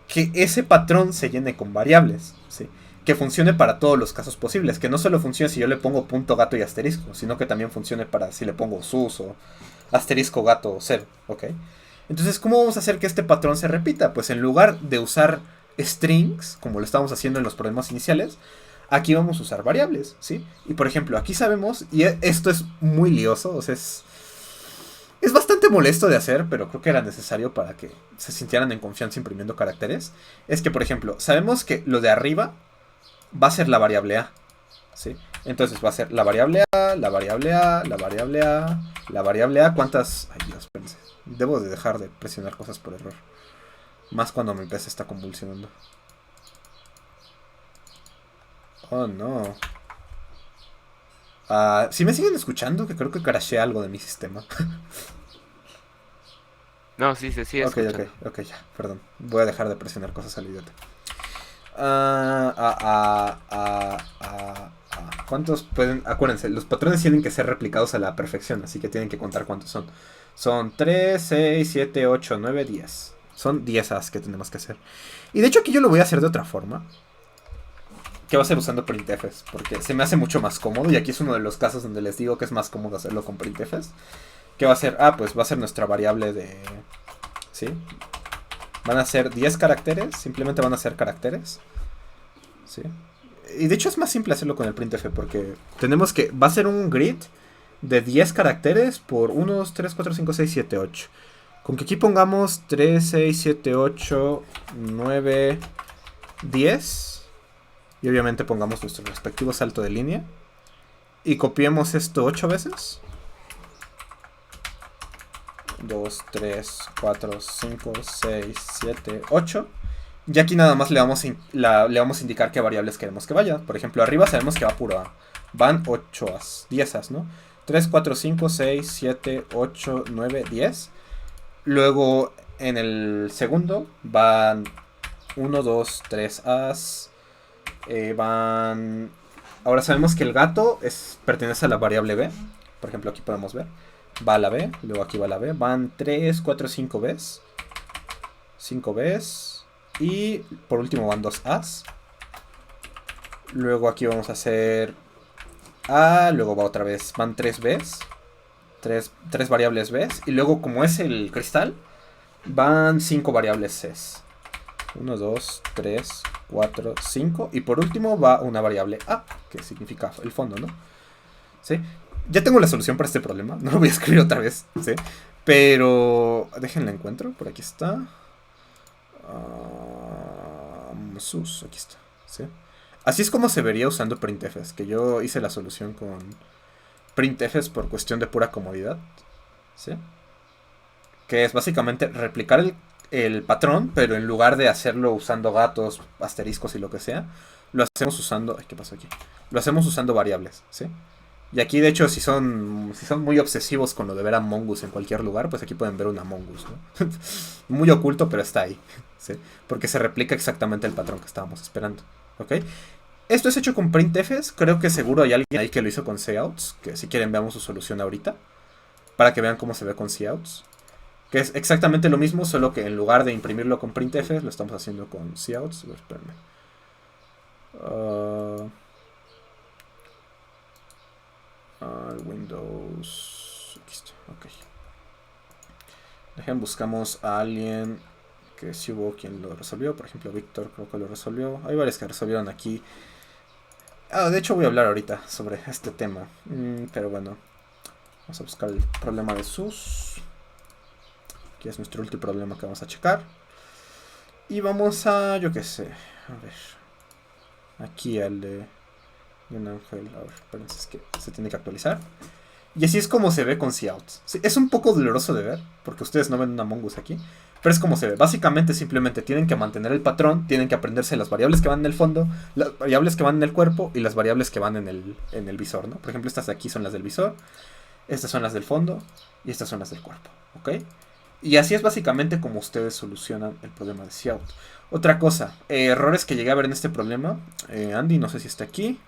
que ese patrón se llene con variables, ¿sí? Que funcione para todos los casos posibles. Que no solo funcione si yo le pongo punto, gato y asterisco, sino que también funcione para si le pongo sus o asterisco, gato, 0, ¿ok? Entonces, ¿cómo vamos a hacer que este patrón se repita? Pues en lugar de usar strings, como lo estábamos haciendo en los problemas iniciales, aquí vamos a usar variables, ¿sí? Y por ejemplo, aquí sabemos, y esto es muy lioso, o sea, es bastante molesto de hacer, pero creo que era necesario para que se sintieran en confianza imprimiendo caracteres. Es que, por ejemplo, sabemos que lo de arriba va a ser la variable A, ¿sí? Entonces va a ser la variable A, la variable A, la variable A, la variable A. ¿Cuántas? Ay Dios, espérense. Debo de dejar de presionar cosas por error. Más cuando mi PC está convulsionando. Oh no. Si me siguen escuchando, que creo que crashé algo de mi sistema. No, sí, se sigue escuchando. Ok, ya, perdón. Voy a dejar de presionar cosas al idiota. ¿Cuántos pueden? Acuérdense, los patrones tienen que ser replicados a la perfección, así que tienen que contar cuántos son. Son 3, 6, 7, 8, 9, 10. Son 10 as que tenemos que hacer. Y de hecho aquí yo lo voy a hacer de otra forma. Que va a ser usando printfs, porque se me hace mucho más cómodo. Y aquí es uno de los casos donde les digo que es más cómodo hacerlo con printfs. ¿Qué va a ser? Pues va a ser nuestra variable de... ¿Sí? Van a ser 10 caracteres. Simplemente van a ser caracteres. ¿Sí? Y de hecho es más simple hacerlo con el printf, porque tenemos que... Va a ser un grid de 10 caracteres por 1, 2, 3, 4, 5, 6, 7, 8. Con que aquí pongamos 3, 6, 7, 8, 9, 10. Y obviamente pongamos nuestro respectivo salto de línea. Y copiemos esto 8 veces. 2, 3, 4, 5, 6, 7, 8. Y aquí nada más le vamos a indicar qué variables queremos que vaya. Por ejemplo, arriba sabemos que va puro A. Van 8 as, 10 as, ¿no? 3, 4, 5, 6, 7, 8, 9, 10. Luego en el segundo van 1, 2, 3 as. Van... Ahora sabemos que el gato pertenece a la variable B. Por ejemplo, aquí podemos ver. Va a la B, luego aquí va la B. Van 3, 4, 5 Bs. 5 Bs. Y por último van 2 As. Luego aquí vamos a hacer A. Luego va otra vez. Van 3 Bs. 3 variables Bs. Y luego como es el cristal, van 5 variables Cs. 1, 2, 3, 4, 5. Y por último va una variable A, que significa el fondo, ¿no? ¿Sí? Ya tengo la solución para este problema. No lo voy a escribir otra vez, ¿sí? Pero... déjenla encuentro. Por aquí está. Aquí está, ¿sí? Así es como se vería usando printfs. Que yo hice la solución con printfs por cuestión de pura comodidad, ¿sí? Que es básicamente replicar el patrón, pero en lugar de hacerlo usando gatos, asteriscos y lo que sea, lo hacemos usando... ¿qué pasó aquí? Lo hacemos usando variables, ¿sí? Y aquí, de hecho, si son muy obsesivos con lo de ver a Among Us en cualquier lugar, pues aquí pueden ver un Among Us, ¿no? Muy oculto, pero está ahí, ¿sí? Porque se replica exactamente el patrón que estábamos esperando, ¿ok? Esto es hecho con printfs. Creo que seguro hay alguien ahí que lo hizo con couts, que si quieren veamos su solución ahorita, para que vean cómo se ve con couts. Que es exactamente lo mismo, solo que en lugar de imprimirlo con printfs, lo estamos haciendo con couts. A ver, espérenme. Windows. Aquí está, ok. Buscamos a alguien que sí hubo quien lo resolvió. Por ejemplo, Víctor creo que lo resolvió. Hay varios que resolvieron aquí. De hecho voy a hablar ahorita sobre este tema. Pero bueno, vamos a buscar el problema de SUS. Aquí es nuestro último problema que vamos a checar. Y vamos a, yo qué sé, a ver. Aquí al de un ángel. A ver, espérense, es que se tiene que actualizar. Y así es como se ve con couts. Sí, es un poco doloroso de ver, porque ustedes no ven un Among Us aquí. Pero es como se ve. Básicamente simplemente tienen que mantener el patrón, tienen que aprenderse las variables que van en el fondo, las variables que van en el cuerpo y las variables que van en el visor, ¿no? Por ejemplo, estas de aquí son las del visor, estas son las del fondo y estas son las del cuerpo, ¿ok? Y así es básicamente como ustedes solucionan el problema de cout. Otra cosa, errores que llegué a ver en este problema. Andy, no sé si está aquí.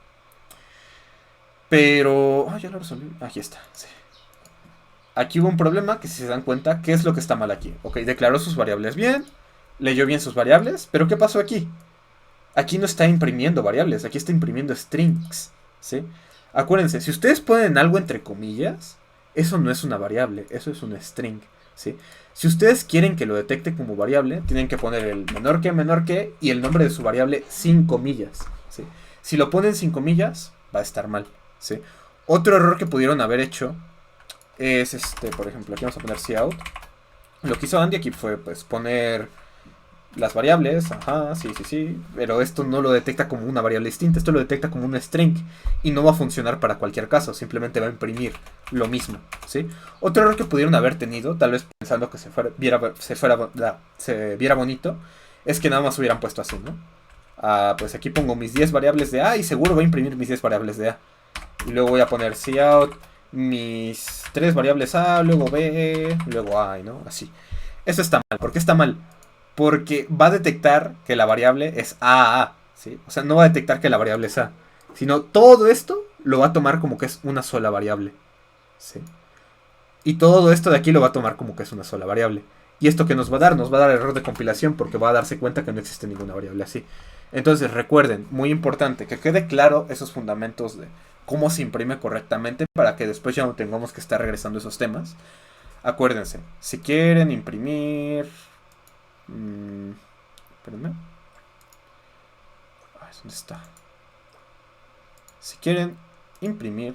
Pero... ya lo resolví. Aquí está, sí. Aquí hubo un problema que si se dan cuenta, ¿qué es lo que está mal aquí? Ok, declaró sus variables bien, leyó bien sus variables, pero ¿qué pasó aquí? Aquí no está imprimiendo variables, aquí está imprimiendo strings, ¿sí? Acuérdense, si ustedes ponen algo entre comillas, eso no es una variable, eso es un string, ¿sí? Si ustedes quieren que lo detecte como variable, tienen que poner el menor que y el nombre de su variable sin comillas, ¿sí? Si lo ponen sin comillas, va a estar mal, ¿sí? Otro error que pudieron haber hecho es por ejemplo, aquí vamos a poner cout. Lo que hizo Andy aquí fue pues poner las variables, sí, pero esto no lo detecta como una variable distinta, esto lo detecta como un string y no va a funcionar para cualquier caso, simplemente va a imprimir lo mismo, ¿sí? Otro error que pudieron haber tenido, tal vez pensando que se viera bonito, es que nada más hubieran puesto así, ¿no? Pues aquí pongo mis 10 variables de A y seguro va a imprimir mis 10 variables de A. Y luego voy a poner cout, mis 3 variables A, luego B, luego A, ¿no? Así. Eso está mal. ¿Por qué está mal? Porque va a detectar que la variable es AAA, ¿sí? O sea, no va a detectar que la variable es A, sino todo esto lo va a tomar como que es una sola variable, ¿sí? Y todo esto de aquí lo va a tomar como que es una sola variable. ¿Y esto que nos va a dar? Nos va a dar error de compilación porque va a darse cuenta que no existe ninguna variable así. Entonces recuerden, muy importante, que quede claro esos fundamentos de cómo se imprime correctamente para que después ya no tengamos que estar regresando a esos temas. Acuérdense, si quieren imprimir... espérenme. Ay, ¿dónde está? Si quieren imprimir...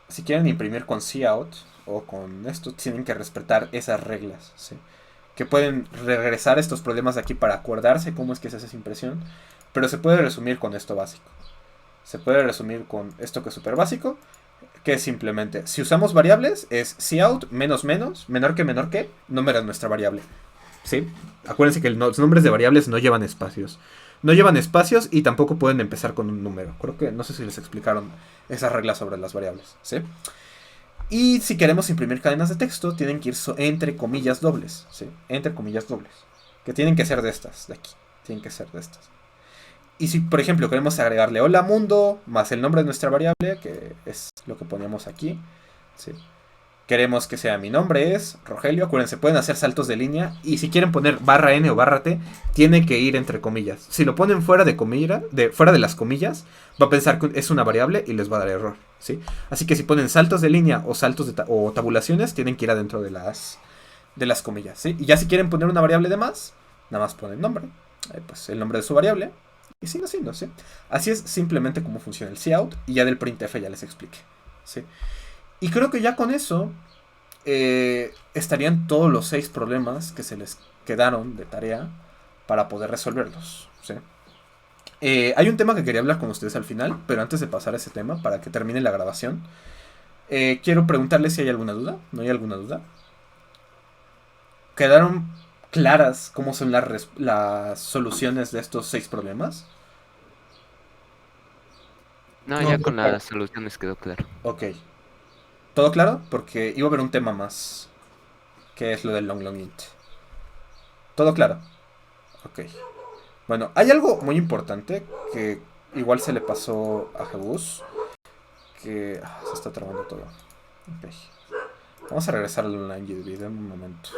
Si quieren imprimir con cout o con esto, tienen que respetar esas reglas, ¿sí? Que pueden regresar estos problemas de aquí para acordarse cómo es que se hace esa impresión, pero se puede resumir con esto básico. Se puede resumir con esto que es súper básico, que es simplemente, si usamos variables, es cout menos menos, menor que, número de nuestra variable, ¿sí? Acuérdense que los nombres de variables no llevan espacios. No llevan espacios y tampoco pueden empezar con un número. Creo que, no sé si les explicaron esas reglas sobre las variables, ¿sí? Y si queremos imprimir cadenas de texto, tienen que ir entre comillas dobles, ¿sí? Entre comillas dobles. Que tienen que ser de estas, de aquí. Tienen que ser de estas. Y si, por ejemplo, queremos agregarle hola mundo, más el nombre de nuestra variable, que es lo que ponemos aquí, ¿sí? Queremos que sea mi nombre es Rogelio. Acuérdense, pueden hacer saltos de línea. Y si quieren poner barra N o barra T, tiene que ir entre comillas. Si lo ponen fuera de fuera de las comillas, va a pensar que es una variable y les va a dar error, ¿sí? Así que si ponen saltos de línea o saltos o tabulaciones, tienen que ir adentro de las comillas, ¿sí? Y ya si quieren poner una variable de más, nada más ponen nombre, pues el nombre de su variable, y sigue siendo, ¿sí? Así es simplemente cómo funciona el cout, y ya del printf ya les expliqué, ¿sí? Y creo que ya con eso estarían todos los 6 problemas que se les quedaron de tarea para poder resolverlos, ¿sí? Hay un tema que quería hablar con ustedes al final, pero antes de pasar a ese tema, para que termine la grabación, quiero preguntarles si hay alguna duda. ¿No hay alguna duda? ¿Quedaron claras cómo son las soluciones de estos 6 problemas? No, ya con las soluciones quedó claro. Ok. ¿Todo claro? Porque iba a haber un tema más, que es lo del long int. ¿Todo claro? Ok. Bueno, hay algo muy importante que igual se le pasó a Jebus, que se está trabando todo. Ok. Vamos a regresar al online GDB en un momento.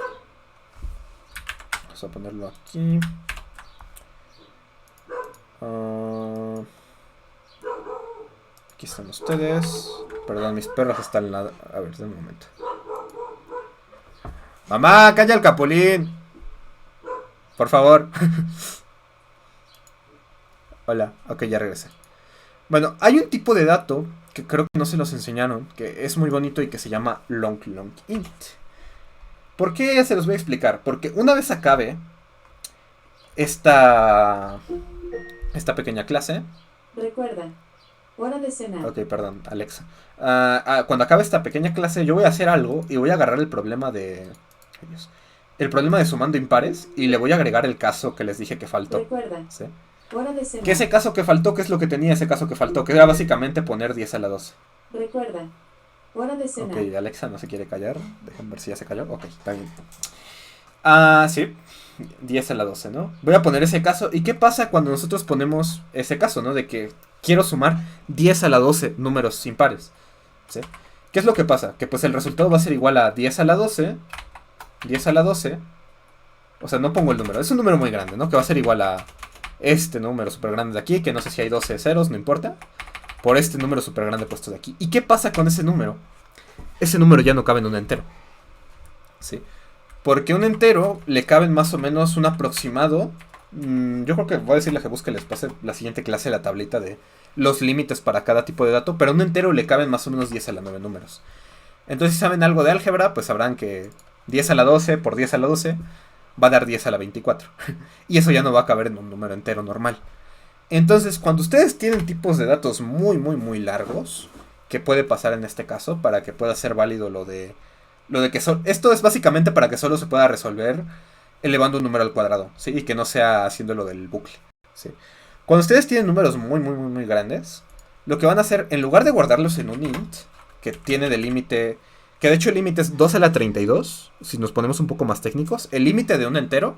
Vamos a ponerlo aquí. Aquí están ustedes. Perdón, mis perros están... A ver, de un momento. ¡Mamá, calla el capulín! Por favor. Hola, ok, ya regresé. Bueno, hay un tipo de dato que creo que no se los enseñaron, que es muy bonito y que se llama long int. ¿Por qué? Se los voy a explicar. Porque una vez acabe esta pequeña clase... Recuerda, hora de cenar. Ok, perdón, Alexa. Cuando acabe esta pequeña clase, yo voy a hacer algo y voy a agarrar el problema de... Ay, Dios. El problema de sumando impares y le voy a agregar el caso que les dije que faltó. Recuerda, ¿Sí? hora de cenar. ¿Qué ese caso que faltó? ¿Qué es lo que tenía ese caso que faltó? Que era básicamente poner 10 a la 12. Recuerda, hora de cenar. Ok, Alexa no se quiere callar. Déjenme ver si ya se calló. Ok, está bien. Sí. 10 a la 12, ¿no? Voy a poner ese caso. ¿Y qué pasa cuando nosotros ponemos ese caso, ¿no? De que quiero sumar 10 a la 12 números impares, ¿sí? ¿Qué es lo que pasa? Que pues el resultado va a ser igual a 10 a la 12. 10 a la 12. O sea, no pongo el número. Es un número muy grande, ¿no? Que va a ser igual a este número súper grande de aquí. Que no sé si hay 12 ceros, no importa. Por este número súper grande puesto de aquí. ¿Y qué pasa con ese número? Ese número ya no cabe en un entero, ¿sí? Porque un entero le caben más o menos un aproximado. Yo creo que voy a decirle a Jebus que les pase la siguiente clase la tablita de los límites para cada tipo de dato. Pero a un entero le caben más o menos 10 a la 9 números. Entonces si saben algo de álgebra, pues sabrán que 10 a la 12 por 10 a la 12 va a dar 10 a la 24. Y eso ya no va a caber en un número entero normal. Entonces cuando ustedes tienen tipos de datos muy muy largos, que puede pasar en este caso para que pueda ser válido lo de que esto es básicamente para que solo se pueda resolver elevando un número al cuadrado, ¿sí? Y que no sea haciendo lo del bucle, ¿sí? Cuando ustedes tienen números muy grandes, lo que van a hacer, en lugar de guardarlos en un int, que tiene de límite, que de hecho el límite es 2 a la 32, si nos ponemos un poco más técnicos, el límite de un entero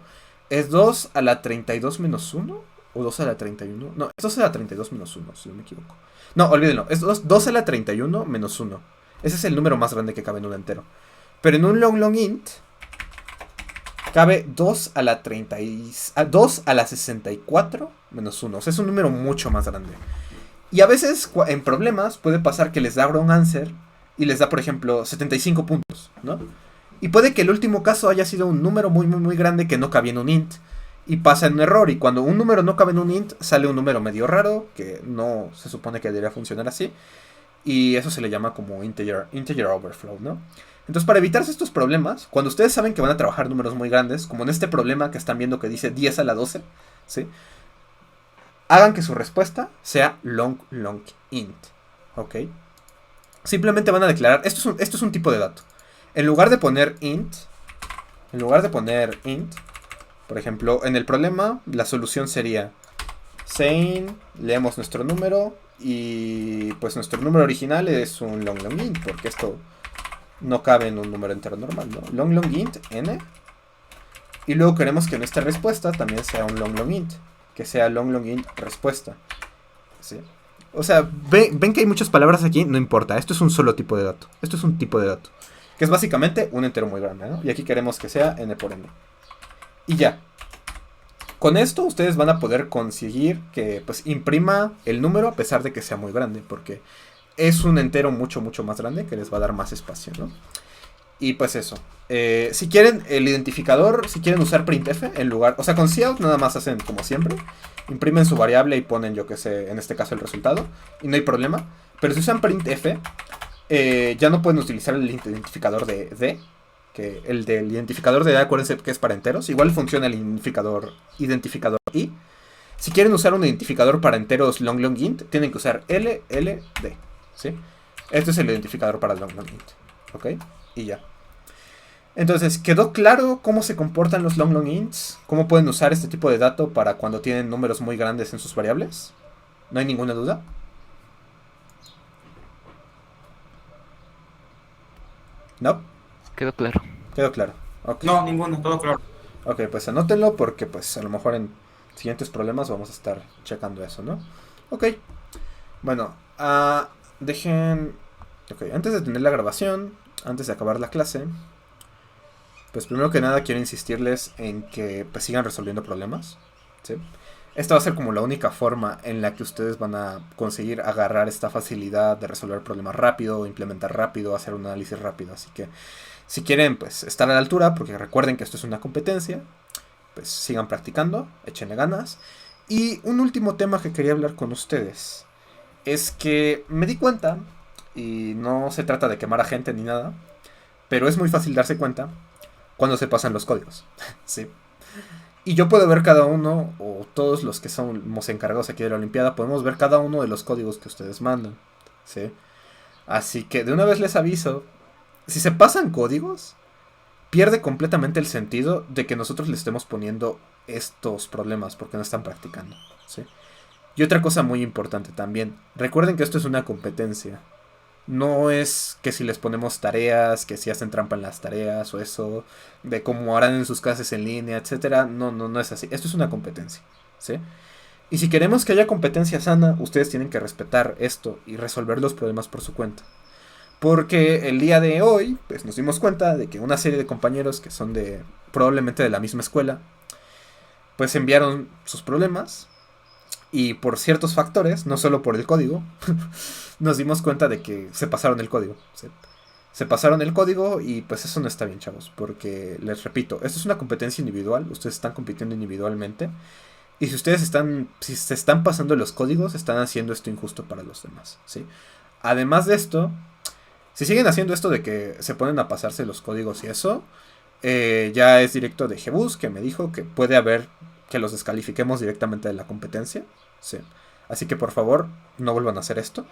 ¿Es 2 a la 32 menos 1? ¿O 2 a la 31? No, es 2 a la 32 menos 1, si no me equivoco. No, olvídenlo, es 2 a la 31 menos 1. Ese es el número más grande que cabe en un entero. Pero en un long int cabe 2 a la 2 a la 64 menos 1. O sea, es un número mucho más grande. Y a veces en problemas puede pasar que les da wrong answer y les da, por ejemplo, 75 puntos, ¿no? Y puede que el último caso haya sido un número muy, muy, muy grande que no cabía en un int. Y pasa un error. Y cuando un número no cabe en un int, sale un número medio raro, que no se supone que debería funcionar así. Y eso se le llama como integer overflow, ¿no? Entonces, para evitarse estos problemas, cuando ustedes saben que van a trabajar números muy grandes, como en este problema que están viendo que dice 10 a la 12, ¿sí? Hagan que su respuesta sea long int, ¿ok? Simplemente van a declarar, esto es un tipo de dato. En lugar de poner int, por ejemplo, en el problema, la solución sería Sein, leemos nuestro número y pues nuestro número original es un long int, porque esto no cabe en un número entero normal, ¿no? Long int, n. Y luego queremos que nuestra respuesta también sea un long int, que sea long int respuesta, ¿sí? O sea, ven que hay muchas palabras aquí, no importa, esto es un solo tipo de dato, esto es un tipo de dato, que es básicamente un entero muy grande, ¿no? Y aquí queremos que sea n por n. Y ya. Con esto ustedes van a poder conseguir que pues imprima el número a pesar de que sea muy grande, porque es un entero mucho, mucho más grande que les va a dar más espacio, ¿no? Y pues eso. Si quieren el identificador, si quieren usar printf en lugar... O sea, con cout nada más hacen como siempre. Imprimen su variable y ponen, yo que sé, en este caso el resultado. Y no hay problema. Pero si usan printf, ya no pueden utilizar el identificador de D. Que el del identificador de D, acuérdense que es para enteros. Igual funciona el identificador I. Si quieren usar un identificador para enteros long int, tienen que usar LLD. ¿Sí? Este es el identificador para long int. ¿Ok? Y ya. Entonces, ¿quedó claro cómo se comportan los long ints? ¿Cómo pueden usar este tipo de dato para cuando tienen números muy grandes en sus variables? ¿No hay ninguna duda? ¿No? Quedó claro. Quedó claro. Okay. No, ninguno, todo claro. Ok, pues anótenlo porque pues a lo mejor en siguientes problemas vamos a estar checando eso, ¿no? Ok. Bueno, dejen... Ok, antes de tener la grabación, antes de acabar la clase, pues primero que nada quiero insistirles en que pues sigan resolviendo problemas, ¿sí? Esta va a ser como la única forma en la que ustedes van a conseguir agarrar esta facilidad de resolver problemas rápido, implementar rápido, hacer un análisis rápido. Así que si quieren pues estar a la altura, porque recuerden que esto es una competencia, pues sigan practicando, échenle ganas. Y un último tema que quería hablar con ustedes es que me di cuenta, y no se trata de quemar a gente ni nada, pero es muy fácil darse cuenta cuando se pasan los códigos, ¿sí? Y yo puedo ver cada uno, o todos los que somos encargados aquí de la Olimpiada, podemos ver cada uno de los códigos que ustedes mandan, ¿sí? Así que de una vez les aviso, si se pasan códigos, pierde completamente el sentido de que nosotros le estemos poniendo estos problemas porque no están practicando, ¿sí? Y otra cosa muy importante también, recuerden que esto es una competencia. No es que si les ponemos tareas, que si hacen trampa en las tareas o eso, de cómo harán en sus clases en línea, etcétera. No es así. Esto es una competencia, ¿sí? Y si queremos que haya competencia sana, ustedes tienen que respetar esto y resolver los problemas por su cuenta. Porque el día de hoy, pues nos dimos cuenta de que una serie de compañeros que son probablemente de la misma escuela, pues enviaron sus problemas. Y por ciertos factores, no solo por el código, nos dimos cuenta de que se pasaron el código. Se pasaron el código y pues eso no está bien, chavos. Porque, les repito, esto es una competencia individual. Ustedes están compitiendo individualmente. Y si si se están pasando los códigos, están haciendo esto injusto para los demás, ¿sí? Además de esto, si siguen haciendo esto de que se ponen a pasarse los códigos y eso, ya es directo de Jebus, que me dijo que puede haber que los descalifiquemos directamente de la competencia, ¿sí? Así que por favor, no vuelvan a hacer esto.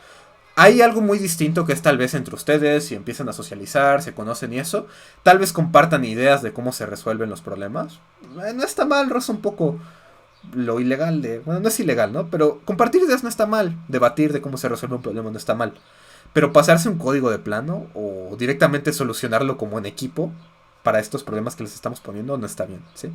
Hay algo muy distinto que es tal vez entre ustedes, si empiezan a socializar, se conocen y eso, tal vez compartan ideas de cómo se resuelven los problemas. No está mal, roza un poco lo ilegal bueno, no es ilegal, ¿no? Pero compartir ideas no está mal, debatir de cómo se resuelve un problema no está mal. Pero pasarse un código de plano o directamente solucionarlo como en equipo para estos problemas que les estamos poniendo no está bien, ¿sí?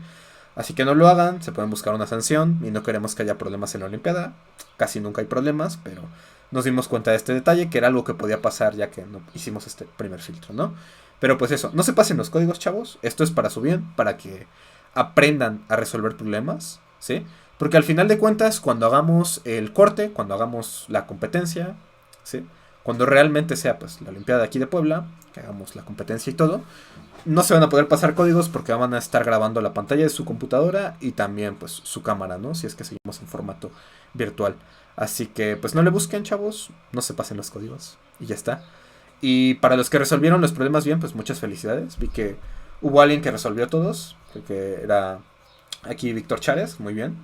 Así que no lo hagan, se pueden buscar una sanción y no queremos que haya problemas en la Olimpiada. Casi nunca hay problemas, pero nos dimos cuenta de este detalle, que era algo que podía pasar ya que no hicimos este primer filtro, ¿no? Pero pues eso, no se pasen los códigos, chavos. Esto es para su bien, para que aprendan a resolver problemas, ¿sí? Porque al final de cuentas, cuando hagamos el corte, cuando hagamos la competencia, ¿sí? Cuando realmente sea pues la Olimpiada de aquí de Puebla, que hagamos la competencia y todo, no se van a poder pasar códigos porque van a estar grabando la pantalla de su computadora y también pues su cámara, ¿no? Si es que seguimos en formato virtual. Así que pues no le busquen, chavos, no se pasen los códigos y ya está. Y para los que resolvieron los problemas bien, pues muchas felicidades. Vi que hubo alguien que resolvió todos, creo que era aquí Víctor Chávez, muy bien.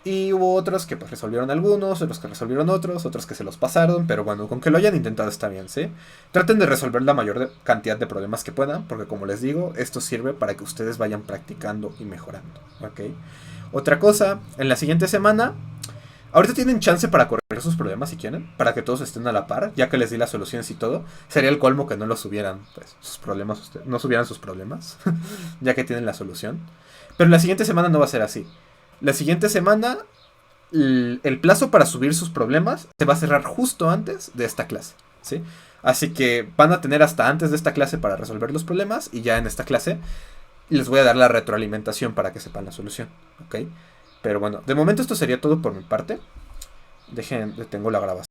Y hubo otros que pues resolvieron algunos, otros que resolvieron otros que se los pasaron, pero bueno, con que lo hayan intentado está bien, ¿sí? Traten de resolver la mayor cantidad de problemas que puedan, porque como les digo, esto sirve para que ustedes vayan practicando y mejorando, ¿ok? Otra cosa, en la siguiente semana, ahorita tienen chance para corregir sus problemas si quieren, para que todos estén a la par, ya que les di las soluciones y todo. Sería el colmo que no los subieran, pues, sus problemas, no subieran sus problemas, ya que tienen la solución. Pero la siguiente semana no va a ser así. La siguiente semana, el plazo para subir sus problemas se va a cerrar justo antes de esta clase, ¿sí? Así que van a tener hasta antes de esta clase para resolver los problemas y ya en esta clase les voy a dar la retroalimentación para que sepan la solución, ¿ok? Pero bueno, de momento esto sería todo por mi parte. Detengo la grabación.